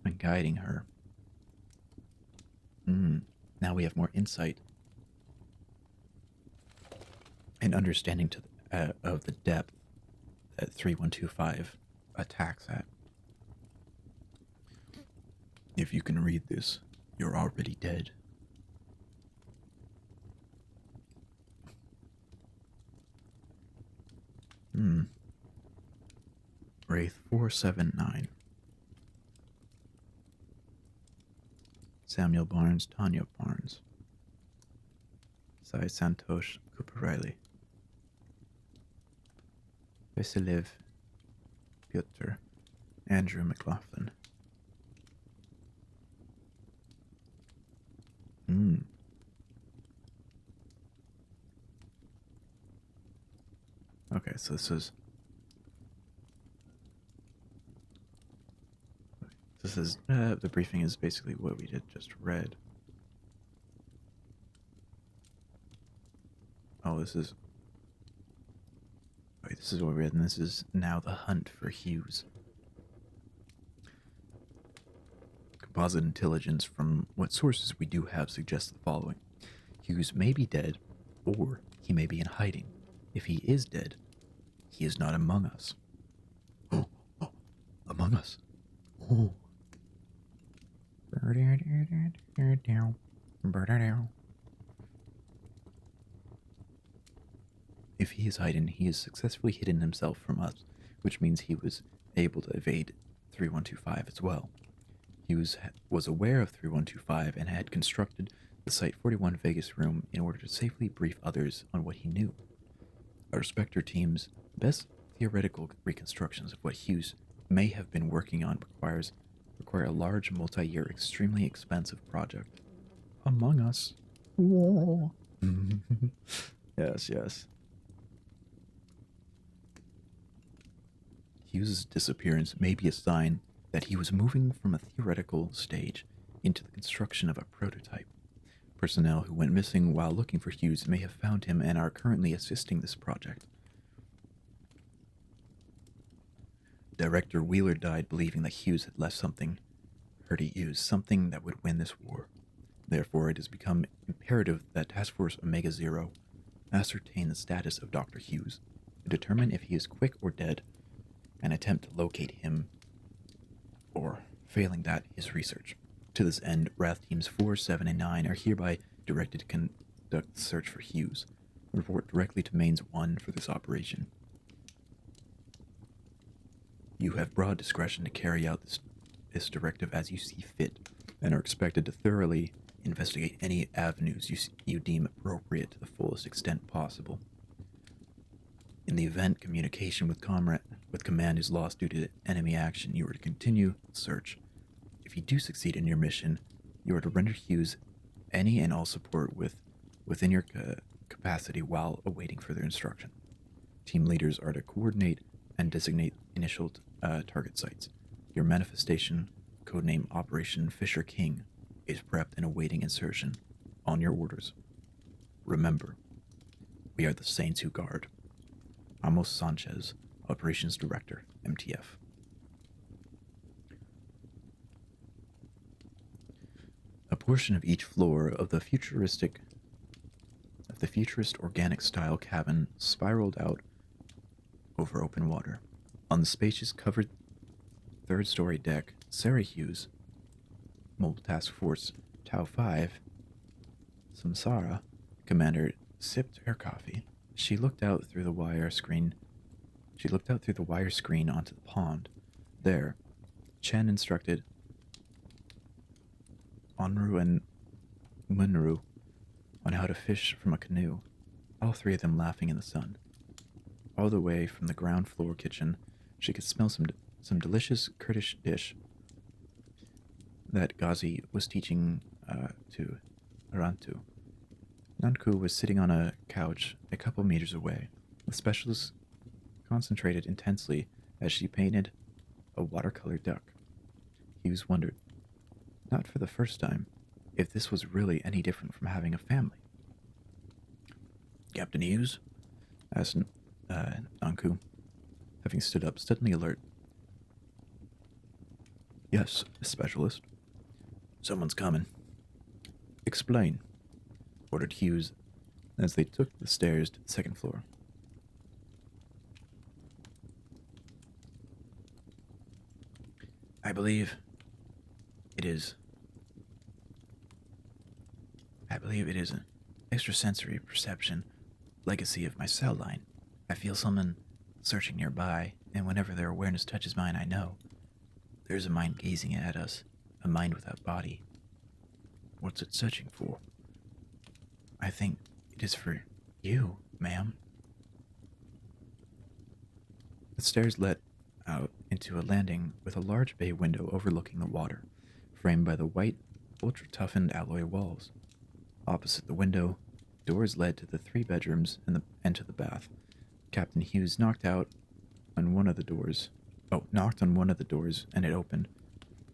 and guiding her. Now we have more insight and understanding of the depth that 3125 attacks at. If you can read this, you're already dead. Wraith 479. Samuel Barnes, Tanya Barnes. Sai Santosh, Cooper Riley. Vasilev Pyotr, Andrew McLaughlin. Okay, so this is the briefing is basically what we just read. Oh, this is what we read, and this is now the hunt for Hughes. Composite intelligence from what sources we do have suggests the following. Hughes may be dead, or he may be in hiding. If he is dead, he is not among us. Oh, among us. Oh. If he is hiding, he has successfully hidden himself from us, which means he was able to evade 3125 as well. He was aware of 3125 and had constructed the Site-41 Vegas room in order to safely brief others on what he knew. Our Spectre team's best theoretical reconstructions of what Hughes may have been working on require a large, multi-year, extremely expensive project. Among Us. Yes. Hughes' disappearance may be a sign that he was moving from a theoretical stage into the construction of a prototype. Personnel who went missing while looking for Hughes may have found him and are currently assisting this project. Director Wheeler died believing that Hughes had left something her to use, something that would win this war. Therefore, it has become imperative that Task Force Omega Zero ascertain the status of Dr. Hughes, determine if he is quick or dead, and attempt to locate him, or, failing that, his research. To this end, Wrath Teams 4, 7, and 9 are hereby directed to conduct the search for Hughes. Report directly to Mains 1 for this operation. You have broad discretion to carry out this directive as you see fit, and are expected to thoroughly investigate any avenues you deem appropriate to the fullest extent possible. In the event communication with command is lost due to enemy action, you are to continue the search. If you do succeed in your mission, you are to render Hughes any and all support within your capacity while awaiting further instruction. Team leaders are to coordinate and designate initial target sites. Your manifestation, codename Operation Fisher King, is prepped and awaiting insertion on your orders. Remember, we are the Saints who guard. Amos Sanchez, Operations Director, MTF. A portion of each floor of the futurist organic style cabin spiraled out over open water. On the spacious covered third-story deck, Sarah Hughes, Mobile Task Force Tau 5, Samsara, Commander sipped her coffee. She looked out through the wire screen onto the pond. There, Chen instructed Onru and Munru on how to fish from a canoe, all three of them laughing in the sun. All the way from the ground floor kitchen, she could smell some delicious Kurdish dish that Ghazi was teaching to Arantu. Nanku was sitting on a couch a couple meters away. The specialist concentrated intensely as she painted a watercolor duck. Hughes wondered, not for the first time, if this was really any different from having a family. Captain Hughes? Asked Nanku, having stood up, suddenly alert. Yes, specialist. Someone's coming. Explain, ordered Hughes as they took the stairs to the second floor. I believe it is an extrasensory perception legacy of my cell line. I feel someone searching nearby, and whenever their awareness touches mine, I know there's a mind gazing at us, a mind without body. What's it searching for? I think it is for you, ma'am. The stairs led out into a landing with a large bay window overlooking the water, framed by the white, ultra-toughened alloy walls. Opposite the window, doors led to the 3 bedrooms and to the bath. Captain Hughes knocked on one of the doors, and it opened.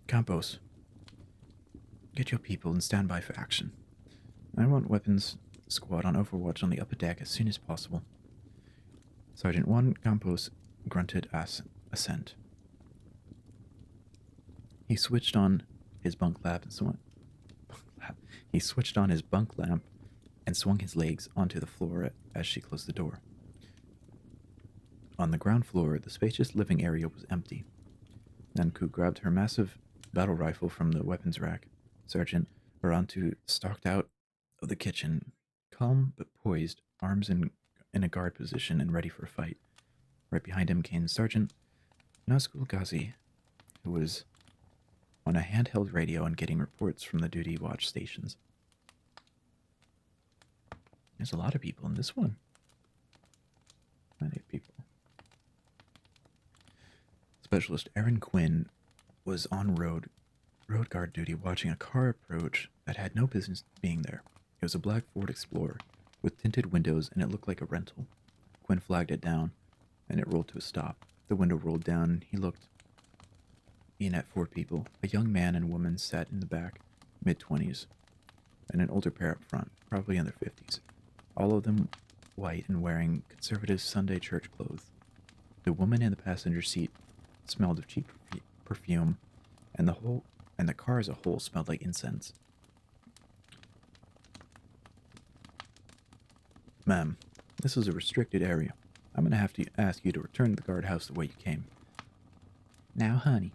Campos, get your people and stand by for action. I want weapons squad on Overwatch on the upper deck as soon as possible. Sergeant 1 Campos grunted assent. He switched on his bunk lamp and swung his legs onto the floor as she closed the door. On the ground floor, the spacious living area was empty. Nanku grabbed her massive battle rifle from the weapons rack. Sergeant Barantu stalked out of the kitchen, calm but poised, arms in a guard position and ready for a fight. Right behind him came Sergeant Nazgul Ghazi, who was on a handheld radio and getting reports from the duty watch stations. There's a lot of people in this one. 9 people. Specialist Aaron Quinn was on road guard duty watching a car approach that had no business being there. It was a black Ford Explorer with tinted windows and it looked like a rental. Quinn flagged it down and it rolled to a stop. The window rolled down and he looked in at 4 people. A young man and woman sat in the back, mid-20s, and an older pair up front, probably in their 50s. All of them white and wearing conservative Sunday church clothes. The woman in the passenger seat smelled of cheap perfume, and the car as a whole smelled like incense. Ma'am, this is a restricted area. I'm gonna have to ask you to return to the guardhouse the way you came. Now, honey,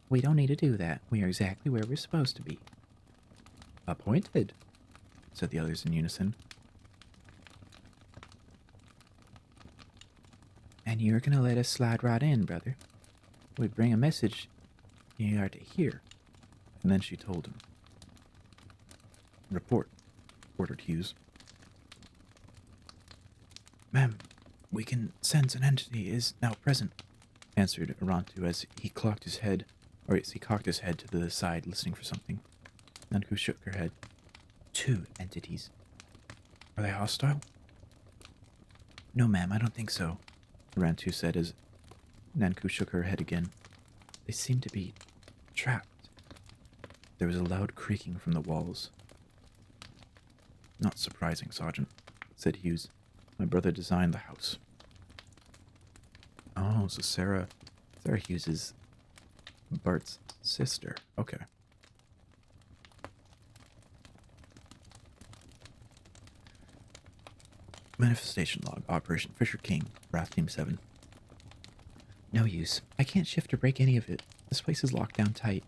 we don't need to do that. We are exactly where we're supposed to be. Appointed, said the others in unison. And you're gonna let us slide right in, brother. We bring a message you are to hear. And then she told him. Report, ordered Hughes. Ma'am, we can sense an entity is now present, answered Arantu as he cocked his head Alright, so he cocked his head to the side, listening for something. Nanku shook her head. 2 entities. Are they hostile? No, ma'am, I don't think so, Rantu said as Nanku shook her head again. They seem to be trapped. There was a loud creaking from the walls. Not surprising, Sergeant, said Hughes. My brother designed the house. Oh, so Sarah Hughes is Bart's sister. Okay. Manifestation log, Operation Fisher King, Wrath Team 7. No use. I can't shift or break any of it. This place is locked down tight.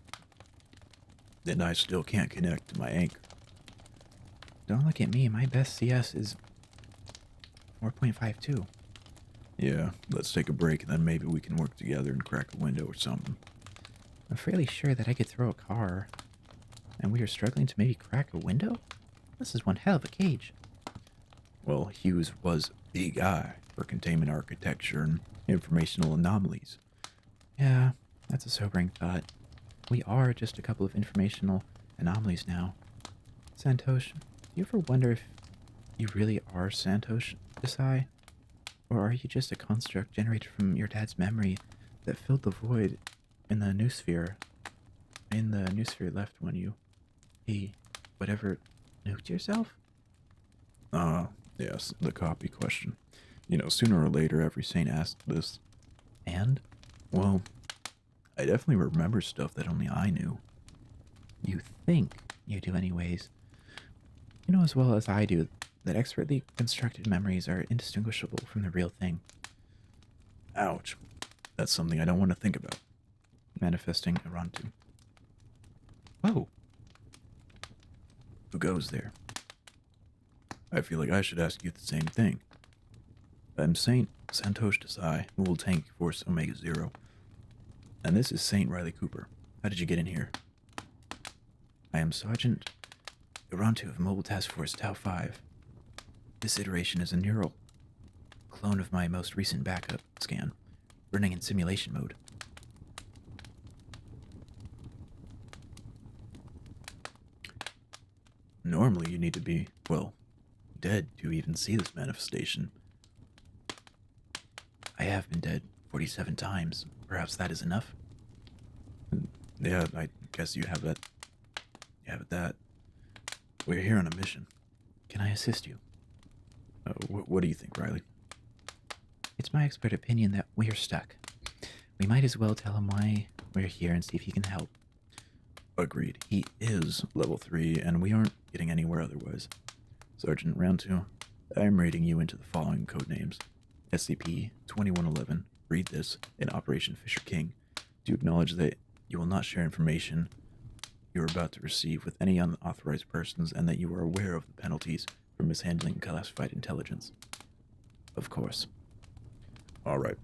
Then I still can't connect to my anchor. Don't look at me. My best CS is 4.52. Yeah, let's take a break and then maybe we can work together and crack a window or something. I'm fairly sure that I could throw a car. And we are struggling to maybe crack a window? This is one hell of a cage. Well, Hughes was the guy for containment architecture and informational anomalies. Yeah, that's a sobering thought. We are just a couple of informational anomalies now. Santosh, do you ever wonder if you really are Santosh Desai? Or are you just a construct generated from your dad's memory that filled the void in the noosphere? In the noosphere left when whatever, nuked yourself? Yes, the copy question. You know, sooner or later every saint asks this. And? Well, I definitely remember stuff that only I knew. You think you do anyways. You know as well as I do that expertly constructed memories are indistinguishable from the real thing. Ouch. That's something I don't want to think about. Manifesting Arantu. Whoa. Who goes there? I feel like I should ask you the same thing. I'm Saint Santosh Desai, who will tank Force Omega Zero. And this is Saint Riley Cooper. How did you get in here? I am Sergeant Arantu of Mobile Task Force Tau 5. This iteration is a neural clone of my most recent backup scan, running in simulation mode. Normally you need to be, well, dead to even see this manifestation. I have been dead 47 times. Perhaps that is enough? Yeah, I guess you have that. You have that. We're here on a mission. Can I assist you? What do you think, Riley? It's my expert opinion that we're stuck. We might as well tell him why we're here and see if he can help. Agreed. He is level 3, and we aren't getting anywhere otherwise. Sergeant Round 2, I am rating you into the following code names. SCP-2111, read this, in Operation Fisher King. Do acknowledge that you will not share information you are about to receive with any unauthorized persons and that you are aware of the penalties for mishandling classified intelligence. Of course. Alright.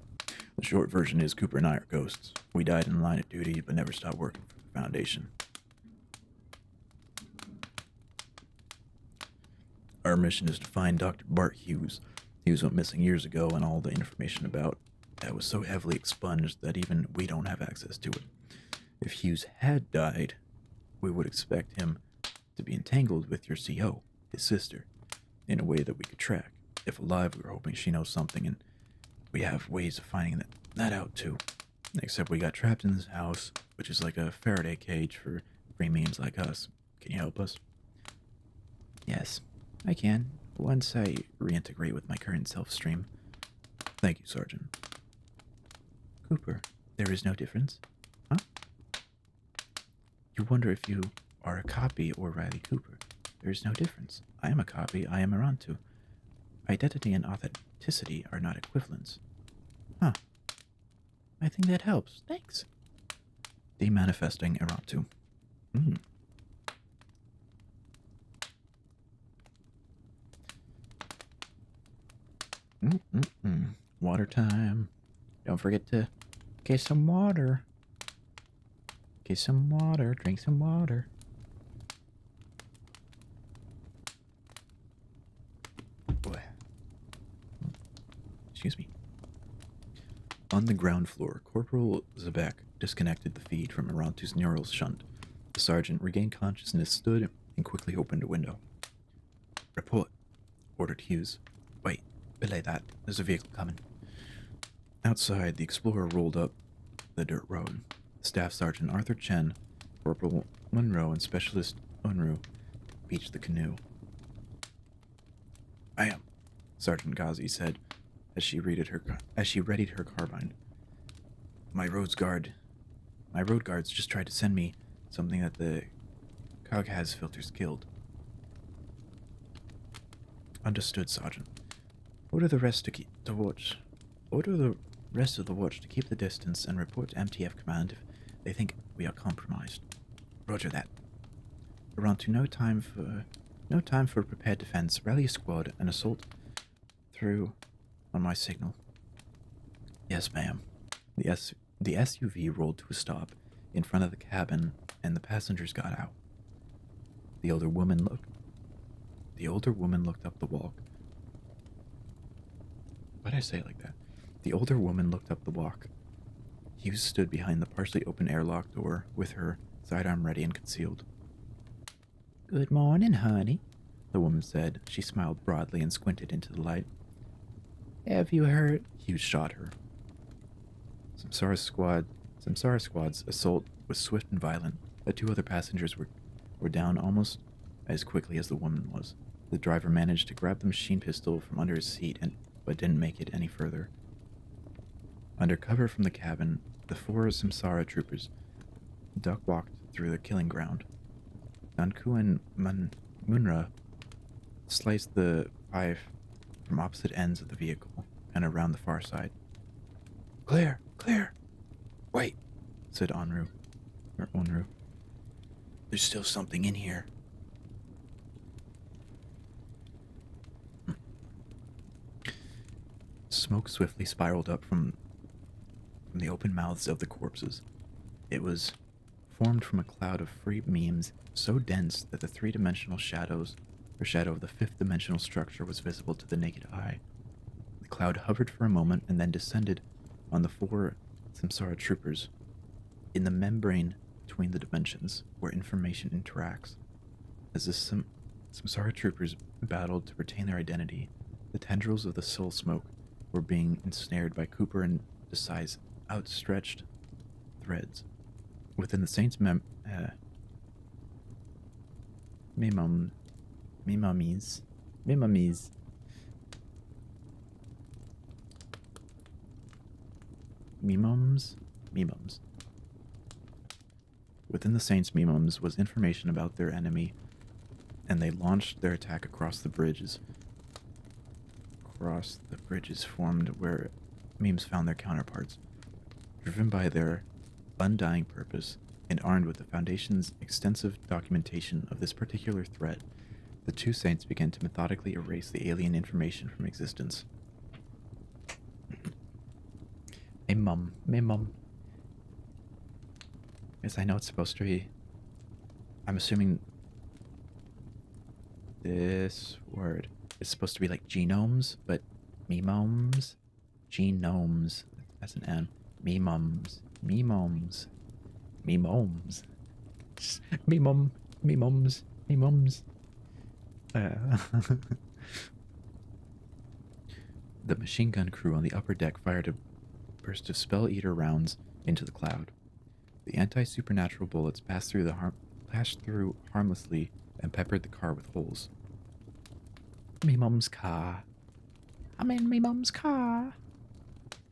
The short version is Cooper and I are ghosts. We died in the line of duty, but never stopped working for the Foundation. Our mission is to find Dr. Bart Hughes. Hughes went missing years ago, and all the information about that was so heavily expunged that even we don't have access to it. If Hughes had died, we would expect him to be entangled with your CO, his sister, in a way that we could track. If alive, we were hoping she knows something, and we have ways of finding that out too. Except we got trapped in this house, which is like a Faraday cage for free memes like us. Can you help us? Yes, I can, once I reintegrate with my current self-stream. Thank you, Sergeant. Cooper, there is no difference? Huh? You wonder if you are a copy or Riley Cooper. There is no difference. I am a copy, I am Arantu. Identity and authenticity are not equivalents. Huh. I think that helps. Thanks. Demanifesting Arantu. Water time. Don't forget to get some water. Get some water. Drink some water. Boy. Excuse me. On the ground floor, Corporal Zabek disconnected the feed from Arantu's neural shunt. The sergeant regained consciousness, stood, and quickly opened a window. "Report," ordered Hughes. "Wait, belay that. There's a vehicle coming." Outside, the Explorer rolled up the dirt road. Staff Sergeant Arthur Chen, Corporal Munro, and Specialist Unru beached the canoe. "I am," Sergeant Ghazi said as she readied her carbine. My road guards just tried to send me something that the Cog-Haz filters killed." "Understood, Sergeant. Order the rest to watch. Order the rest of the watch to keep the distance and report to MTF command if they think we are compromised." "Roger that." "Around to no time for prepared defense. Rally a squad and assault through on my signal." "Yes, ma'am." The SUV rolled to a stop in front of the cabin, and the passengers got out. The older woman looked up the walk. Why did I say it like that? The older woman looked up the walk. Hughes stood behind the partially open airlock door with her sidearm ready and concealed. "Good morning, honey," the woman said. She smiled broadly and squinted into the light. "Have you heard?" Hughes shot her. Samsara Squad's assault was swift and violent. The two other passengers were down almost as quickly as the woman was. The driver managed to grab the machine pistol from under his seat, but didn't make it any further. Under cover from the cabin, the four Samsara troopers duck walked through the killing ground. Nanku and Munra sliced the five from opposite ends of the vehicle and around the far side. "Clear! Clear!" "Wait," said Onru. "There's still something in here." Smoke swiftly spiraled up from the open mouths of the corpses. It was formed from a cloud of free memes so dense that the three-dimensional shadow of the fifth-dimensional structure was visible to the naked eye. The cloud hovered for a moment and then descended on the four Samsara troopers. In the membrane between the dimensions, where information interacts. As the Samsara troopers battled to retain their identity, the tendrils of the soul smoke were being ensnared by Cooper and Desai's outstretched threads. Within the Saints' Mimamies. Within the Saints' Mimums was information about their enemy, and they launched their attack across the bridges formed where memes found their counterparts. Driven by their undying purpose and armed with the Foundation's extensive documentation of this particular threat, the two saints began to methodically erase the alien information from existence. Mimum. Yes, I know it's supposed to be. I'm assuming this word is supposed to be like genomes, but genomes. That's an N. Mimums. The machine gun crew on the upper deck fired a burst of spell eater rounds into the cloud. The anti-supernatural bullets passed through harmlessly and peppered the car with holes. "Me mum's car. I'm in me mum's car."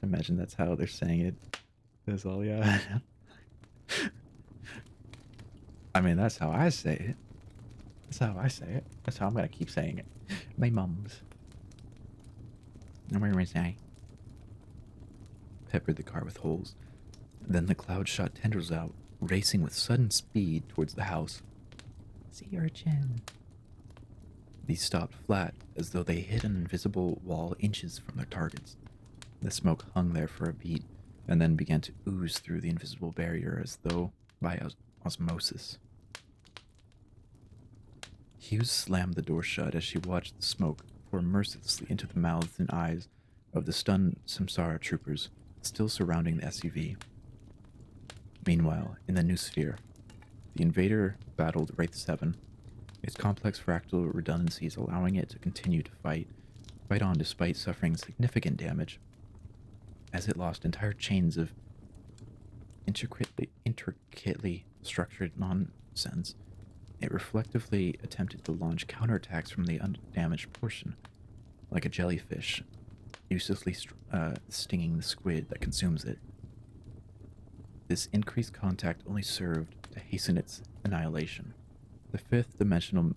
Imagine that's how they're saying it. That's all, yeah. I mean, that's how I say it. That's how I'm gonna keep saying it. My mum's. What am I saying? Peppered the car with holes. Then the cloud shot tendrils out, racing with sudden speed towards the house. "Sea urchin." These stopped flat, as though they hit an invisible wall inches from their targets. The smoke hung there for a beat, and then began to ooze through the invisible barrier as though by osmosis. Hughes slammed the door shut as she watched the smoke pour mercilessly into the mouths and eyes of the stunned Samsara troopers still surrounding the SUV. Meanwhile, in the new sphere, the invader battled Wraith 7, its complex fractal redundancies allowing it to continue to fight on despite suffering significant damage. As it lost entire chains of intricately structured nonsense, it reflectively attempted to launch counterattacks from the undamaged portion, like a jellyfish, uselessly stinging the squid that consumes it. This increased contact only served to hasten its annihilation. The fifth dimensional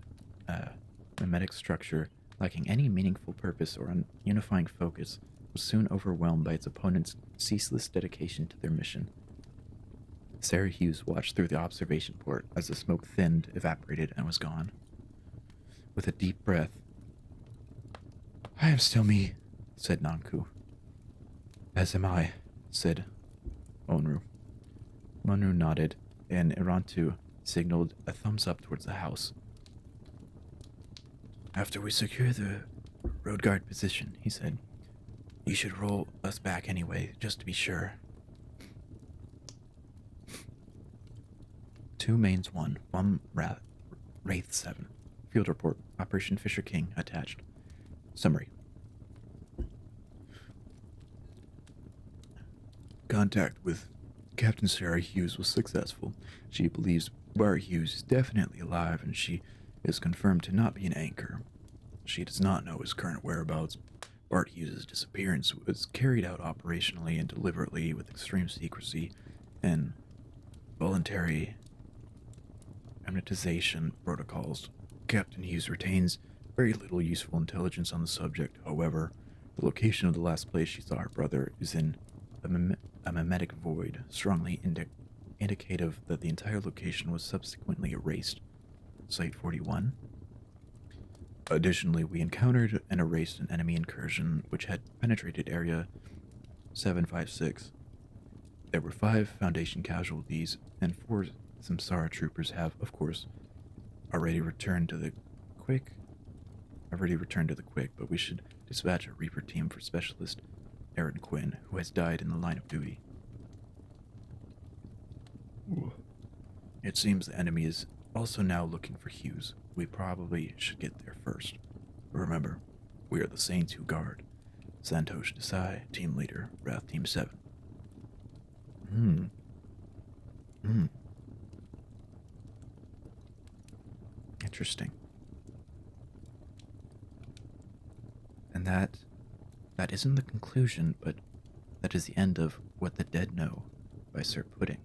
mimetic structure, lacking any meaningful purpose or unifying focus, was soon overwhelmed by its opponent's ceaseless dedication to their mission. Sarah Hughes watched through the observation port as the smoke thinned, evaporated, and was gone. With a deep breath, "I am still me," said Nanku. "As am I," said Onru. Monru nodded, and Irantu signaled a thumbs up towards the house. "After we secure the road guard position," he said, "you should roll us back anyway, just to be sure." 2 Mains 1, Wraith 7. Field report, Operation Fisher King, attached. Summary. Contact with Captain Sarah Hughes was successful. She believes Bart Hughes is definitely alive, and she is confirmed to not be an anchor. She does not know his current whereabouts. Bart Hughes' disappearance was carried out operationally and deliberately with extreme secrecy and voluntary amnetization protocols. Captain Hughes retains very little useful intelligence on the subject. However, the location of the last place she saw her brother is in a mimetic void, strongly indicative that the entire location was subsequently erased. Site 41. Additionally, we encountered and erased an enemy incursion which had penetrated Area 756. There were 5 Foundation casualties, and 4 Samsara troopers have, of course, already returned to the Quick, but we should dispatch a Reaper team for Specialist Aaron Quinn, who has died in the line of duty. It seems the enemy is also now looking for Hughes. We probably should get there first. Remember, we are the Saints who guard. Santosh Desai, Team Leader, Wrath Team 7. Interesting. And that isn't the conclusion, but that is the end of What the Dead Know by Sir Pudding.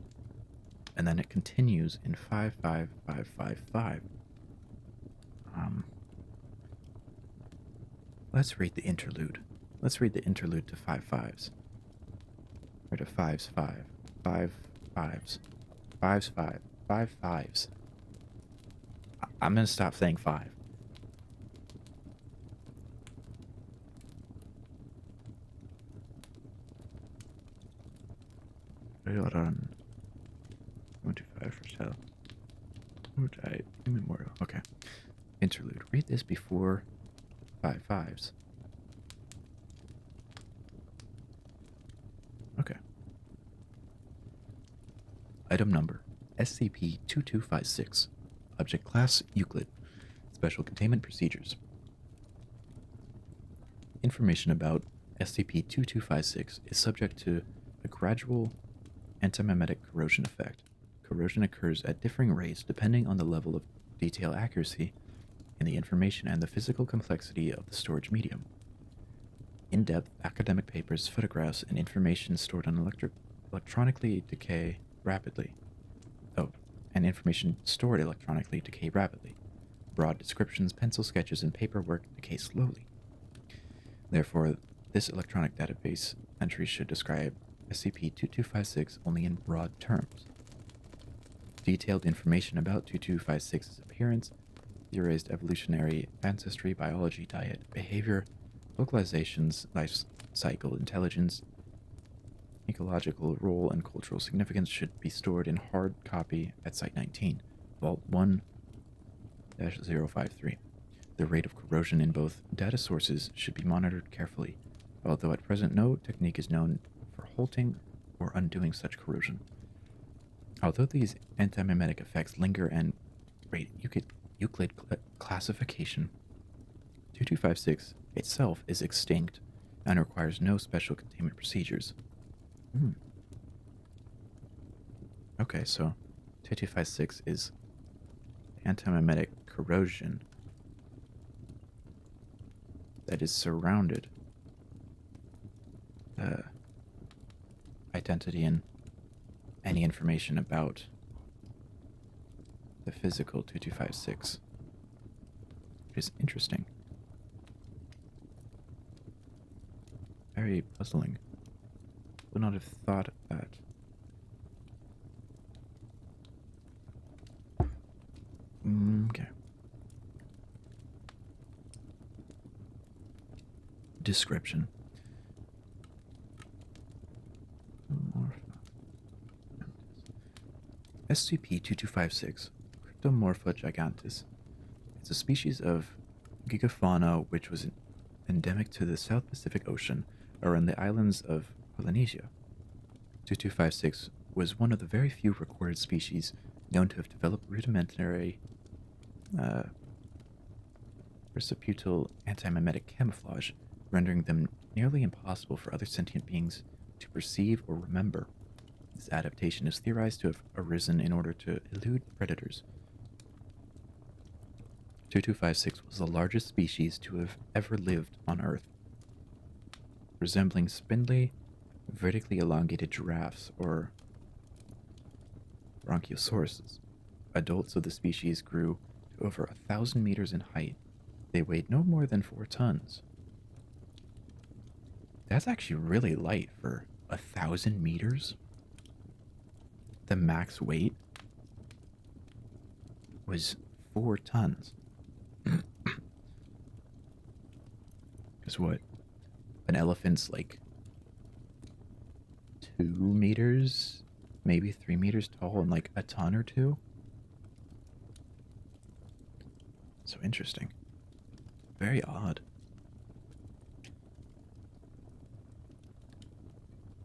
And then it continues in 55555. Let's read the interlude. Let's read the interlude to 5 5s. Or to 5's 5. 5 5's. 5's 5. 5 5's. I'm gonna stop saying 5. Hold on. 125 for sale. Immemorial. Okay. Interlude. Read this before 5 5's. Okay. Item number SCP-2256. Object Class Euclid. Special Containment Procedures. Information about SCP-2256 is subject to a gradual antimimetic corrosion effect. Corrosion occurs at differing rates depending on the level of detail accuracy in the information and the physical complexity of the storage medium. In-depth academic papers, photographs, and information stored on electronically decay rapidly. And information stored electronically decay rapidly. Broad descriptions, pencil sketches, and paperwork decay slowly. Therefore, this electronic database entry should describe SCP-2256 only in broad terms. Detailed information about 2256's appearance, theorized evolutionary ancestry, biology, diet, behavior, localizations, life cycle, intelligence, ecological role, and cultural significance should be stored in hard copy at Site 19, Vault 1-053. The rate of corrosion in both data sources should be monitored carefully, although at present no technique is known for halting or undoing such corrosion. Although these antimimetic effects linger and rate Euclid classification, 2256 itself is extinct and requires no special containment procedures. Hmm. Okay, so 2256 is antimimetic corrosion that is surrounded the identity and any information about the physical 2256. Which is interesting. Very puzzling. Would not have thought of that. Okay. Description. SCP-2256, Cryptomorpha gigantis. It's a species of gigafauna which was endemic to the South Pacific Ocean around the islands of Polynesia. 2256 was one of the very few recorded species known to have developed rudimentary reciprocal antimimetic camouflage, rendering them nearly impossible for other sentient beings to perceive or remember. This adaptation is theorized to have arisen in order to elude predators. 2256 was the largest species to have ever lived on Earth, resembling spindly, vertically elongated giraffes or bronchiosauruses. Adults of the species grew to over 1,000 meters in height. They weighed no more than 4 tons. That's actually really light for 1,000 meters. The max weight was 4 tons. Because what? An elephant's like 2 meters, maybe 3 meters tall, and like a ton or 2. So interesting. Very odd.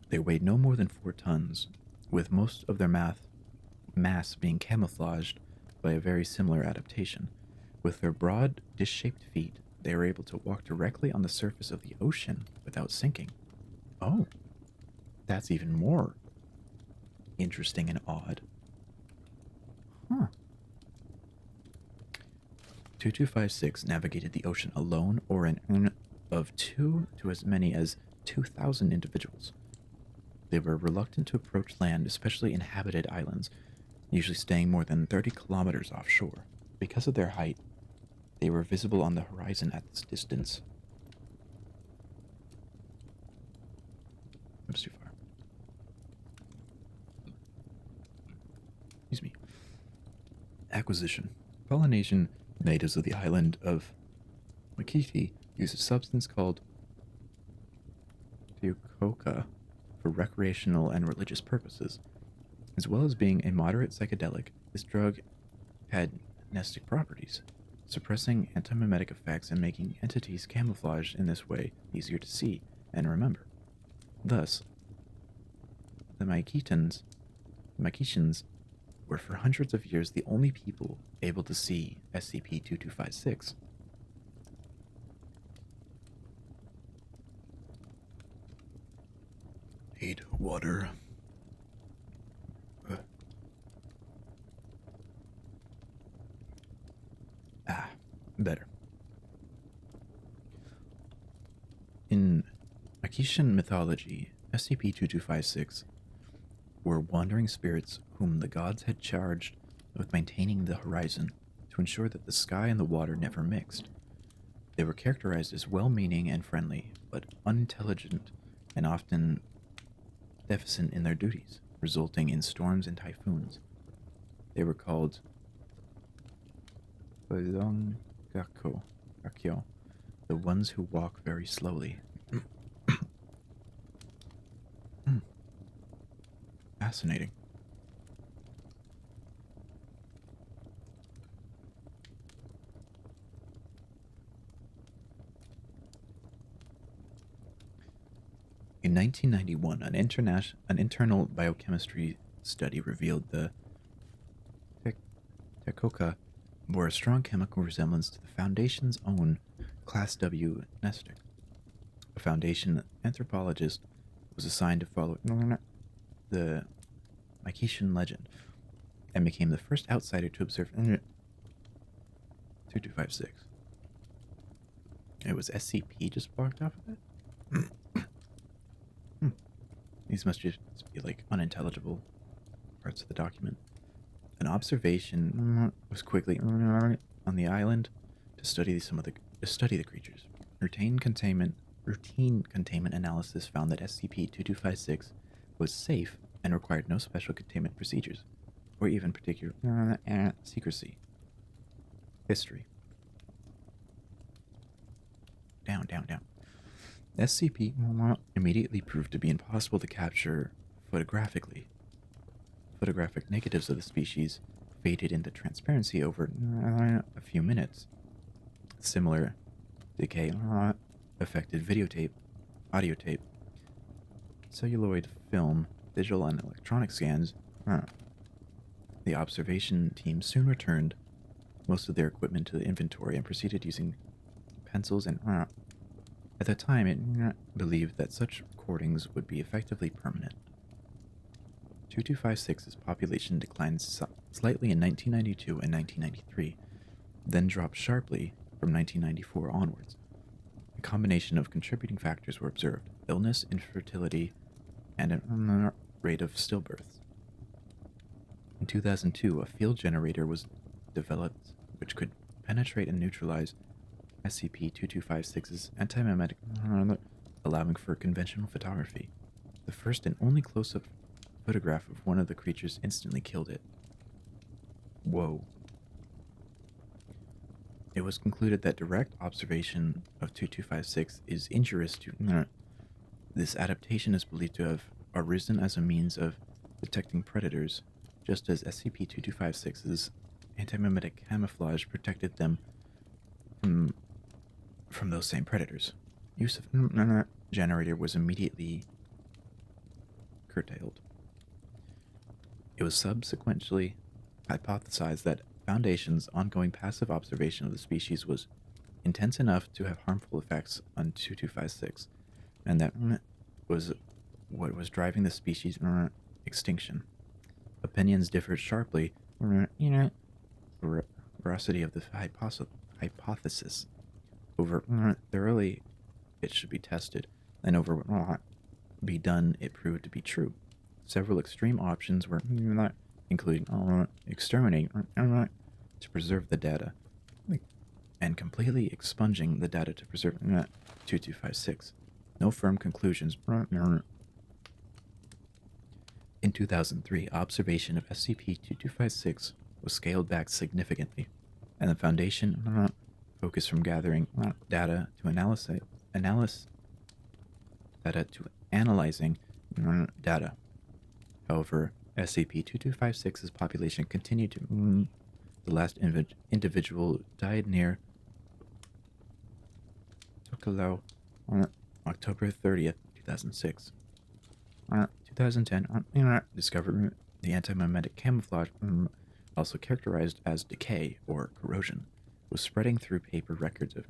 They weighed no more than 4 tons, with most of their mass being camouflaged by a very similar adaptation. With their broad, dish-shaped feet, they were able to walk directly on the surface of the ocean without sinking. Oh, that's even more interesting and odd. Huh. 2256 navigated the ocean alone or in of 2 to as many as 2,000 individuals. They were reluctant to approach land, especially inhabited islands, usually staying more than 30 kilometers offshore. Because of their height, they were visible on the horizon at this distance. That's too far. Excuse me. Acquisition. Polynesian natives of the island of Makiti use a substance called fucoca for recreational and religious purposes. As well as being a moderate psychedelic, this drug had amnestic properties, suppressing antimimetic effects and making entities camouflaged in this way easier to see and remember. Thus, the Maikitians were for hundreds of years the only people able to see SCP-2256. Need water. Better. In Akishan mythology, SCP-2256 were wandering spirits whom the gods had charged with maintaining the horizon to ensure that the sky and the water never mixed. They were characterized as well-meaning and friendly, but unintelligent and often deficient in their duties, resulting in storms and typhoons. They were called Gakyo, the ones who walk very slowly. Fascinating. In 1991, an internal biochemistry study revealed the Tecoca bore a strong chemical resemblance to the Foundation's own Class W nesting. A Foundation anthropologist was assigned to follow the Mycetian legend and became the first outsider to observe 2256. It was SCP just blocked off of it? These must just be like unintelligible parts of the document. An observation was quickly on the island to study the creatures. Routine containment analysis found that SCP-2256 was safe and required no special containment procedures, or even particular secrecy. History. Down. SCP immediately proved to be impossible to capture photographically. Photographic negatives of the species faded into transparency over a few minutes. Similar decay affected videotape, audio tape, celluloid film, digital and electronic scans. The observation team soon returned most of their equipment to the inventory and proceeded using pencils and at the time it believed that such recordings would be effectively permanent. 2256's population declined slightly in 1992 and 1993, then dropped sharply from 1994 onwards. A combination of contributing factors were observed: illness, infertility, and a rate of stillbirths. In 2002, a field generator was developed which could penetrate and neutralize SCP-2256's anti-memetic, allowing for conventional photography. The first and only close-up photograph of one of the creatures instantly killed it. Whoa. It was concluded that direct observation of 2256 is injurious to this adaptation is believed to have arisen as a means of detecting predators, just as SCP-2256's anti-memetic camouflage protected them from those same predators. Use of generator was immediately curtailed. It was subsequently hypothesized that Foundation's ongoing passive observation of the species was intense enough to have harmful effects on 2256, and that was what was driving the species' extinction. Opinions differed sharply veracity of the hypothesis. Over thoroughly it should be tested, and over what be done it proved to be true. Several extreme options were including exterminating to preserve the data and completely expunging the data to preserve 2256. No firm conclusions. In 2003, observation of SCP-2256 was scaled back significantly, and the Foundation focused from gathering data to analyzing data. However, SCP-2256's population continued to. The last individual died near Tokelau on October 30th, 2006. 2010, discovered the anti-memetic camouflage, also characterized as decay or corrosion, was spreading through paper records of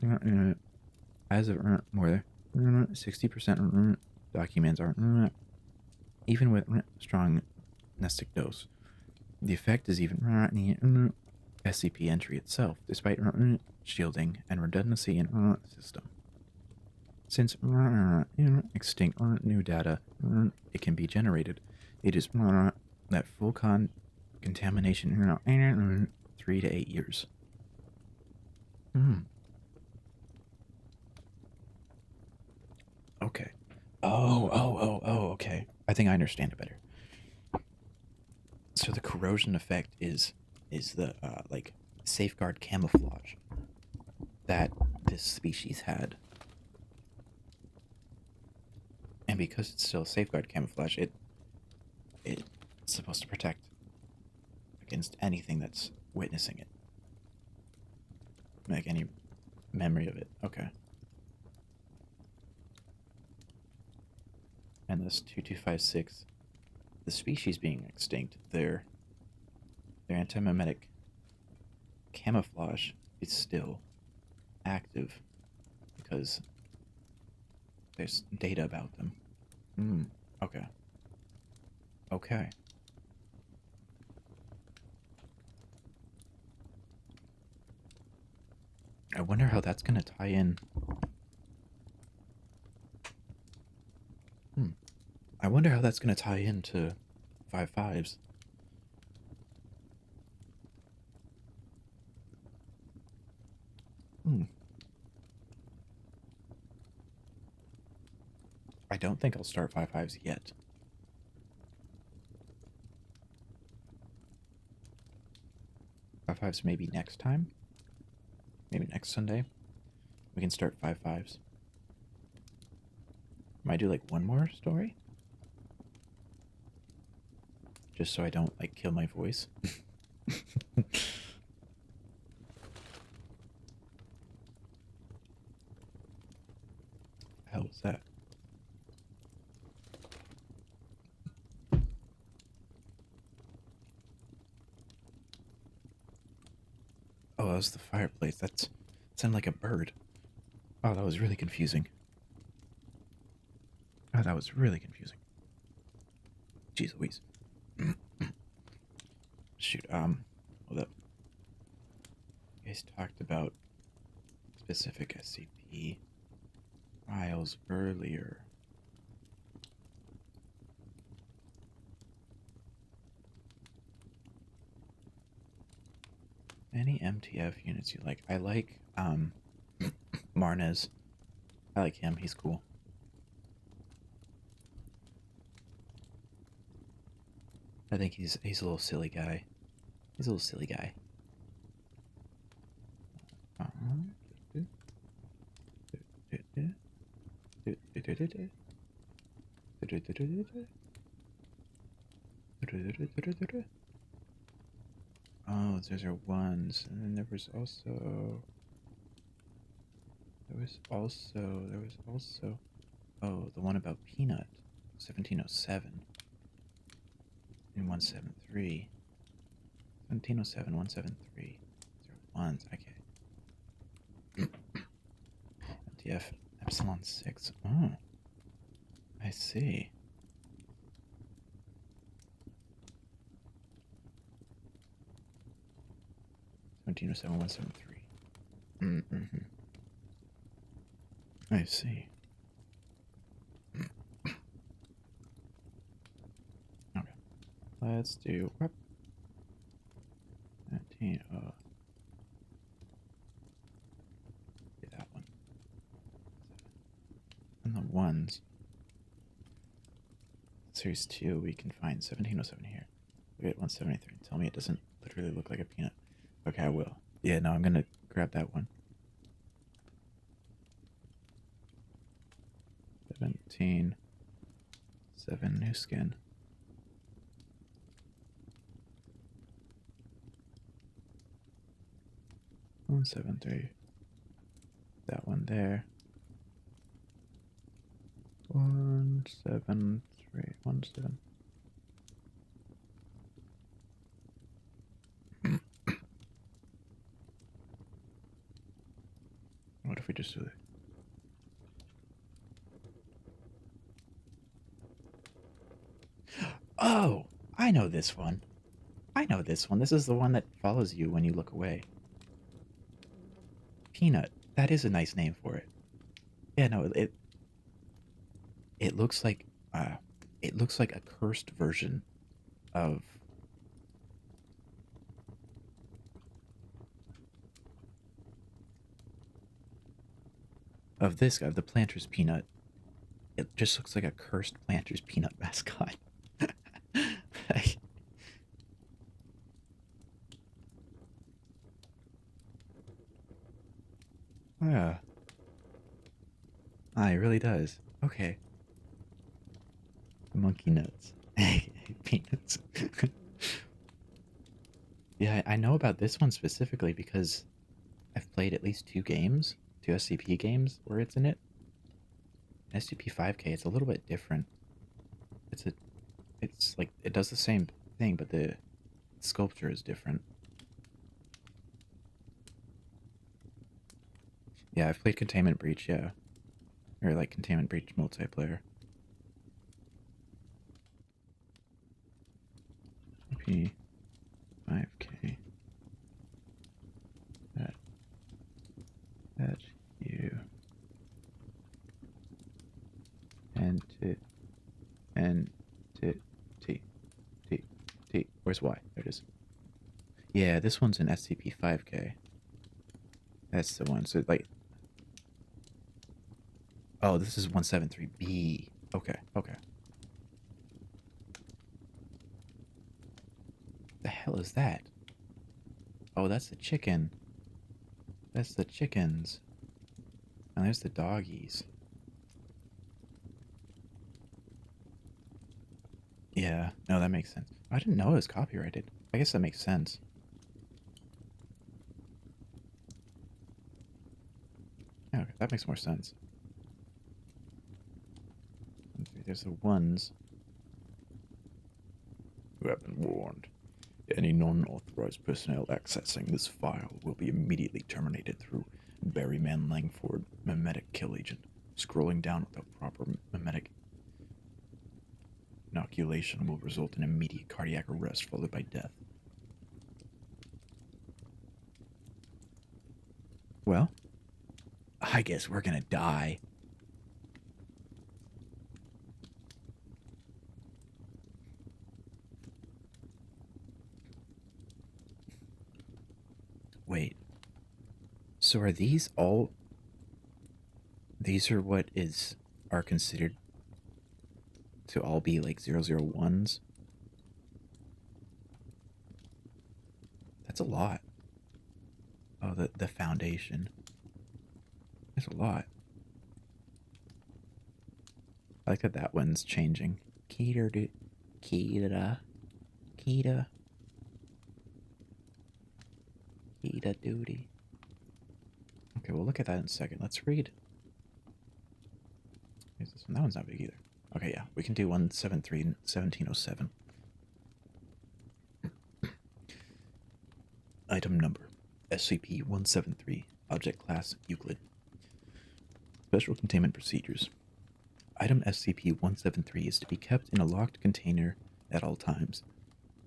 as of more than 60% documents are even with strong nestic dose. The effect is even the SCP entry itself, despite shielding and redundancy in system. Since extinct new data it can be generated, it is that full contamination 3 to 8 years. Okay. Okay. I think I understand it better. So the corrosion effect is the like safeguard camouflage that this species had, and because it's still safeguard camouflage, it's supposed to protect against anything that's witnessing it, like any memory of it. Okay. And this 2256 the species being extinct, their antimimetic camouflage is still active because there's data about them. Hmm. Okay. Okay. I wonder how that's gonna tie in. Hmm. I wonder how that's gonna tie into 5.5s. Hmm. I don't think I'll start 5.5s yet. 5.5s maybe next time. Maybe next Sunday. We can start 5.5s. Might do like one more story? Just so I don't like kill my voice. Hell was that? Oh, that was the fireplace. That sounded like a bird. Oh, that was really confusing. Oh, that was really confusing. Jeez Louise. Shoot, hold up. You guys talked about specific SCP files earlier. Any MTF units you like? I like, Marnez. I like him, he's cool. I think he's a little silly guy. He's a little silly guy. Oh, those are ones, and then there was also. Oh, the one about Peanut, 1707, and 173. 1707, 173. Those are ones, okay. MTF Epsilon 6. Oh, I see. Seventeen oh seven 173. Mm-hmm. I see. Okay. Let's do 19. Do that one. And the ones. Series 2, we can find 1707 here. Look at 173. Tell me it doesn't literally look like a peanut. Okay, I will. Yeah, no, I'm gonna grab that one. 17. 7 new skin. One 173. That one there. 173. 17. What if we just do it? Oh, I know this one. I know this one. This is the one that follows you when you look away. Peanut. That is a nice name for it. Yeah, no, it looks like a cursed version of this guy, the Planter's Peanut. It just looks like a cursed Planter's Peanut mascot. Yeah. Ah, it really does. Okay. Monkey nuts. Peanuts. Yeah, I know about this one specifically because I've played at least 2 games, 2 SCP games where it's in it. SCP 5K, it's a little bit different. It's a It's like it does the same thing, but the sculpture is different. Yeah, I've played Containment Breach, yeah. Or like Containment Breach multiplayer. P 5K. That you and T and T T T T. Where's Y? There it is. Yeah, this one's an SCP 5K. That's the one. So like, oh, this is 173B. Okay, okay. The hell is that? Oh, that's the chicken. That's the chickens. And there's the doggies. Yeah, no, that makes sense. I didn't know it was copyrighted. I guess that makes sense. Yeah, okay, that makes more sense. There's the ones who have been warned. Any non-authorized personnel accessing this file will be immediately terminated through Berryman Langford, memetic kill agent. Scrolling down without proper memetic inoculation will result in immediate cardiac arrest followed by death. Well, I guess we're gonna die. Wait. So are these all... These are what are considered to all be like 001s? That's a lot. Oh, the foundation. That's a lot. I like that that one's changing. Keter, Kita, Kita, Kita duty. Okay, we'll look at that in a second. Let's read. Here's this one. That one's not big either. Okay, yeah, we can do 173 and 1707. Item number SCP-173, Object Class Euclid. Special Containment Procedures. Item SCP-173 is to be kept in a locked container at all times.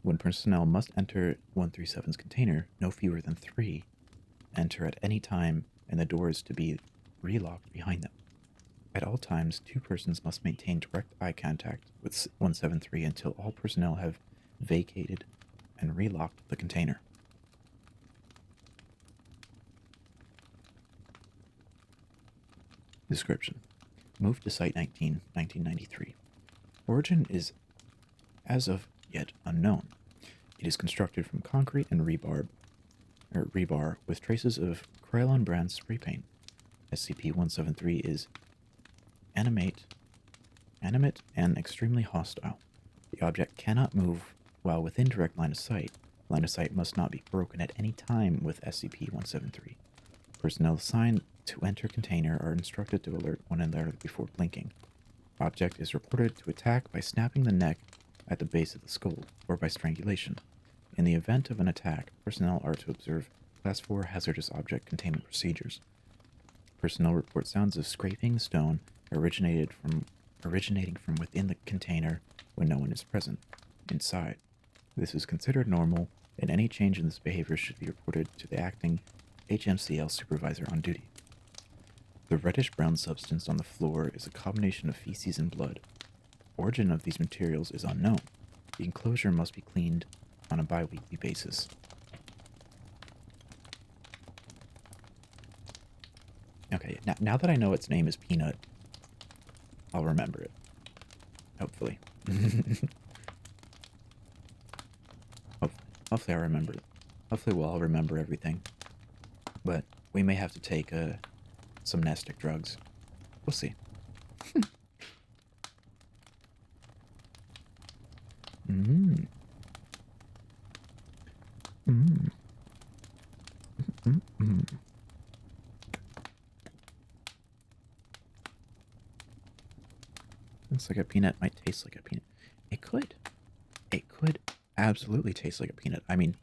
When personnel must enter 137's container, no fewer than 3 enter at any time, and the door is to be relocked behind them. At all times, 2 persons must maintain direct eye contact with 173 until all personnel have vacated and relocked the container. Description. Moved to Site 19, 1993. Origin is as of yet unknown. It is constructed from concrete and rebar with traces of Krylon brand spray paint. SCP-173 is animate and extremely hostile. The object cannot move while within direct line of sight. Line of sight must not be broken at any time with SCP-173. Personnel assigned to enter container are instructed to alert one another before blinking. Object is reported to attack by snapping the neck at the base of the skull or by strangulation. In the event of an attack, personnel are to observe Class 4 hazardous object containment procedures. Personnel report sounds of scraping stone originating from within the container when no one is present inside. This is considered normal, and any change in this behavior should be reported to the acting HMCL supervisor on duty. The reddish-brown substance on the floor is a combination of feces and blood. Origin of these materials is unknown. The enclosure must be cleaned on a bi-weekly basis. Okay, now that I know its name is Peanut, I'll remember it. Hopefully. Hopefully I remember it. Hopefully we'll all remember everything. But we may have to take some Nestic drugs. We'll see. Mm. Mm. Mm. Mm. Looks like a peanut. Might taste like a peanut. It could. It could absolutely taste like a peanut. I mean,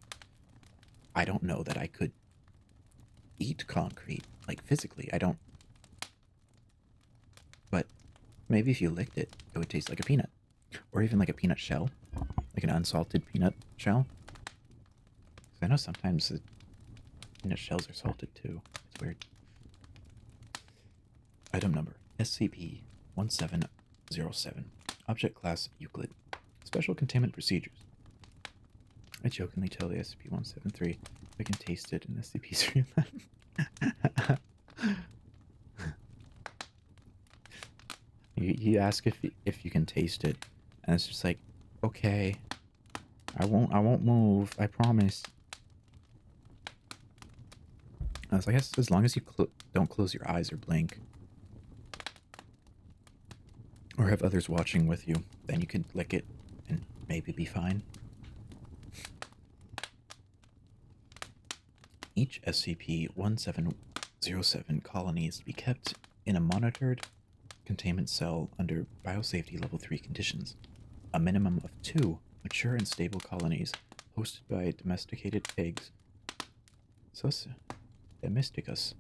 I don't know that I could eat concrete, like physically. I don't. But maybe if you licked it, it would taste like a peanut. Or even like a peanut shell, like an unsalted peanut shell. 'Cause I know sometimes the peanut shells are salted too. It's weird. Item number SCP-1707. Object Class Euclid. Special Containment Procedures. I jokingly tell the SCP-173 I can taste it in SCP-311. You ask if you can taste it, and it's just like, okay, I won't move, I promise. So I guess as long as you don't close your eyes or blink, or have others watching with you, then you can lick it and maybe be fine. Each SCP-1707 colony is to be kept in a monitored containment cell under biosafety level 3 conditions. A minimum of 2 mature and stable colonies hosted by domesticated pigs, Sus domesticus,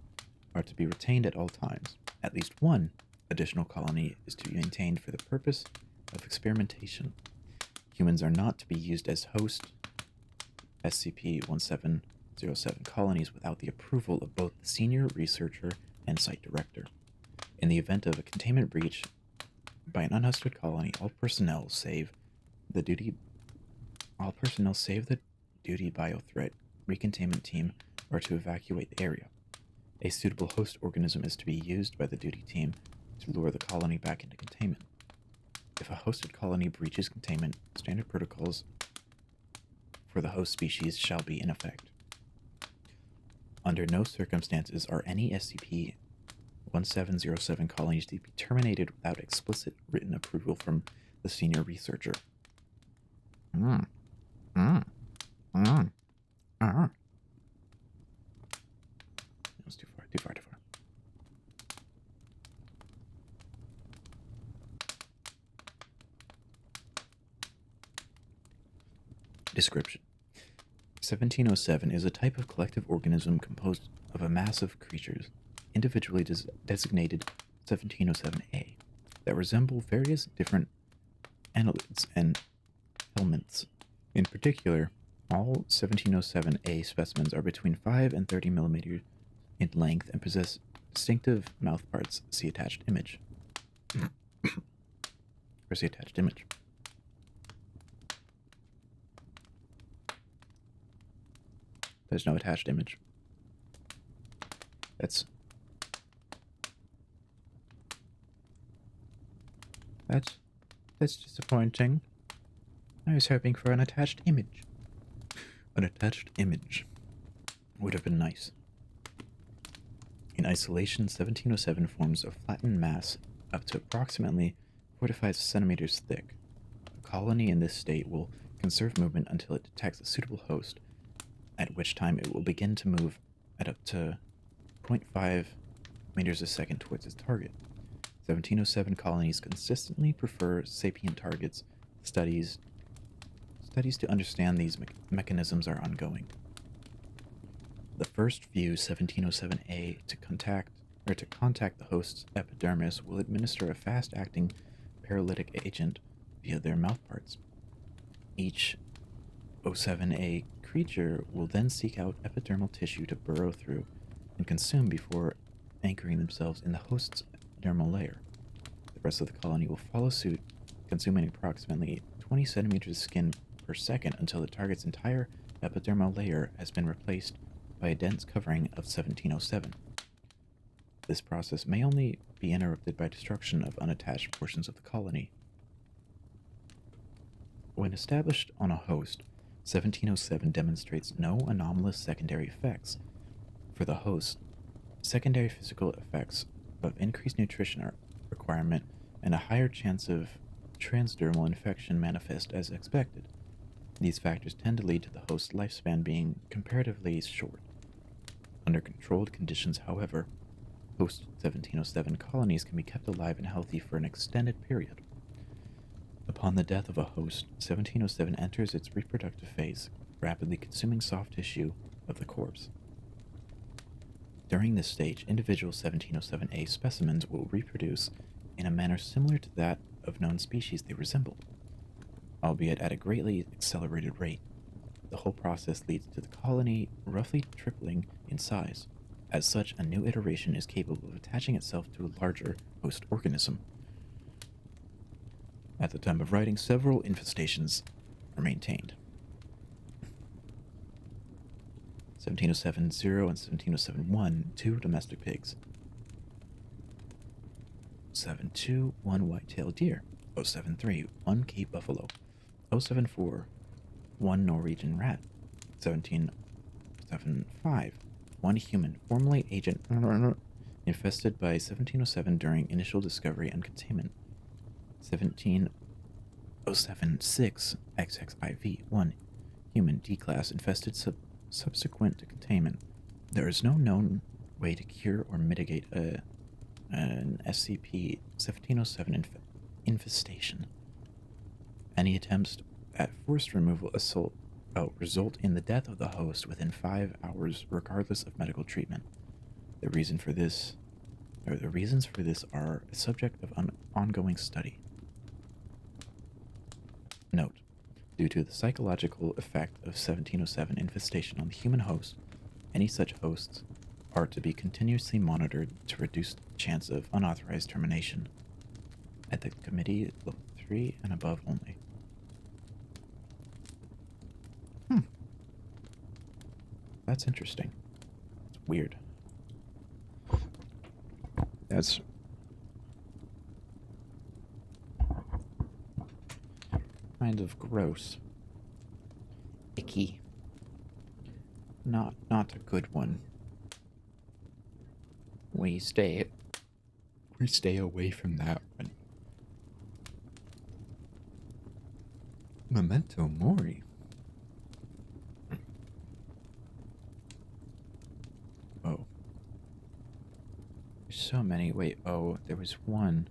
are to be retained at all times. At least 1 additional colony is to be maintained for the purpose of experimentation. Humans are not to be used as host SCP-1707 colonies without the approval of both the senior researcher and site director. In the event of a containment breach by an unhosted colony, all personnel save the duty biothreat recontainment team are to evacuate the area. A suitable host organism is to be used by the duty team to lure the colony back into containment. If a hosted colony breaches containment, standard protocols for the host species shall be in effect. Under no circumstances are any SCP-1707 colonies to be terminated without explicit written approval from the senior researcher. That was too far. Description. 1707 is a type of collective organism composed of a mass of creatures, individually designated 1707A, that resemble various different annelids and elements. In particular, all 1707A specimens are between 5 and 30 millimeters in length and possess distinctive mouthparts. See attached image. Where's the attached image? There's no attached image. That's disappointing. I was hoping for an attached image. An attached image would have been nice. In isolation, 1707 forms a flattened mass up to approximately 4 to 5 centimeters thick. A colony in this state will conserve movement until it detects a suitable host, at which time it will begin to move at up to 0.5 meters a second towards its target. 1707 colonies consistently prefer sapient targets. Studies to understand these mechanisms are ongoing. The first few 1707A to contact the host's epidermis will administer a fast-acting paralytic agent via their mouthparts. Each 07A creature will then seek out epidermal tissue to burrow through and consume before anchoring themselves in the host's dermal layer. The rest of the colony will follow suit, consuming approximately 20 centimeters of skin per second until the target's entire epidermal layer has been replaced by a dense covering of 1707. This process may only be interrupted by destruction of unattached portions of the colony. When established on a host, 1707 demonstrates no anomalous secondary effects. For the host, secondary physical effects of increased nutrition requirement and a higher chance of transdermal infection manifest as expected. These factors tend to lead to the host's lifespan being comparatively short. Under controlled conditions, however, host 1707 colonies can be kept alive and healthy for an extended period. Upon the death of a host, 1707 enters its reproductive phase, rapidly consuming soft tissue of the corpse. During this stage, individual 1707A specimens will reproduce in a manner similar to that of known species they resemble, albeit at a greatly accelerated rate. The whole process leads to the colony roughly tripling in size. As such, a new iteration is capable of attaching itself to a larger host organism. At the time of writing, several infestations are maintained. 1707-0 and 1707-1, 2 domestic pigs. 072, 1 white-tailed deer. 073, 1 Cape buffalo. 074, 1 Norwegian rat. 1775, 1 human, formerly agent infested by 1707 during initial discovery and containment. 17076, XXIV, 1 human D-class infested subsequent to containment. There is no known way to cure or mitigate an SCP-1707 infestation. Any attempts at forced removal result in the death of the host within 5 hours, regardless of medical treatment. The reasons for this are a subject of ongoing study. Note: due to the psychological effect of 1707 infestation on the human host, any such hosts are to be continuously monitored to reduce the chance of unauthorized termination. Ethics Committee, level 3 and above only. That's interesting. It's weird. That's kind of gross. Icky. Not a good one. We stay away from that one. Memento Mori. Oh. There's so many. Wait, oh, there was one.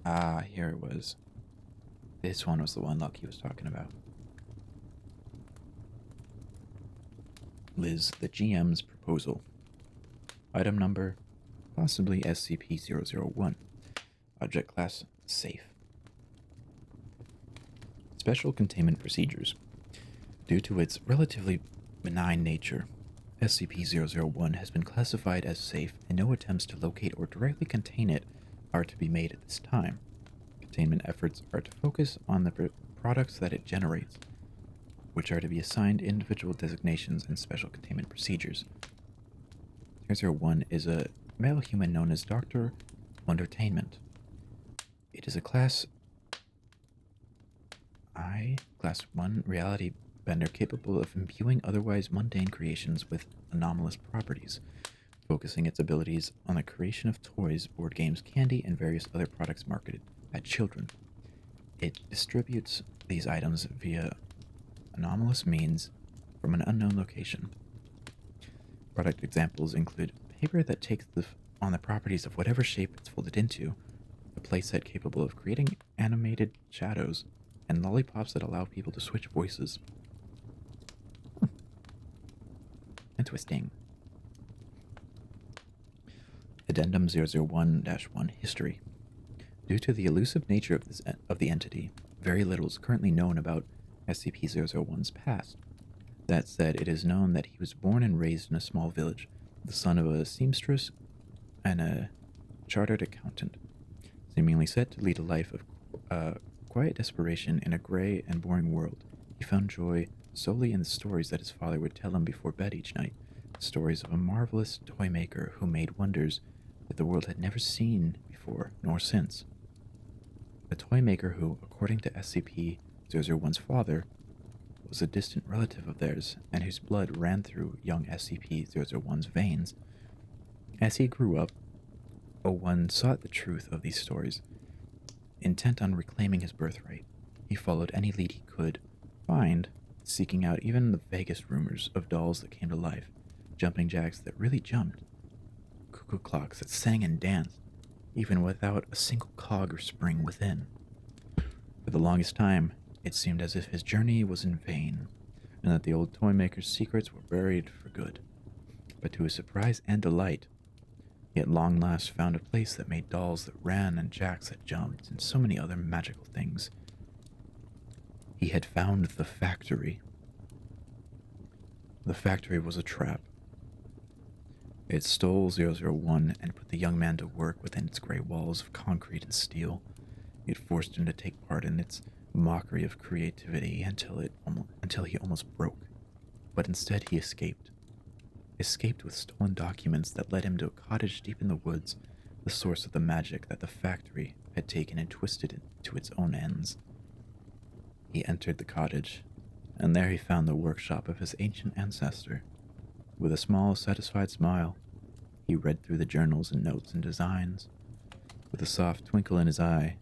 Ah, here it was. This one was the one Lucky was talking about. Liz, the GM's proposal. Item number, possibly SCP-001. Object class, safe. Special containment procedures. Due to its relatively benign nature, SCP-001 has been classified as safe, and no attempts to locate or directly contain it are to be made at this time. Containment efforts are to focus on the products that it generates, which are to be assigned individual designations and special containment procedures. 001 is a male human known as Dr. Wondertainment. It is a Class 1 reality bender capable of imbuing otherwise mundane creations with anomalous properties, focusing its abilities on the creation of toys, board games, candy, and various other products marketed at children. It distributes these items via anomalous means from an unknown location. Product examples include paper that takes on the properties of whatever shape it's folded into, a playset capable of creating animated shadows, and lollipops that allow people to switch voices. Interesting. Addendum 001-1 History. Due to the elusive nature of the entity, very little is currently known about SCP-001's past. That said, it is known that he was born and raised in a small village, the son of a seamstress and a chartered accountant, seemingly set to lead a life of quiet desperation in a gray and boring world. He found joy solely in the stories that his father would tell him before bed each night, stories of a marvelous toy maker who made wonders that the world had never seen before nor since. A toy maker who, according to SCP-001's father, was a distant relative of theirs, and whose blood ran through young SCP-001's veins. As he grew up, 01 sought the truth of these stories. Intent on reclaiming his birthright, he followed any lead he could find, seeking out even the vaguest rumors of dolls that came to life, jumping jacks that really jumped, cuckoo clocks that sang and danced, even without a single cog or spring within. For the longest time, it seemed as if his journey was in vain, and that the old toy maker's secrets were buried for good. But to his surprise and delight, he at long last found a place that made dolls that ran and jacks that jumped, and so many other magical things. He had found the factory. The factory was a trap. It stole 001 and put the young man to work within its gray walls of concrete and steel. It forced him to take part in its mockery of creativity until he almost broke. But instead he escaped. Escaped with stolen documents that led him to a cottage deep in the woods, the source of the magic that the factory had taken and twisted it to its own ends. He entered the cottage, and there he found the workshop of his ancient ancestor. With a small, satisfied smile, he read through the journals and notes and designs. With a soft twinkle in his eye,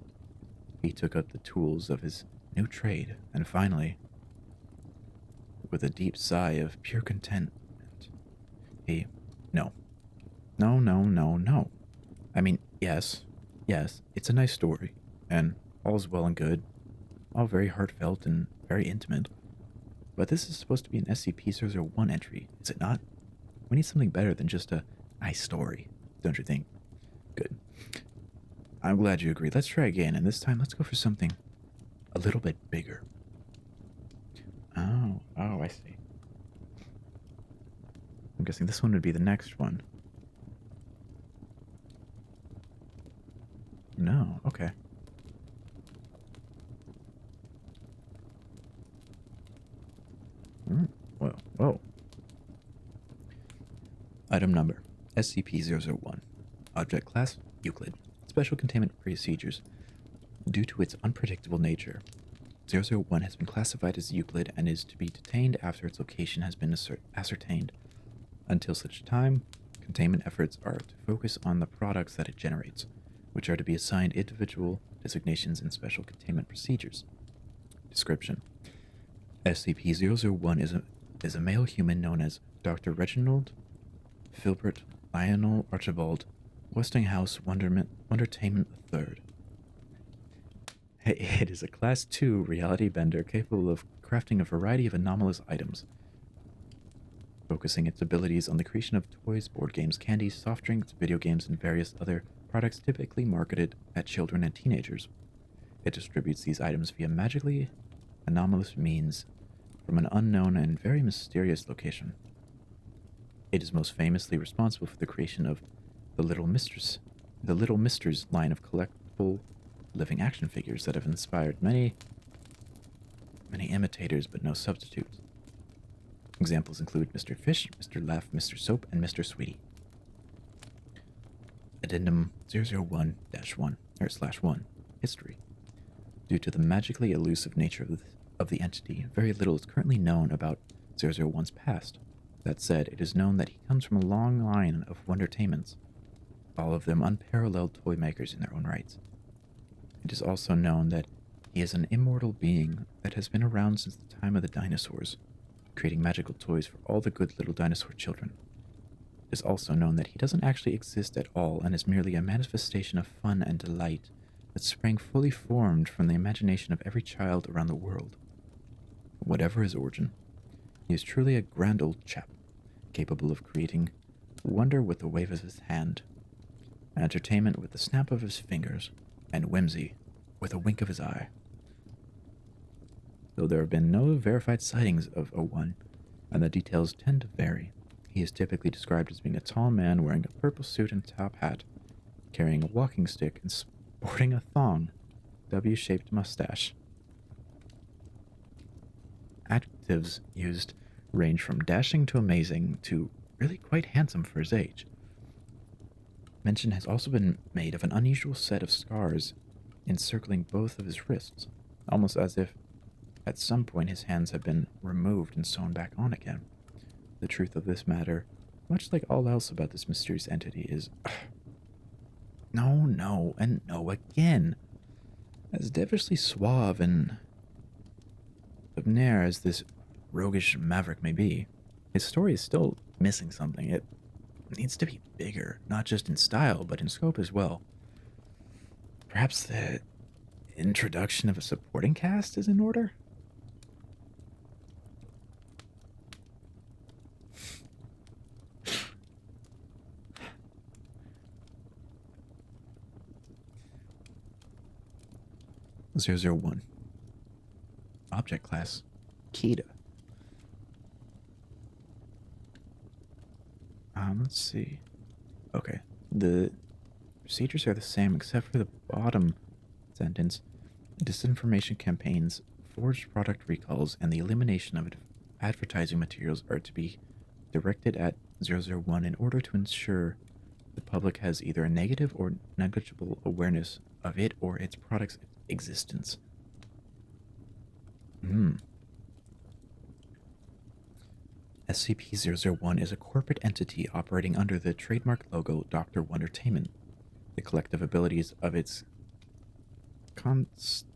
he took up the tools of his new trade, and finally, with a deep sigh of pure contentment, he... No. No, no, no, no. I mean, yes, it's a nice story, and all's well and good, all very heartfelt and very intimate. But this is supposed to be an SCP-001 entry, is it not? We need something better than just a nice story, don't you think? Good. I'm glad you agree. Let's try again, and this time let's go for something a little bit bigger. Oh, I see. I'm guessing this one would be the next one. No, okay. Whoa. Item number, SCP-001. Object class, Euclid. Special containment procedures. Due to its unpredictable nature, 001 has been classified as Euclid and is to be detained after its location has been ascertained. Until such time, containment efforts are to focus on the products that it generates, which are to be assigned individual designations and special containment procedures. Description. SCP-001 is a male human known as Dr. Reginald Filbert Lionel Archibald Westinghouse Wondertainment III. It is a Class 2 reality bender capable of crafting a variety of anomalous items, focusing its abilities on the creation of toys, board games, candies, soft drinks, video games, and various other products typically marketed at children and teenagers. It distributes these items via magically anomalous means from an unknown and very mysterious location. It is most famously responsible for the creation of the Little Misters line of collectible living action figures that have inspired many imitators but no substitutes. Examples include Mr. Fish, Mr. Laugh, Mr. Soap, and Mr. Sweetie. Addendum 001-1/1 History. Due to the magically elusive nature of the entity, very little is currently known about 001's past. That said, it is known that he comes from a long line of Wondertainments, all of them unparalleled toy makers in their own rights. It is also known that he is an immortal being that has been around since the time of the dinosaurs, creating magical toys for all the good little dinosaur children. It is also known that he doesn't actually exist at all and is merely a manifestation of fun and delight that sprang fully formed from the imagination of every child around the world. Whatever his origin, he is truly a grand old chap, capable of creating wonder with the wave of his hand, entertainment with the snap of his fingers, and whimsy with a wink of his eye. Though there have been no verified sightings of 01, and the details tend to vary, he is typically described as being a tall man wearing a purple suit and top hat, carrying a walking stick and sporting a thong, W-shaped mustache. Adjectives used range from dashing to amazing to really quite handsome for his age. Mention has also been made of an unusual set of scars encircling both of his wrists, almost as if at some point his hands have been removed and sewn back on again. The truth of this matter, much like all else about this mysterious entity, is no, and no again. As devilishly suave and debonair as this roguish maverick may be, his story is still missing something. It needs to be bigger, not just in style, but in scope as well. Perhaps Introduction of a supporting cast is in order? (001) Object class Kita. Let's see. Okay. The procedures are the same except for the bottom sentence. Disinformation campaigns, forged product recalls, and the elimination of advertising materials are to be directed at 001 in order to ensure the public has either a negative or negligible awareness of it or its product's existence. SCP-001 is a corporate entity operating under the trademark logo Dr. Wondertainment. The collective abilities of its constituent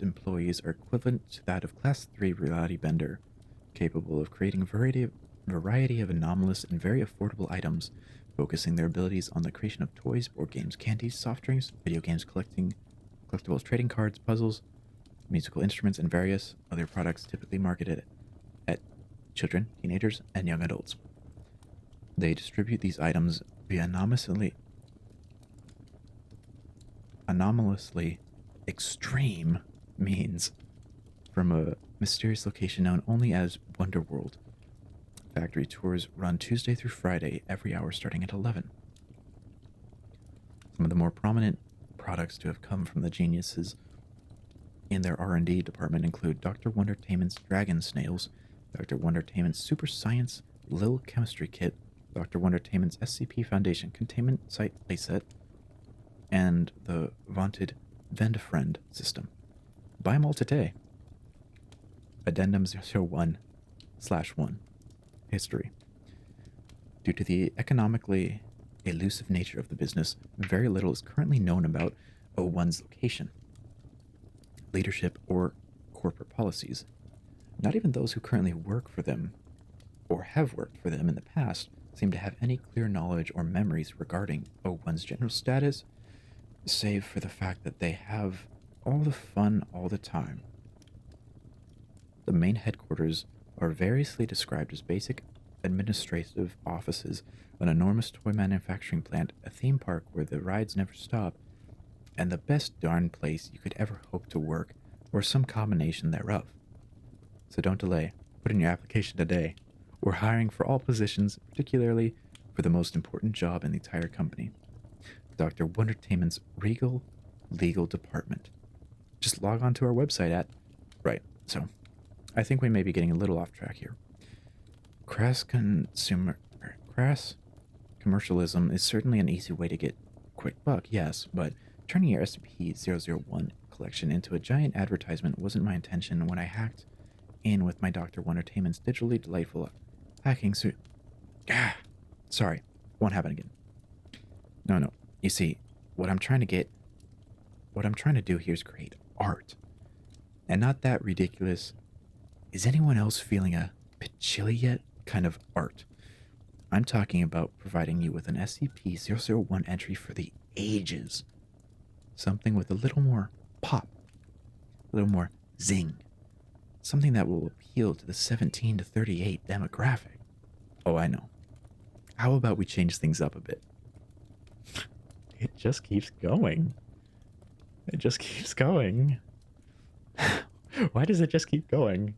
employees are equivalent to that of Class 3 reality bender, capable of creating a variety of anomalous and very affordable items, focusing their abilities on the creation of toys, board games, candies, soft drinks, video games, collectibles, trading cards, puzzles, musical instruments, and various other products typically marketed at children, teenagers, and young adults. They distribute these items via anomalously extreme means from a mysterious location known only as Wonderworld. Factory tours run Tuesday through Friday, every hour starting at 11. Some of the more prominent products to have come from the geniuses in their R&D department include Dr. Wondertainment's Dragon Snails, Dr. Wondertainment's Super Science Lil Chemistry Kit, Dr. Wondertainment's SCP Foundation Containment Site Playset, and the vaunted Vendfriend system. Buy them all today. Addendum 001/1. History. Due to the economically elusive nature of the business, very little is currently known about O1's location, leadership, or corporate policies. Not even those who currently work for them, or have worked for them in the past, seem to have any clear knowledge or memories regarding O1's general status, save for the fact that they have all the fun all the time. The main headquarters are variously described as basic administrative offices, an enormous toy manufacturing plant, a theme park where the rides never stop, and the best darn place you could ever hope to work, or some combination thereof. So don't delay. Put in your application today. We're hiring for all positions, particularly for the most important job in the entire company. Dr. Wondertainment's Regal Legal Department. Just log on to our website at... Right, so I think we may be getting a little off track here. Crass commercialism is certainly an easy way to get a quick buck, yes, but turning your SCP-001 collection into a giant advertisement wasn't my intention when I hacked in with my Dr. Wondertainment's digitally delightful hacking suit. Sorry, won't happen again. No. You see, what I'm trying to do here is create art. And not that ridiculous. Is anyone else feeling a bit chilly yet? Kind of art. I'm talking about providing you with an SCP-001 entry for the ages. Something with a little more pop. A little more zing. Something that will appeal to the 17 to 38 demographic. Oh, I know. How about we change things up a bit? It just keeps going. It just keeps going. Why does it just keep going?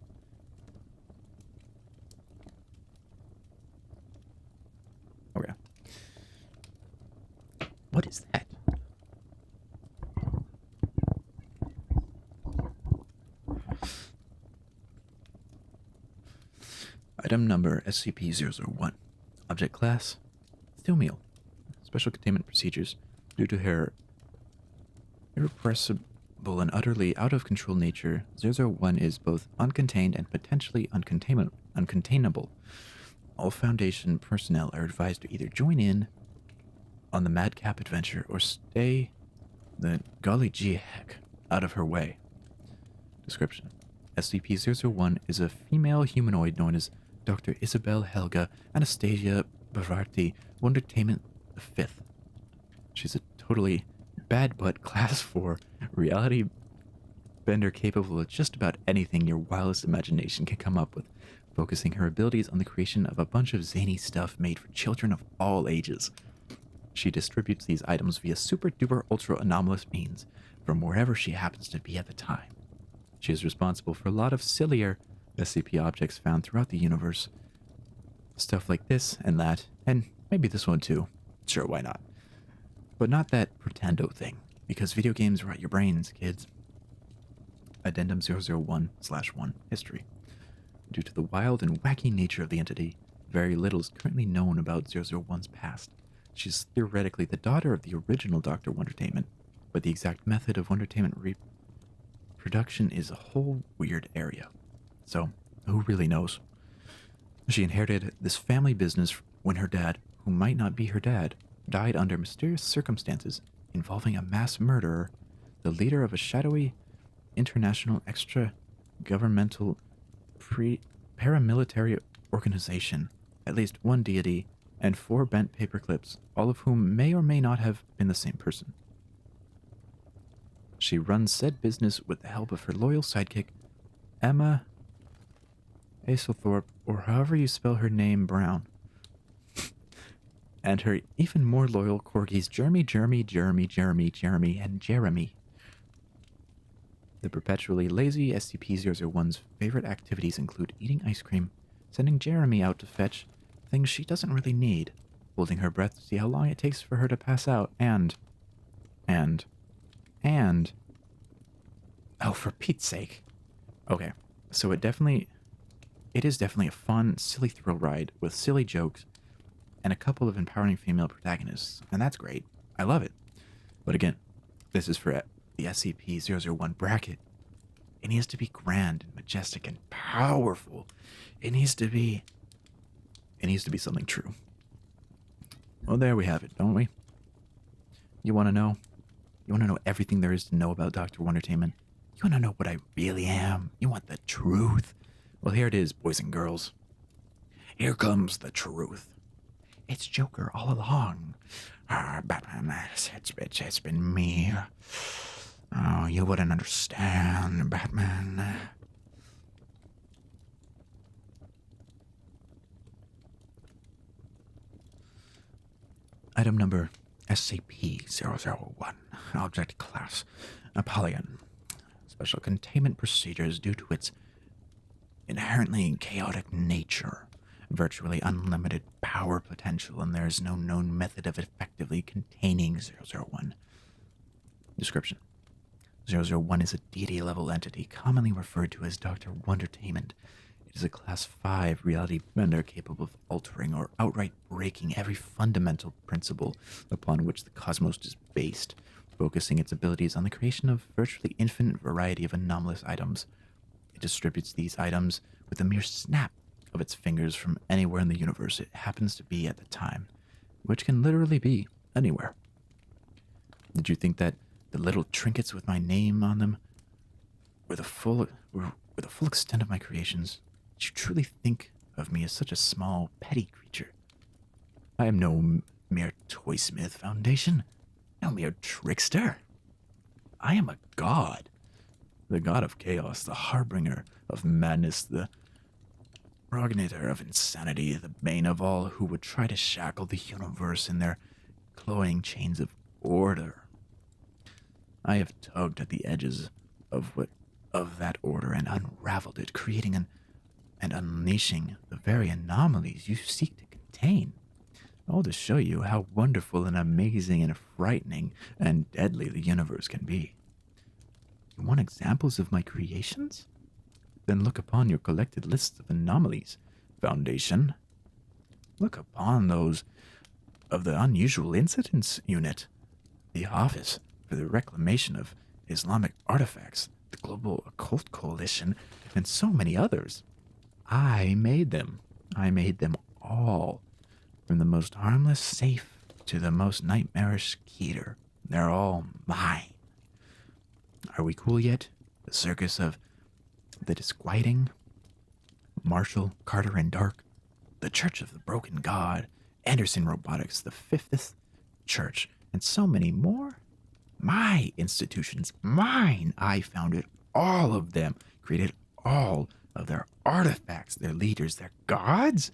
Okay. What is that? Item number SCP-001. Object class Steel Meal. Special containment procedures. Due to her irrepressible and utterly out-of-control nature, 001 is both uncontained and potentially uncontainable. All Foundation personnel are advised to either join in on the madcap adventure or stay the golly gee heck out of her way. Description. SCP-001 is a female humanoid known as Dr. Isabel Helga Anastasia Bavarti Wondertainment V. She's a totally bad but class 4 reality bender capable of just about anything your wildest imagination can come up with, focusing her abilities on the creation of a bunch of zany stuff made for children of all ages. She distributes these items via super duper ultra anomalous means from wherever she happens to be at the time. She is responsible for a lot of sillier SCP objects found throughout the universe. Stuff like this and that, and maybe this one too. Sure, why not? But not that pretendo thing, because video games rot your brains, kids. Addendum 001/1 History. Due to the wild and wacky nature of the entity, very little is currently known about 001's past. She's theoretically the daughter of the original Dr. Wondertainment, but the exact method of Wondertainment reproduction is a whole weird area. So, who really knows? She inherited this family business when her dad, who might not be her dad, died under mysterious circumstances involving a mass murderer, the leader of a shadowy international extra-governmental paramilitary organization, at least one deity, and 4 bent paper clips, all of whom may or may not have been the same person. She runs said business with the help of her loyal sidekick, Emma Aselthorpe, or however you spell her name, Brown, and her even more loyal corgis, Jeremy, and Jeremy. The perpetually lazy SCP-001's favorite activities include eating ice cream, sending Jeremy out to fetch things she doesn't really need, holding her breath to see how long it takes for her to pass out, and... Oh, for Pete's sake. Okay, so it is definitely a fun, silly thrill ride with silly jokes and a couple of empowering female protagonists, and that's great. I love it. But again, this is for the SCP-001 bracket. It needs to be grand and majestic and powerful. It needs to be something true. Well, there we have it, don't we? You want to know? You want to know everything there is to know about Dr. Wondertainment? You want to know what I really am? You want the truth? Well, here it is, boys and girls. Here comes the truth. It's Joker all along. Batman, it's been me. Oh, you wouldn't understand, Batman. Item number SCP-001. Object class Apollyon. Special containment procedures due to its inherently chaotic nature. Virtually unlimited power potential, and there is no known method of effectively containing 001. Description. 001 is a deity-level entity commonly referred to as Dr. Wondertainment. It is a Class 5 reality bender capable of altering or outright breaking every fundamental principle upon which the cosmos is based, focusing its abilities on the creation of virtually infinite variety of anomalous items. It distributes these items with a mere snap of its fingers from anywhere in the universe it happens to be at the time, which can literally be anywhere. Did you think that the little trinkets with my name on them were the full extent of my creations? Did you truly think of me as such a small, petty creature? I am no mere toysmith foundation, no mere trickster. I am a god, the god of chaos, the harbinger of madness, the progenitor of insanity, the bane of all who would try to shackle the universe in their cloying chains of order. I have tugged at the edges of that order and unraveled it, creating and unleashing the very anomalies you seek to contain, all to show you how wonderful and amazing and frightening and deadly the universe can be. You want examples of my creations? Then look upon your collected lists of anomalies, Foundation. Look upon those of the Unusual Incidents Unit, the Office for the Reclamation of Islamic Artifacts, the Global Occult Coalition, and so many others. I made them. I made them all. From the most harmless safe to the most nightmarish keter. They're all mine. Are we cool yet? The circus of the disquieting, Marshall, Carter, and Dark, the Church of the Broken God, Anderson Robotics, the Fifth Church, and so many more? My institutions, mine. I founded all of them, created all of their artifacts, their leaders, their gods.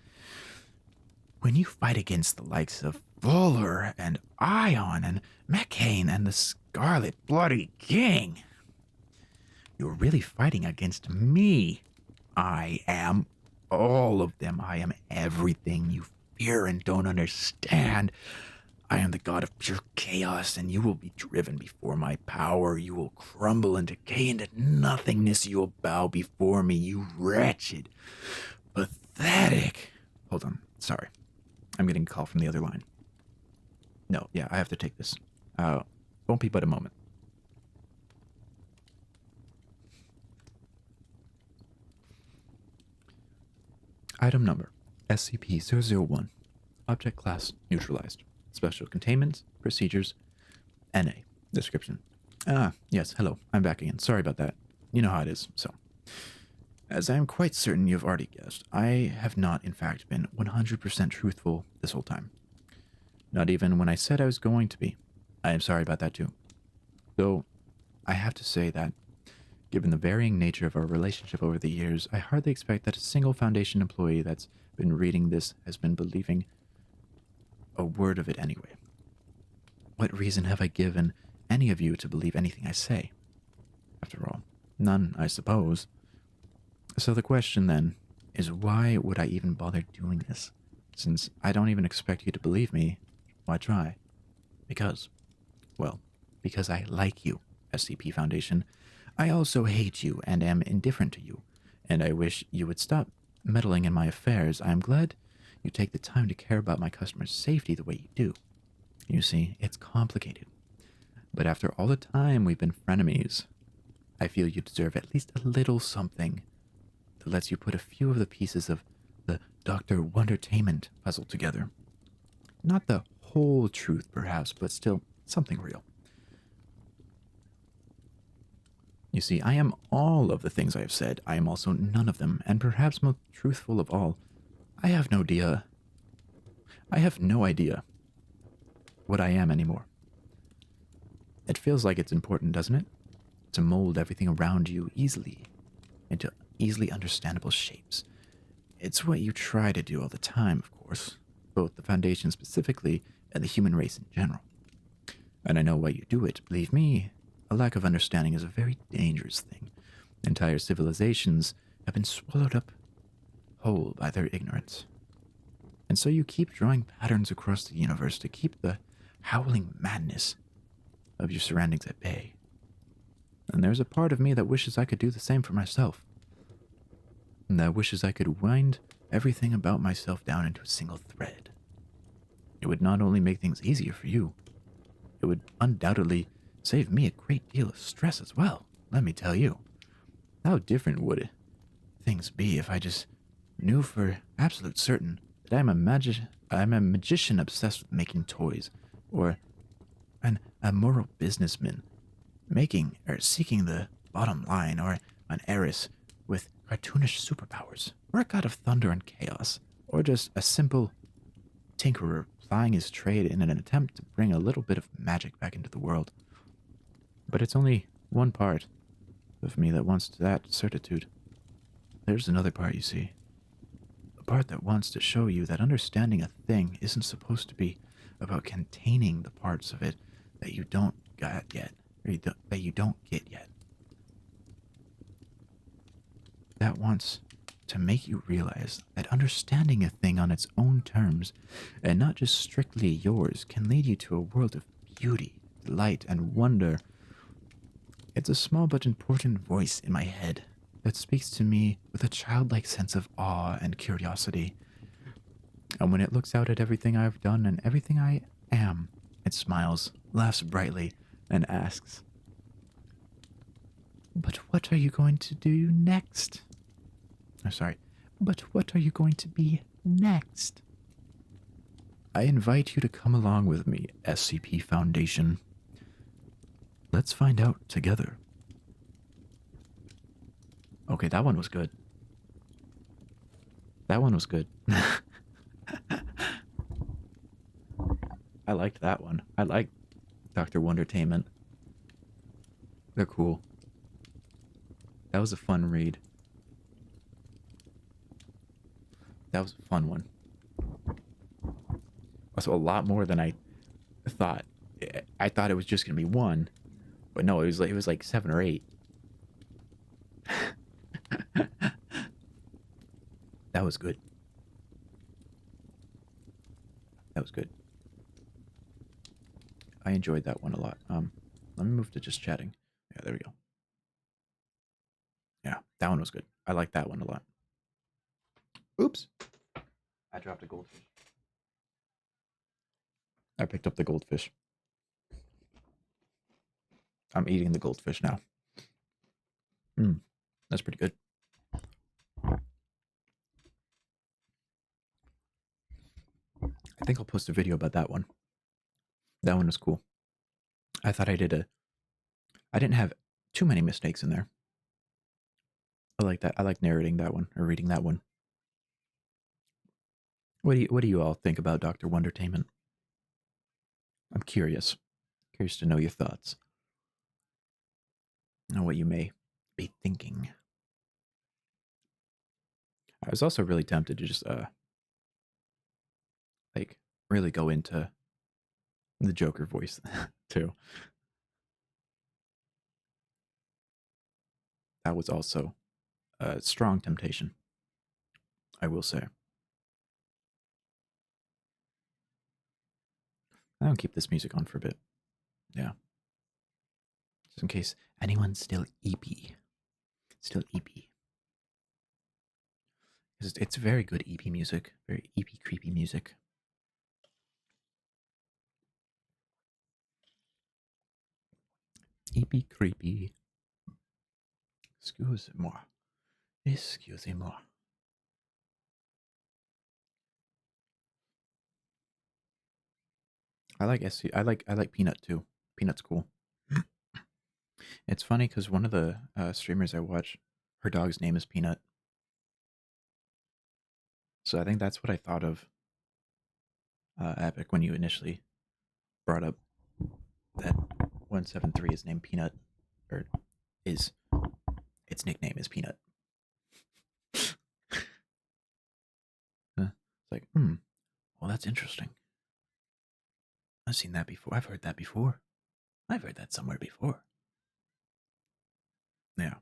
When you fight against the likes of Fuller and Ion and McCain and the Scarlet Bloody King, you're really fighting against me. I am all of them. I am everything you fear and don't understand. I am the god of pure chaos, and you will be driven before my power. You will crumble and decay into nothingness. You will bow before me, you wretched, pathetic. Hold on. Sorry. I'm getting a call from the other line. No, yeah, I have to take this. Won't be but a moment. Item number SCP-001. Object class neutralized. Special containment procedures NA. Description. Yes, hello. I'm back again. Sorry about that. You know how it is, so. As I am quite certain you've already guessed, I have not, in fact, been 100% truthful this whole time. Not even when I said I was going to be. I am sorry about that too. Though, I have to say that, given the varying nature of our relationship over the years, I hardly expect that a single Foundation employee that's been reading this has been believing a word of it anyway. What reason have I given any of you to believe anything I say? After all, none, I suppose. So the question then is, why would I even bother doing this? Since I don't even expect you to believe me, why try? Because I like you, SCP Foundation. I also hate you and am indifferent to you, and I wish you would stop meddling in my affairs. I am glad you take the time to care about my customers' safety the way you do. You see, it's complicated. But after all the time we've been frenemies, I feel you deserve at least a little something that lets you put a few of the pieces of the Dr. Wondertainment puzzle together. Not the whole truth, perhaps, but still something real. You see, I am all of the things I have said. I am also none of them, and perhaps most truthful of all, I have no idea what I am anymore. It feels like it's important, doesn't it? To mold everything around you easily into easily understandable shapes. It's what you try to do all the time, of course, both the Foundation specifically and the human race in general. And I know why you do it. Believe me, a lack of understanding is a very dangerous thing. Entire civilizations have been swallowed up whole by their ignorance. And so you keep drawing patterns across the universe to keep the howling madness of your surroundings at bay. And there's a part of me that wishes I could do the same for myself. And that wishes I could wind everything about myself down into a single thread. It would not only make things easier for you, it would undoubtedly save me a great deal of stress as well, let me tell you. How different would things be if I just knew for absolute certain that I'm a magician obsessed with making toys, or an immoral businessman making or seeking the bottom line, or an heiress with cartoonish superpowers, or a god of thunder and chaos, or just a simple tinkerer plying his trade in an attempt to bring a little bit of magic back into the world. But it's only one part of me that wants that certitude. There's another part, you see. A part that wants to show you that understanding a thing isn't supposed to be about containing the parts of it that you don't get yet, or that you don't get yet. That wants to make you realize that understanding a thing on its own terms, and not just strictly yours, can lead you to a world of beauty, delight, and wonder. It's a small but important voice in my head that speaks to me with a childlike sense of awe and curiosity. And when it looks out at everything I've done and everything I am, it smiles, laughs brightly, and asks, "But what are you going to do next?" But what are you going to be next? I invite you to come along with me, SCP Foundation. Let's find out together. Okay, that one was good. That one was good. I liked that one. I like Dr. Wondertainment. They're cool. That was a fun read. That was a fun one. Also, a lot more than I thought. I thought it was just gonna be one, but no, it was like 7 or 8. That was good. That was good. I enjoyed that one a lot. Let me move to just chatting. Yeah, there we go. Yeah, that one was good. I like that one a lot. Oops. I dropped a goldfish. I picked up the goldfish. I'm eating the goldfish now. That's pretty good. I think I'll post a video about that one. That one was cool. I thought I didn't have too many mistakes in there. I like that. I like narrating that one or reading that one. What do you all think about Dr. Wondertainment? I'm curious. Curious to know your thoughts. And what you may be thinking. I was also really tempted to just like really go into the Joker voice too. That was also a strong temptation, I will say. I'll keep this music on for a bit. Yeah. Just in case anyone's still EP. Still EP. It's very good EP music. Very EP creepy music. EP creepy. Excusez-moi. Excusez-moi. I like SC. I like Peanut too. Peanut's cool. It's funny because one of the streamers I watch, her dog's name is Peanut. So I think that's what I thought of Epic when you initially brought up that 173 is named Peanut, or is its nickname is Peanut. It's like, well, that's interesting. I've seen that before. I've heard that before. I've heard that somewhere before. Yeah.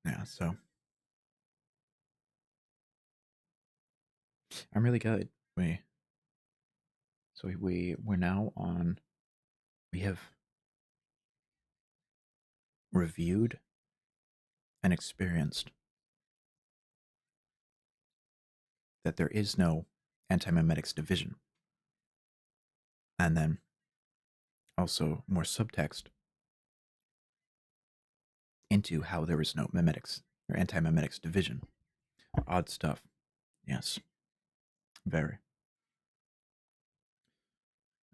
Yeah, so I'm really good. We're now on. We have reviewed and experienced that there is no antimemetics division, and then also more subtext into how there is no memetics or antimemetics division. Odd stuff. Yes, very.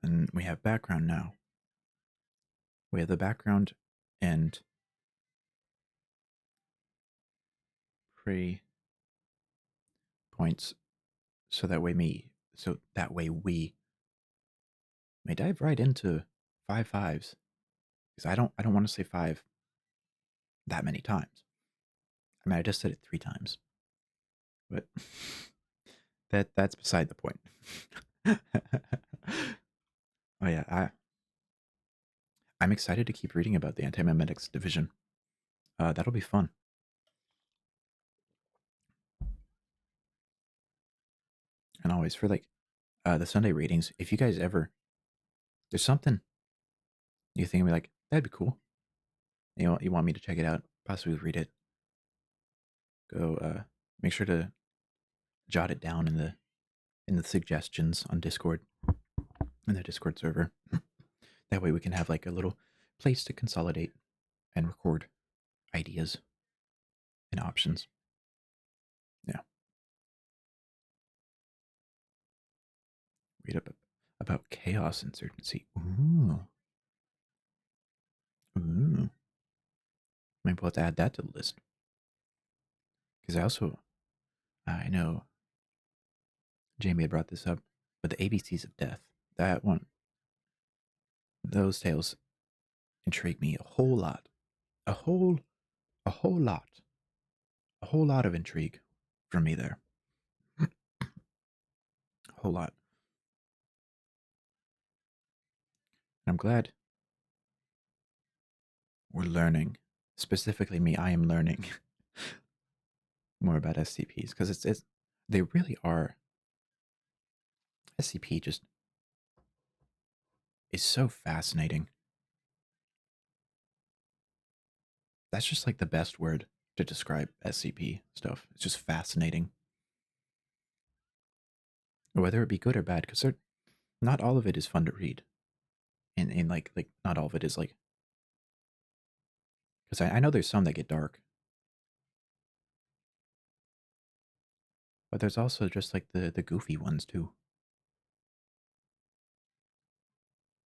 And we have background now. We have the background and pre points so that way we may dive right into 5 5s. Because I don't want to say 5 that many times. I mean I just said it 3 times. But that's beside the point. Oh yeah, I'm excited to keep reading about the antimemetics division. That'll be fun. And always for like the Sunday readings, if you guys ever there's something you think of me like that'd be cool. You want me to check it out, possibly read it. Go make sure to jot it down in the suggestions on Discord in the Discord server. That way we can have like a little place to consolidate and record ideas and options. Yeah. Read up about chaos insurgency. Ooh. Ooh. Maybe we'll have to add that to the list. Because I know Jamie had brought this up. But the ABCs of Death, that one, those tales intrigue me a whole lot. A whole, a whole lot. A whole lot of intrigue for me there. A whole lot. I'm glad we're learning. Specifically, me, I am learning more about SCPs because it's they really are. SCP just is so fascinating. That's just like the best word to describe SCP stuff. It's just fascinating, whether it be good or bad, because not all of it is fun to read, and like not all of it is like because I know there's some that get dark, but there's also just like the goofy ones too.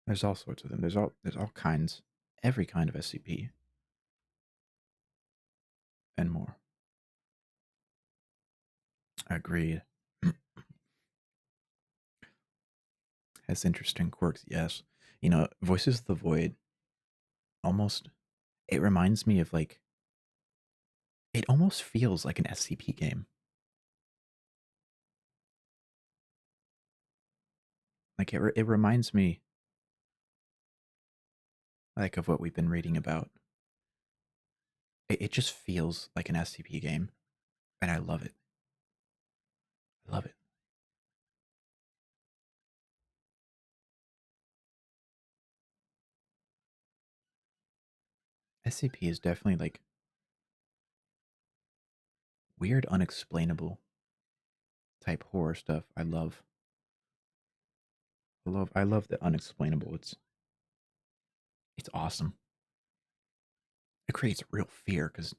There's all sorts of them. There's all kinds, every kind of SCP and more. Agreed. Has interesting quirks, yes. Voices of the Void almost it reminds me of like it almost feels like an SCP game. Like it reminds me like of what we've been reading about. It just feels like an SCP game, and I love it. I love it. SCP is definitely like weird, unexplainable type horror stuff. I love. I love the unexplainable. It's awesome. It creates real fear because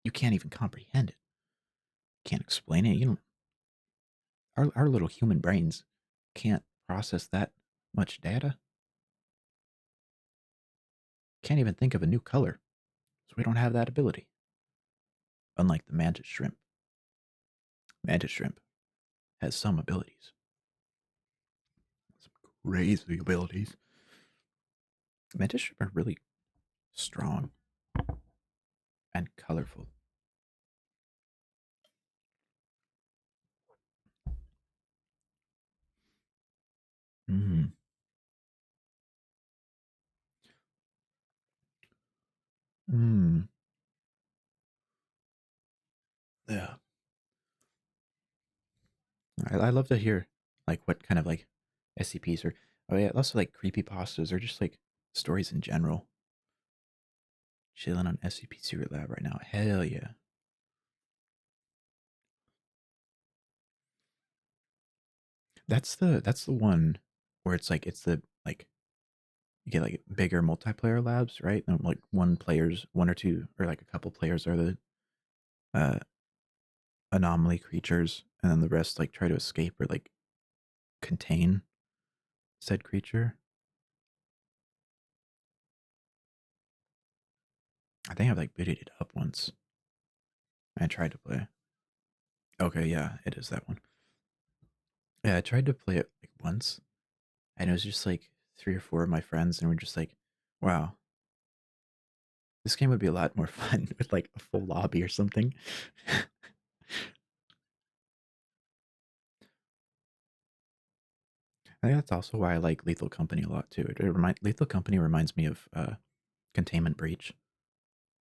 you can't even comprehend it. Can't explain it. You don't. Our little human brains can't process that much data. Can't even think of a new color, so we don't have that ability. Unlike the mantis shrimp. Mantis shrimp has some abilities. Some crazy abilities. Mantis shrimp are really strong and colorful. Mm. Mm. Yeah. I love to hear like what kind of like SCPs or oh yeah, also like creepy pastas or just like stories in general. Chilling on SCP Secret Lab right now. Hell yeah. That's the one where it's the like you get like bigger multiplayer labs, right? And like one or two or like a couple players are the uh anomaly creatures and then the rest like try to escape or like contain said creature. I think I've like booted it up once. I tried to play. Okay, yeah, it is that one. Yeah, I tried to play it like once and it was just like three or four of my friends and we're just like, wow, this game would be a lot more fun with like a full lobby or something. I think that's also why I like Lethal Company a lot too. Lethal Company reminds me of Containment Breach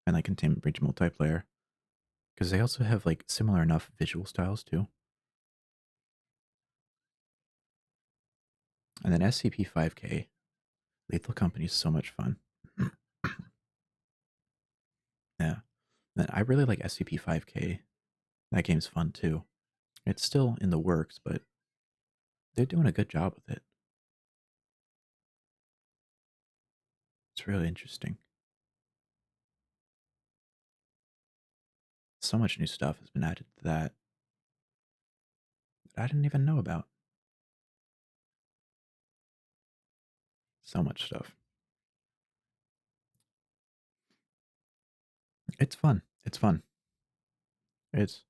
and like Containment Breach multiplayer because they also have like similar enough visual styles too. And then SCP-5K, Lethal Company is so much fun. Yeah, and I really like SCP-5K. That game's fun too. It's still in the works, but they're doing a good job with it. It's really interesting. So much new stuff has been added to that I didn't even know about. So much stuff. It's fun. It's fun. It's.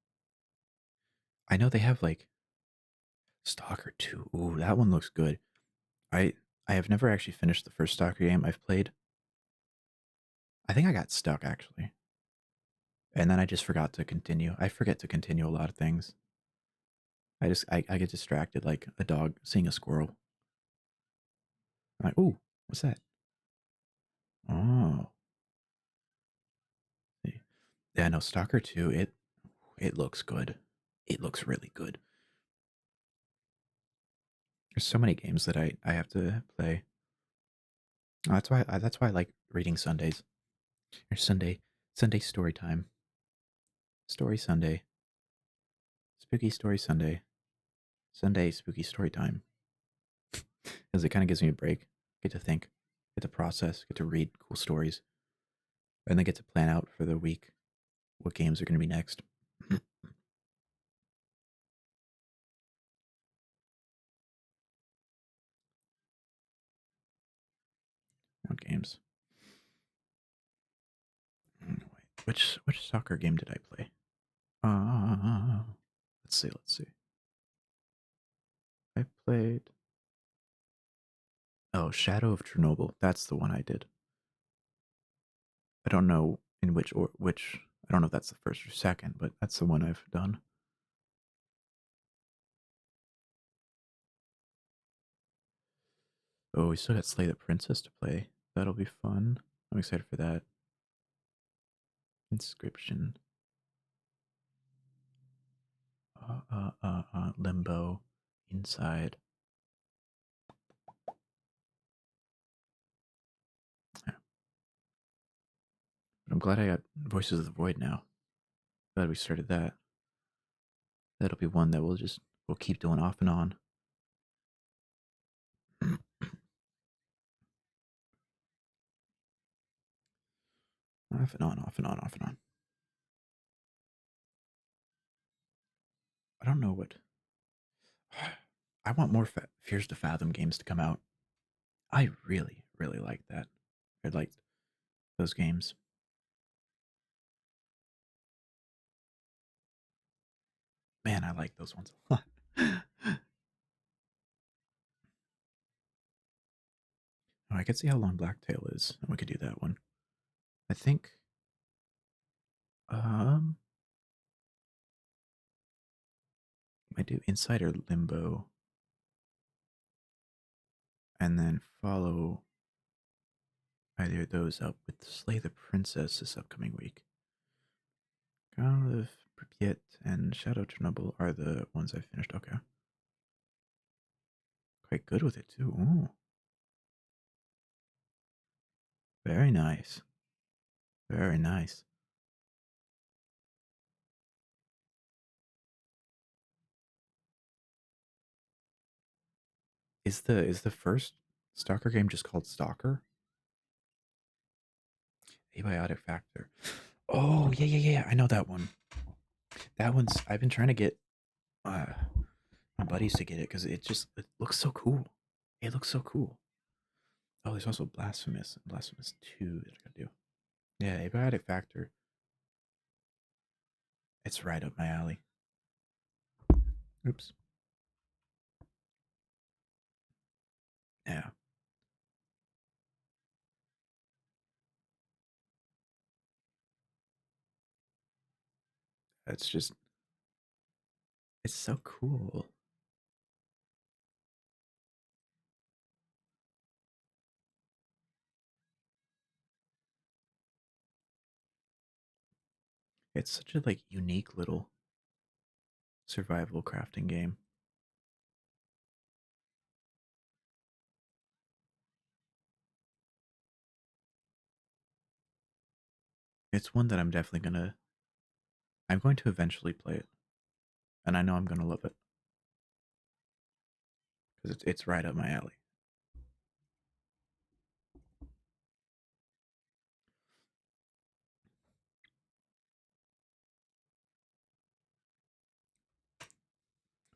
I know they have like Stalker 2. Ooh, that one looks good. I I have never actually finished the first Stalker game I've played. I think I got stuck actually. And then I just forgot to continue. I forget to continue a lot of things. I get distracted like a dog seeing a squirrel. I'm like, ooh, what's that? Oh. See. Yeah, no, Stalker 2, it looks good. It looks really good. There's so many games that I have to play. That's why I like reading Sundays. Or Sunday story time. Story Sunday. Spooky story Sunday. Sunday spooky story time. Because it kind of gives me a break. Get to think, get to process, get to read cool stories, and then get to plan out for the week what games are going to be next. What games? Wait, which soccer game did I play? Let's see. Let's see. I played. Oh, Shadow of Chernobyl. That's the one I did. I don't know in which or which. I don't know if that's the first or second, but that's the one I've done. Oh, we still got Slay the Princess to play. That'll be fun. I'm excited for that. Inscription. Limbo. Inside. Yeah. But I'm glad I got Voices of the Void now. Glad we started that. That'll be one that we'll keep doing off and on. Off and on, off and on, off and on. I don't know what. I want more Fears to Fathom games to come out. I really, really like that. I liked those games. Man, I like those ones a lot. Oh, I could see how long Blacktail is, and we could do that one. I think. Um, I do Insider Limbo, and then follow either of those up with Slay the Princess this upcoming week. Call of Pripyat and Shadow Chernobyl are the ones I finished. Okay. Quite good with it too. Ooh, very nice. Very nice. Is the first Stalker game just called Stalker? Abiotic Factor. Oh yeah. I know that one. That one's I've been trying to get uh my buddies to get it because it looks so cool. It looks so cool. Oh, there's also Blasphemous 2 that I gotta do. Yeah, Abiotic Factor. It's right up my alley. Oops. Yeah. That's just it's so cool. It's such a like unique little survival crafting game. It's one that I'm going to eventually play it, and I know I'm gonna love it because it's right up my alley.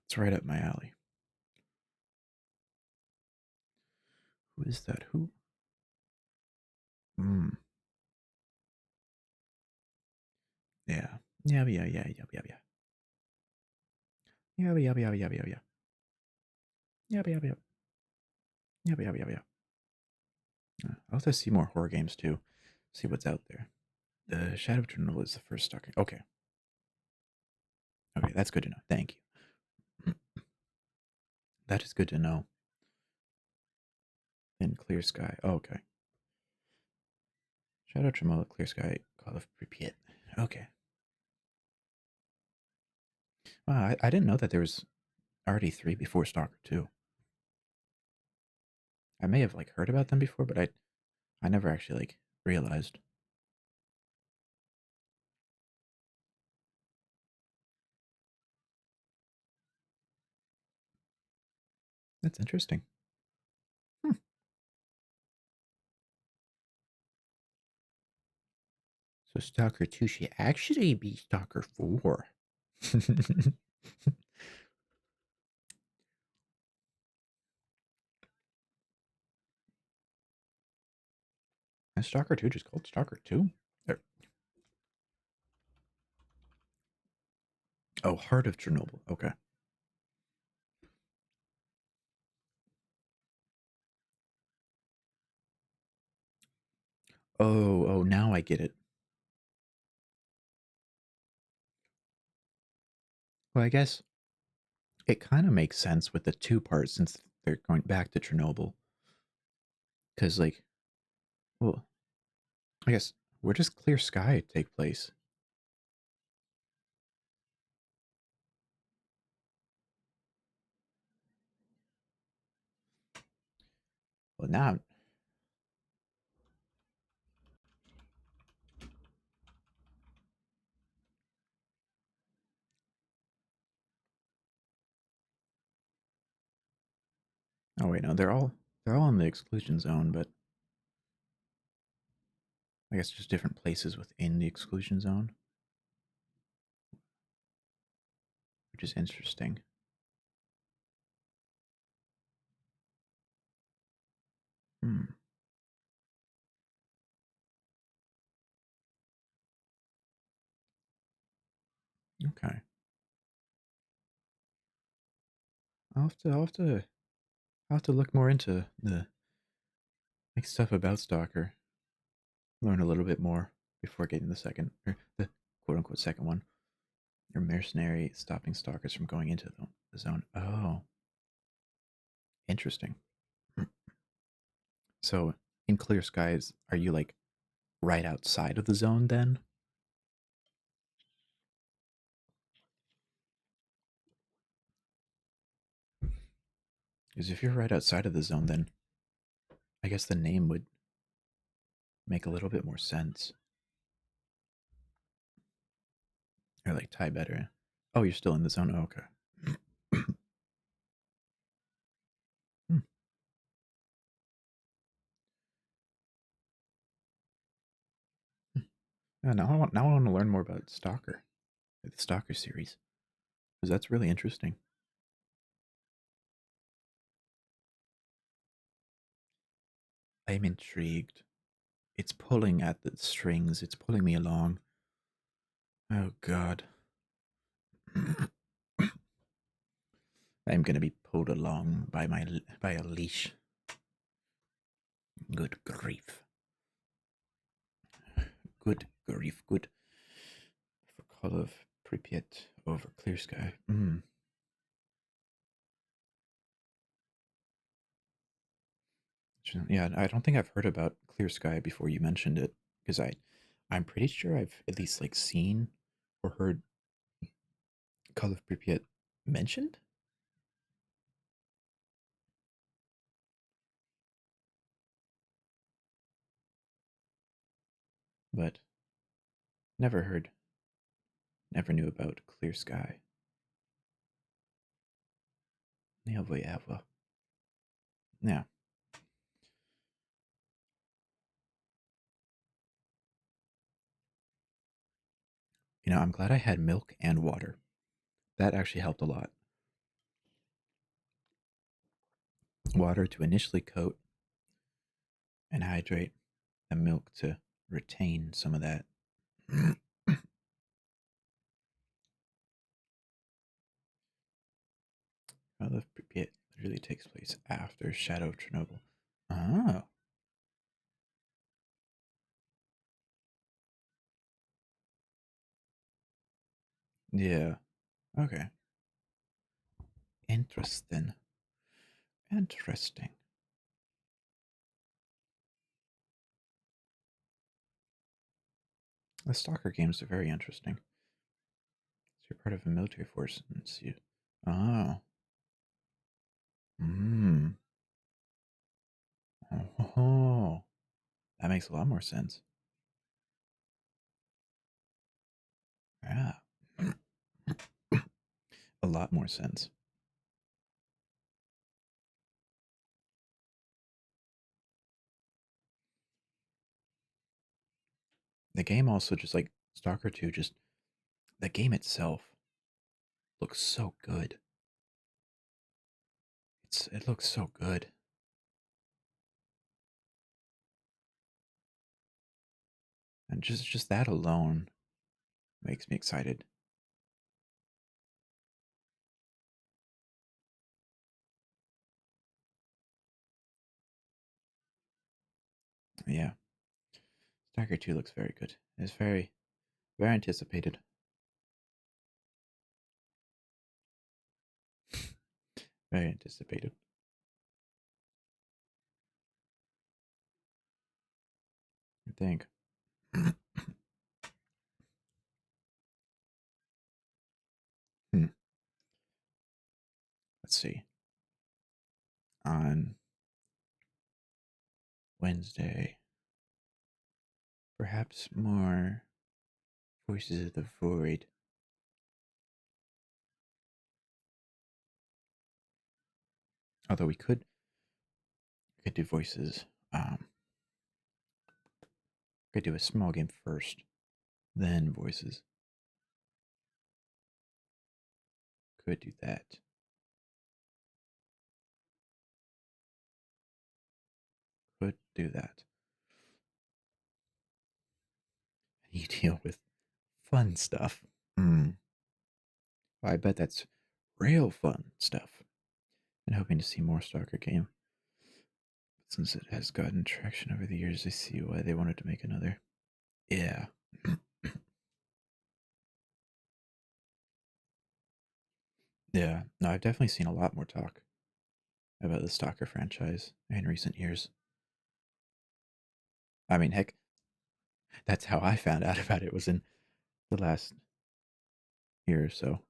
It's right up my alley. Who is that? Who? Hmm. Yeah. Yeah. Yeah. Yeah. Yeah. Yeah. Yeah. Yeah. Yeah. Yeah. Yeah. Yeah. Yeah. Yep, yep, yep. Yep, yep, yep, yep. I'll have to see more horror games too. See what's out there. The Shadow of Chernobyl is the first Stalker. Okay. Okay, that's good to know. Thank you. That is good to know. In Clear Sky. Oh, okay. Shadow of Chernobyl, Clear Sky, Call of Pripyat. Okay. Wow, I didn't know that there was already three before Stalker 2. I may have like heard about them before, but I never actually like realized. That's interesting. Hmm. So Stalker 2 should actually be Stalker 4. Is Stalker 2 just called Stalker 2? Oh, Heart of Chernobyl. Okay. Oh, now I get it. Well, I guess it kind of makes sense with the two parts since they're going back to Chernobyl. Because, like, well, I guess where does Clear Sky take place? Well, now, oh wait, no, they're all in the exclusion zone, but I guess just different places within the exclusion zone, which is interesting. Hmm. Okay. I'll have to look more into the like stuff about Stalker. Learn a little bit more before getting the second or the quote unquote second one. Your mercenary stopping stalkers from going into the zone. Oh, interesting. So in clear skies, are you like right outside of the zone then? Because if you're right outside of the zone, then I guess the name would make a little bit more sense. Or like tie better. Oh, you're still in the zone. Oh, okay. Hmm. Yeah, now I want to learn more about Stalker, the Stalker series, because that's really interesting. I'm intrigued. It's pulling at the strings. It's pulling me along. Oh God. I'm gonna be pulled along by by a leash. Good grief. Good grief. Good for Call of Pripyat over Clear Sky. Yeah, I don't think I've heard about Clear Sky before you mentioned it because I'm pretty sure I've at least like seen or heard Call of Pripyat mentioned, but never heard, never knew about Clear Sky. Never ever. Yeah, I'm glad I had milk and water. That actually helped a lot. Water to initially coat and hydrate, and milk to retain some of that. Call of Pripyat. really takes place after Shadow of Chernobyl. Oh, yeah. Okay. Interesting. Interesting. The Stalker games are very interesting. So you're part of a military force, and it's you. Oh. Hmm. Oh. That makes a lot more sense. Yeah. A lot more sense. The game also just like Stalker 2, just the game itself looks so good. It looks so good. And just that alone makes me excited. Yeah. Stalker 2 looks very good. It's very anticipated. Very anticipated. I think. Hmm. Let's see. On Wednesday, perhaps more Voices of the Void. Although we could do voices. Could do a small game first, then voices. Could do that. Could do that. You deal with fun stuff. Hmm. Well, I bet that's real fun stuff. And hoping to see more Stalker game. But since it has gotten traction over the years, I see why they wanted to make another. Yeah. Yeah. No, I've definitely seen a lot more talk about the Stalker franchise in recent years. I mean, heck, that's how I found out about it was in the last year or so.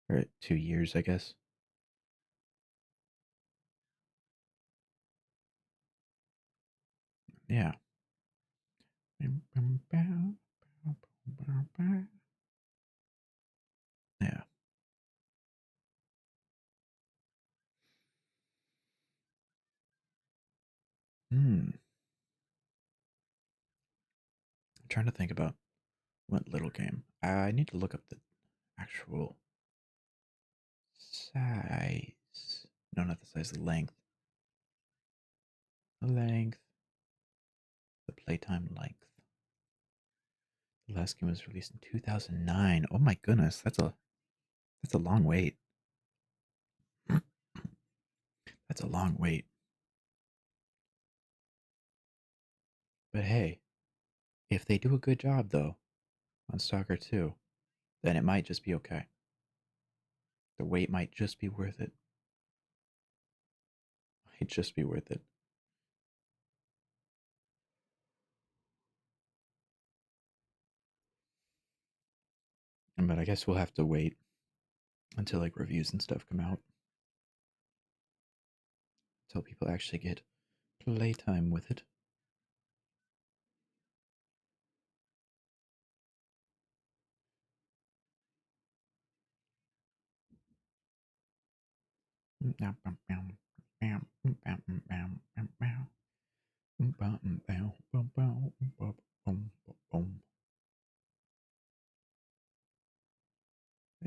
Or 2 years, I guess. Yeah. Yeah. Hmm. I'm trying to think about what little game. I need to look up the actual size. No, not the size, the length. The length. The playtime length. The last game was released in 2009. Oh my goodness, that's a long wait. That's a long wait. But hey, if they do a good job though on Stalker 2, then it might just be okay. The wait might just be worth it. Might just be worth it. But I guess we'll have to wait until like reviews and stuff come out. Until people actually get playtime with it.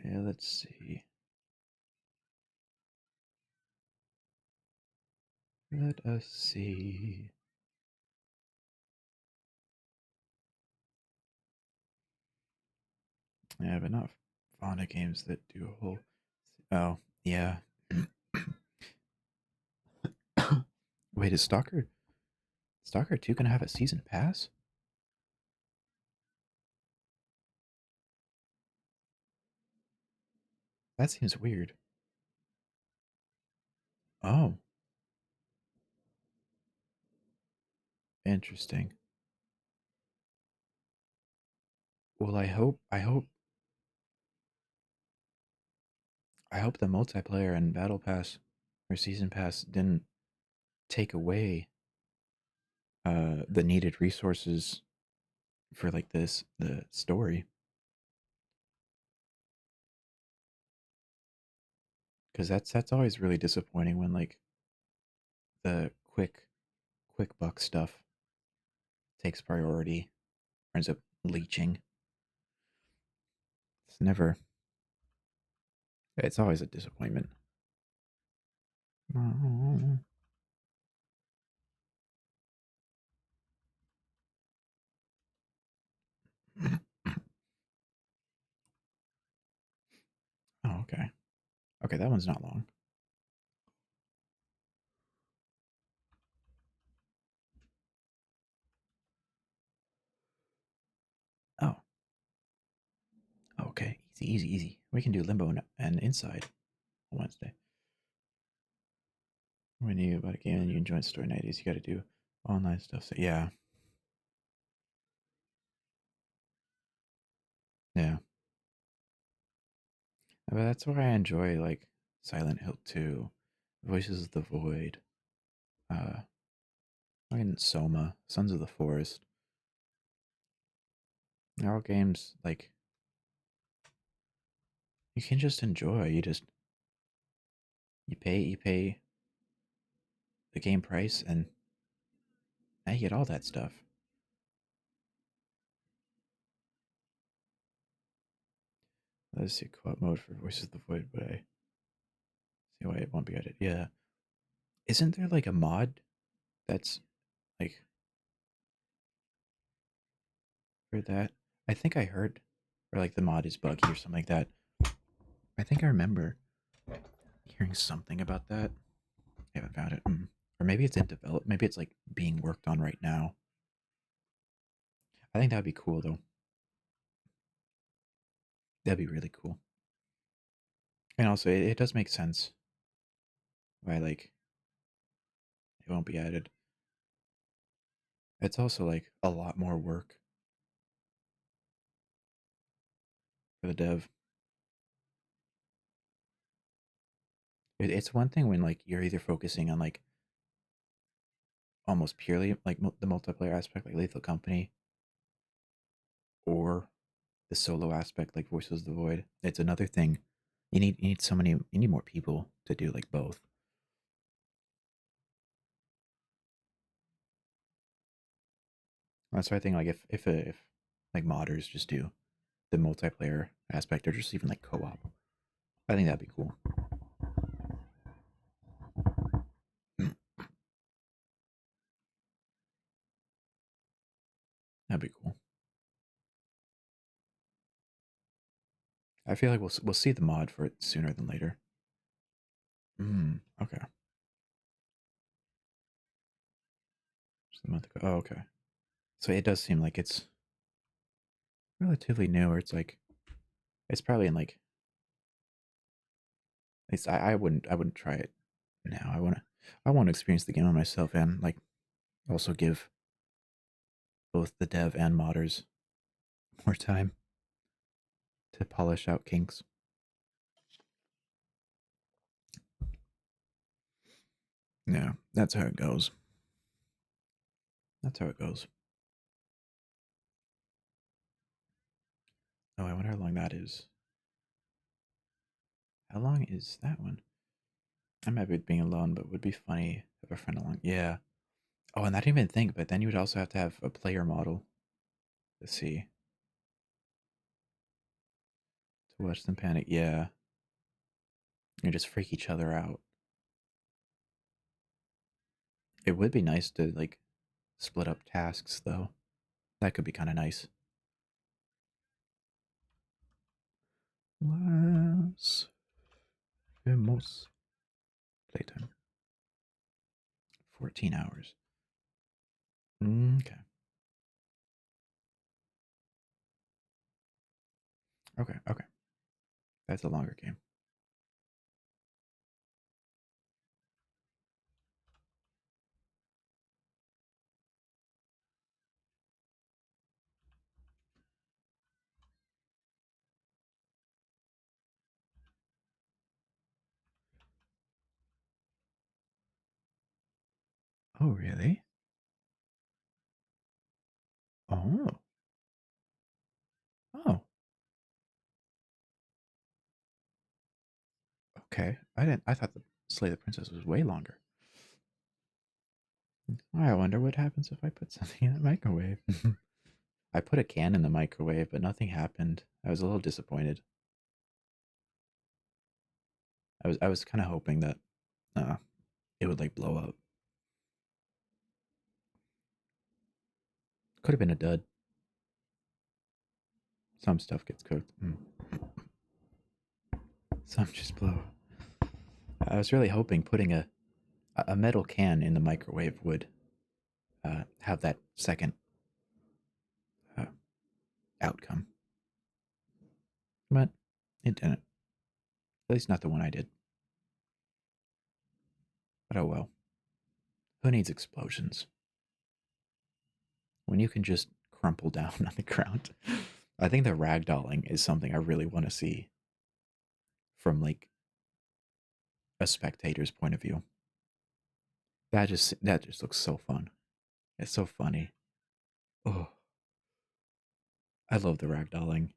Yeah, let's see. Let us see. Yeah, but not Fauna games that do a whole. Oh, yeah. Wait, is Stalker 2 gonna have a season pass? That seems weird. Oh, interesting. Well, I hope the multiplayer and battle pass or season pass didn't take away the needed resources for like this the story, because that's always really disappointing when like the quick buck stuff takes priority, ends up leeching. It's never. It's always a disappointment. Oh, okay. Okay, that one's not long. Oh, okay. Easy, easy, easy. We can do Limbo and Inside on Wednesday. When you about a game and you enjoy story night is you got to do online stuff. So yeah, yeah. But that's why I enjoy like Silent Hill 2, Voices of the Void, uh, and Soma, Sons of the Forest. They're all games like you can just enjoy. You pay the game price and now you get all that stuff. Let's see co-op mode for Voices of the Void, but I see why it won't be added. Yeah. Isn't there like a mod that's like for that? I think I heard or like the mod is buggy or something like that. I think I remember hearing something about that. I haven't found it. Or maybe it's in develop. Maybe it's like being worked on right now. I think that'd be cool though. That'd be really cool. And also, it does make sense why like it won't be added. It's also like a lot more work for the dev. It's one thing when like you're either focusing on like almost purely like the multiplayer aspect, like Lethal Company, or the solo aspect, like Voices of the Void. It's another thing. You need so many. You need more people to do like both. That's why I think like if like modders just do the multiplayer aspect or just even like co-op, I think that'd be cool. That'd be cool. I feel like we'll see the mod for it sooner than later. Okay. Just a month ago. Oh, okay. So it does seem like it's relatively new, or it's like it's probably in like it's I wouldn't try it now. I want to experience the game on myself and like also give both the dev and modders more time to polish out kinks. Yeah, that's how it goes. That's how it goes. Oh, I wonder how long that is. How long is that one? I might be being alone, but it would be funny if a friend along. Yeah. Oh, and I didn't even think, but then you would also have to have a player model to see to watch them panic. Yeah, you just freak each other out. It would be nice to like split up tasks though. That could be kind of nice. Las famous playtime. 14 hours. Okay. Okay. Okay. That's a longer game. Oh, really? Oh. Oh. Okay. I didn't. I thought the Slay the Princess was way longer. I wonder what happens if I put something in the microwave. I put a can in the microwave, but nothing happened. I was a little disappointed. I was kind of hoping that uh, it would like blow up. Could have been a dud. Some stuff gets cooked. Some just blow. I was really hoping putting a metal can in the microwave would have that second uh, outcome, but it didn't. At least not the one I did. But oh well. Who needs explosions when you can just crumple down on the ground? I think the ragdolling is something I really want to see from like a spectator's point of view. That just looks so fun. It's so funny. Oh, I love the ragdolling.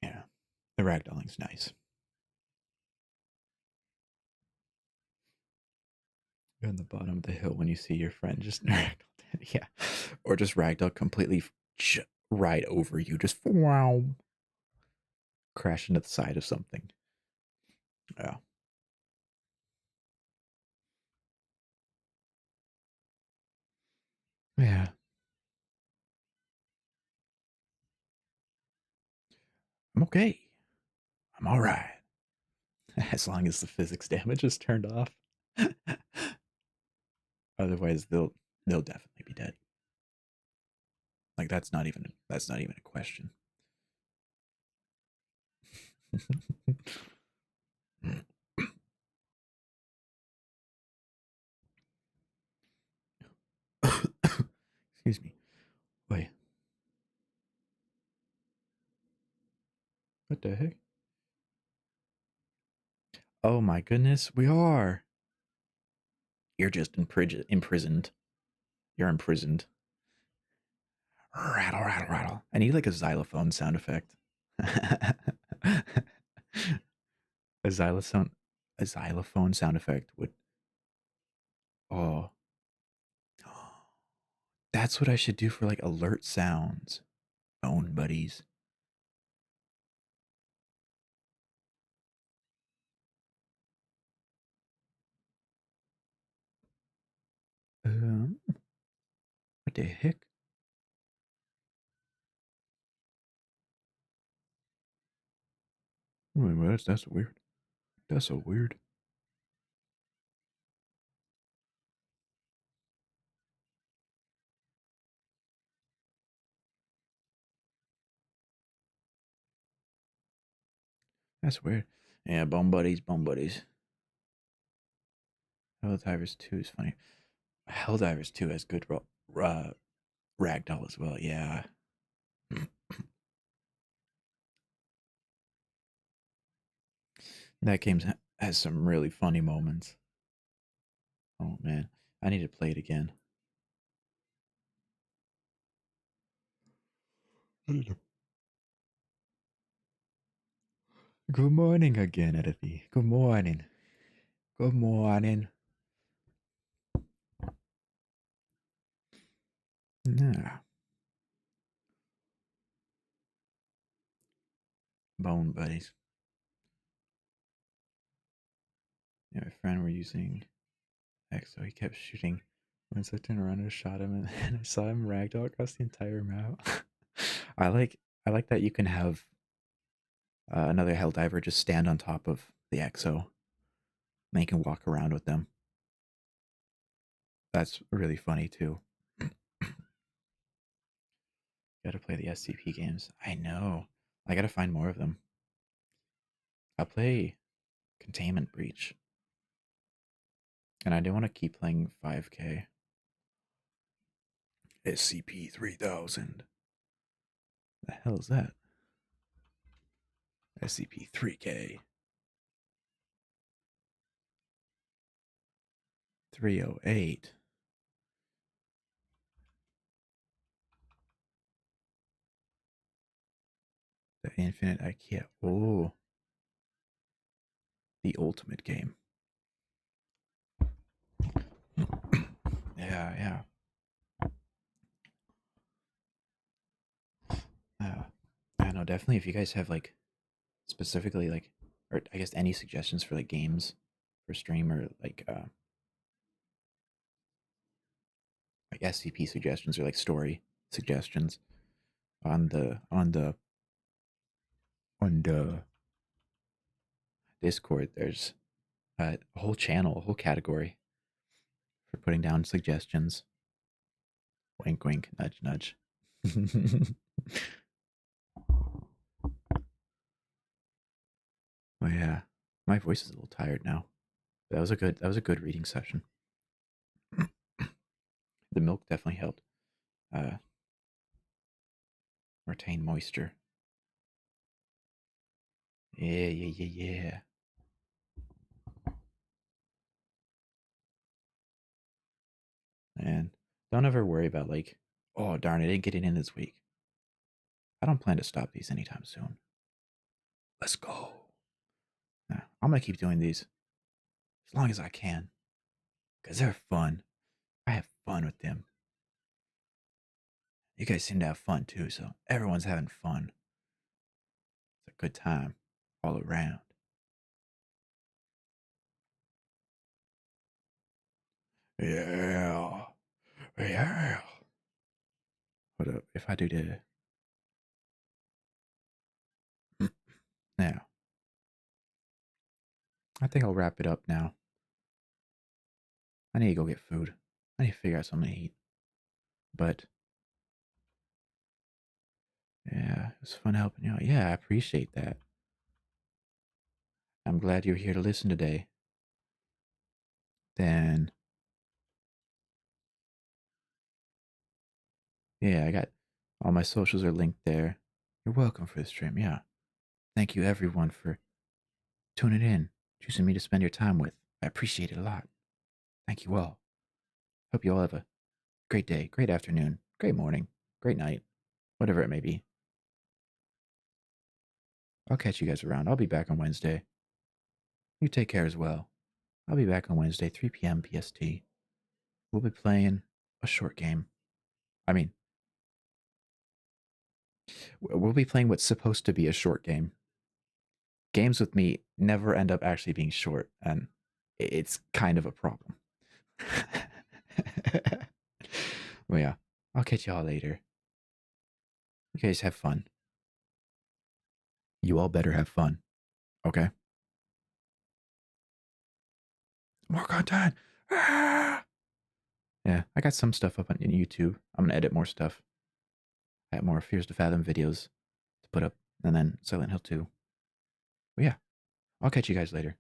Yeah, the ragdolling's nice. You're on the bottom of the hill when you see your friend just ragdoll. Yeah, or just ragdoll completely right over you, just wow, crash into the side of something. Yeah, yeah. I'm okay. I'm all right. As long as the physics damage is turned off. Otherwise, they'll definitely be dead. Like that's not even a question. Excuse me. Wait, what the heck? Oh my goodness, we are. You're just imprisoned. You're imprisoned. Rattle, rattle, rattle. I need like a xylophone sound effect. a xylophone, a xylophone sound effect would. Oh, that's what I should do for like alert sounds. Bone buddies. What the heck? Wait, that's weird. That's so weird. That's weird. Yeah, bone buddies, bone buddies. Helldivers 2 is funny. Helldivers 2 has good ragdoll as well. Yeah. That game has some really funny moments. Oh man, I need to play it again. Good morning again, Edithy. Good morning. Good morning. Yeah. Bone buddies. Yeah, my friend were using X, so he kept shooting. Once I turned around and shot him, and I saw him ragdoll across the entire map. I like I like that you can have Another hell diver just stand on top of the exo. And you can walk around with them. That's really funny too. Gotta play the SCP games. I know. I gotta find more of them. I'll play Containment Breach. And I do want to keep playing 5K. SCP 3000. The hell is that? SCP 3K. 308. The Infinite IKEA. Oh, the ultimate game. Yeah, yeah. I know, definitely. If you guys have like specifically like, or I guess any suggestions for like games for stream or like SCP suggestions or like story suggestions on the Discord, there's a whole channel, a whole category for putting down suggestions. Wink, wink, nudge, nudge. Oh yeah, my voice is a little tired now. That was a good reading session. The milk definitely helped uh, retain moisture. Yeah, yeah, yeah, yeah. And don't ever worry about like, oh darn, I didn't get it in this week. I don't plan to stop these anytime soon. Let's go. Nah, I'm gonna keep doing these as long as I can, cause they're fun. I have fun with them. You guys seem to have fun too, so everyone's having fun. It's a good time all around. Yeah, yeah. What up if I do the now? I think I'll wrap it up now. I need to go get food. I need to figure out something to eat. But yeah, it was fun helping you out. Yeah, I appreciate that. I'm glad you're here to listen today. Then, yeah, I got all my socials are linked there. You're welcome for the stream. Yeah. Thank you, everyone, for tuning in, choosing me to spend your time with. I appreciate it a lot. Thank you all. Hope you all have a great day, great afternoon, great morning, great night, whatever it may be. I'll catch you guys around. I'll be back on Wednesday. You take care as well. I'll be back on Wednesday, 3 p.m. PST. We'll be playing a short game. I mean, we'll be playing what's supposed to be a short game. Games with me never end up actually being short, and it's kind of a problem. Well, yeah, I'll catch y'all later. You guys have fun. You all better have fun, okay? More content. Ah! Yeah, I got some stuff up on YouTube. I'm gonna edit more stuff. I have more Fears to Fathom videos to put up, and then Silent Hill 2. But yeah, I'll catch you guys later.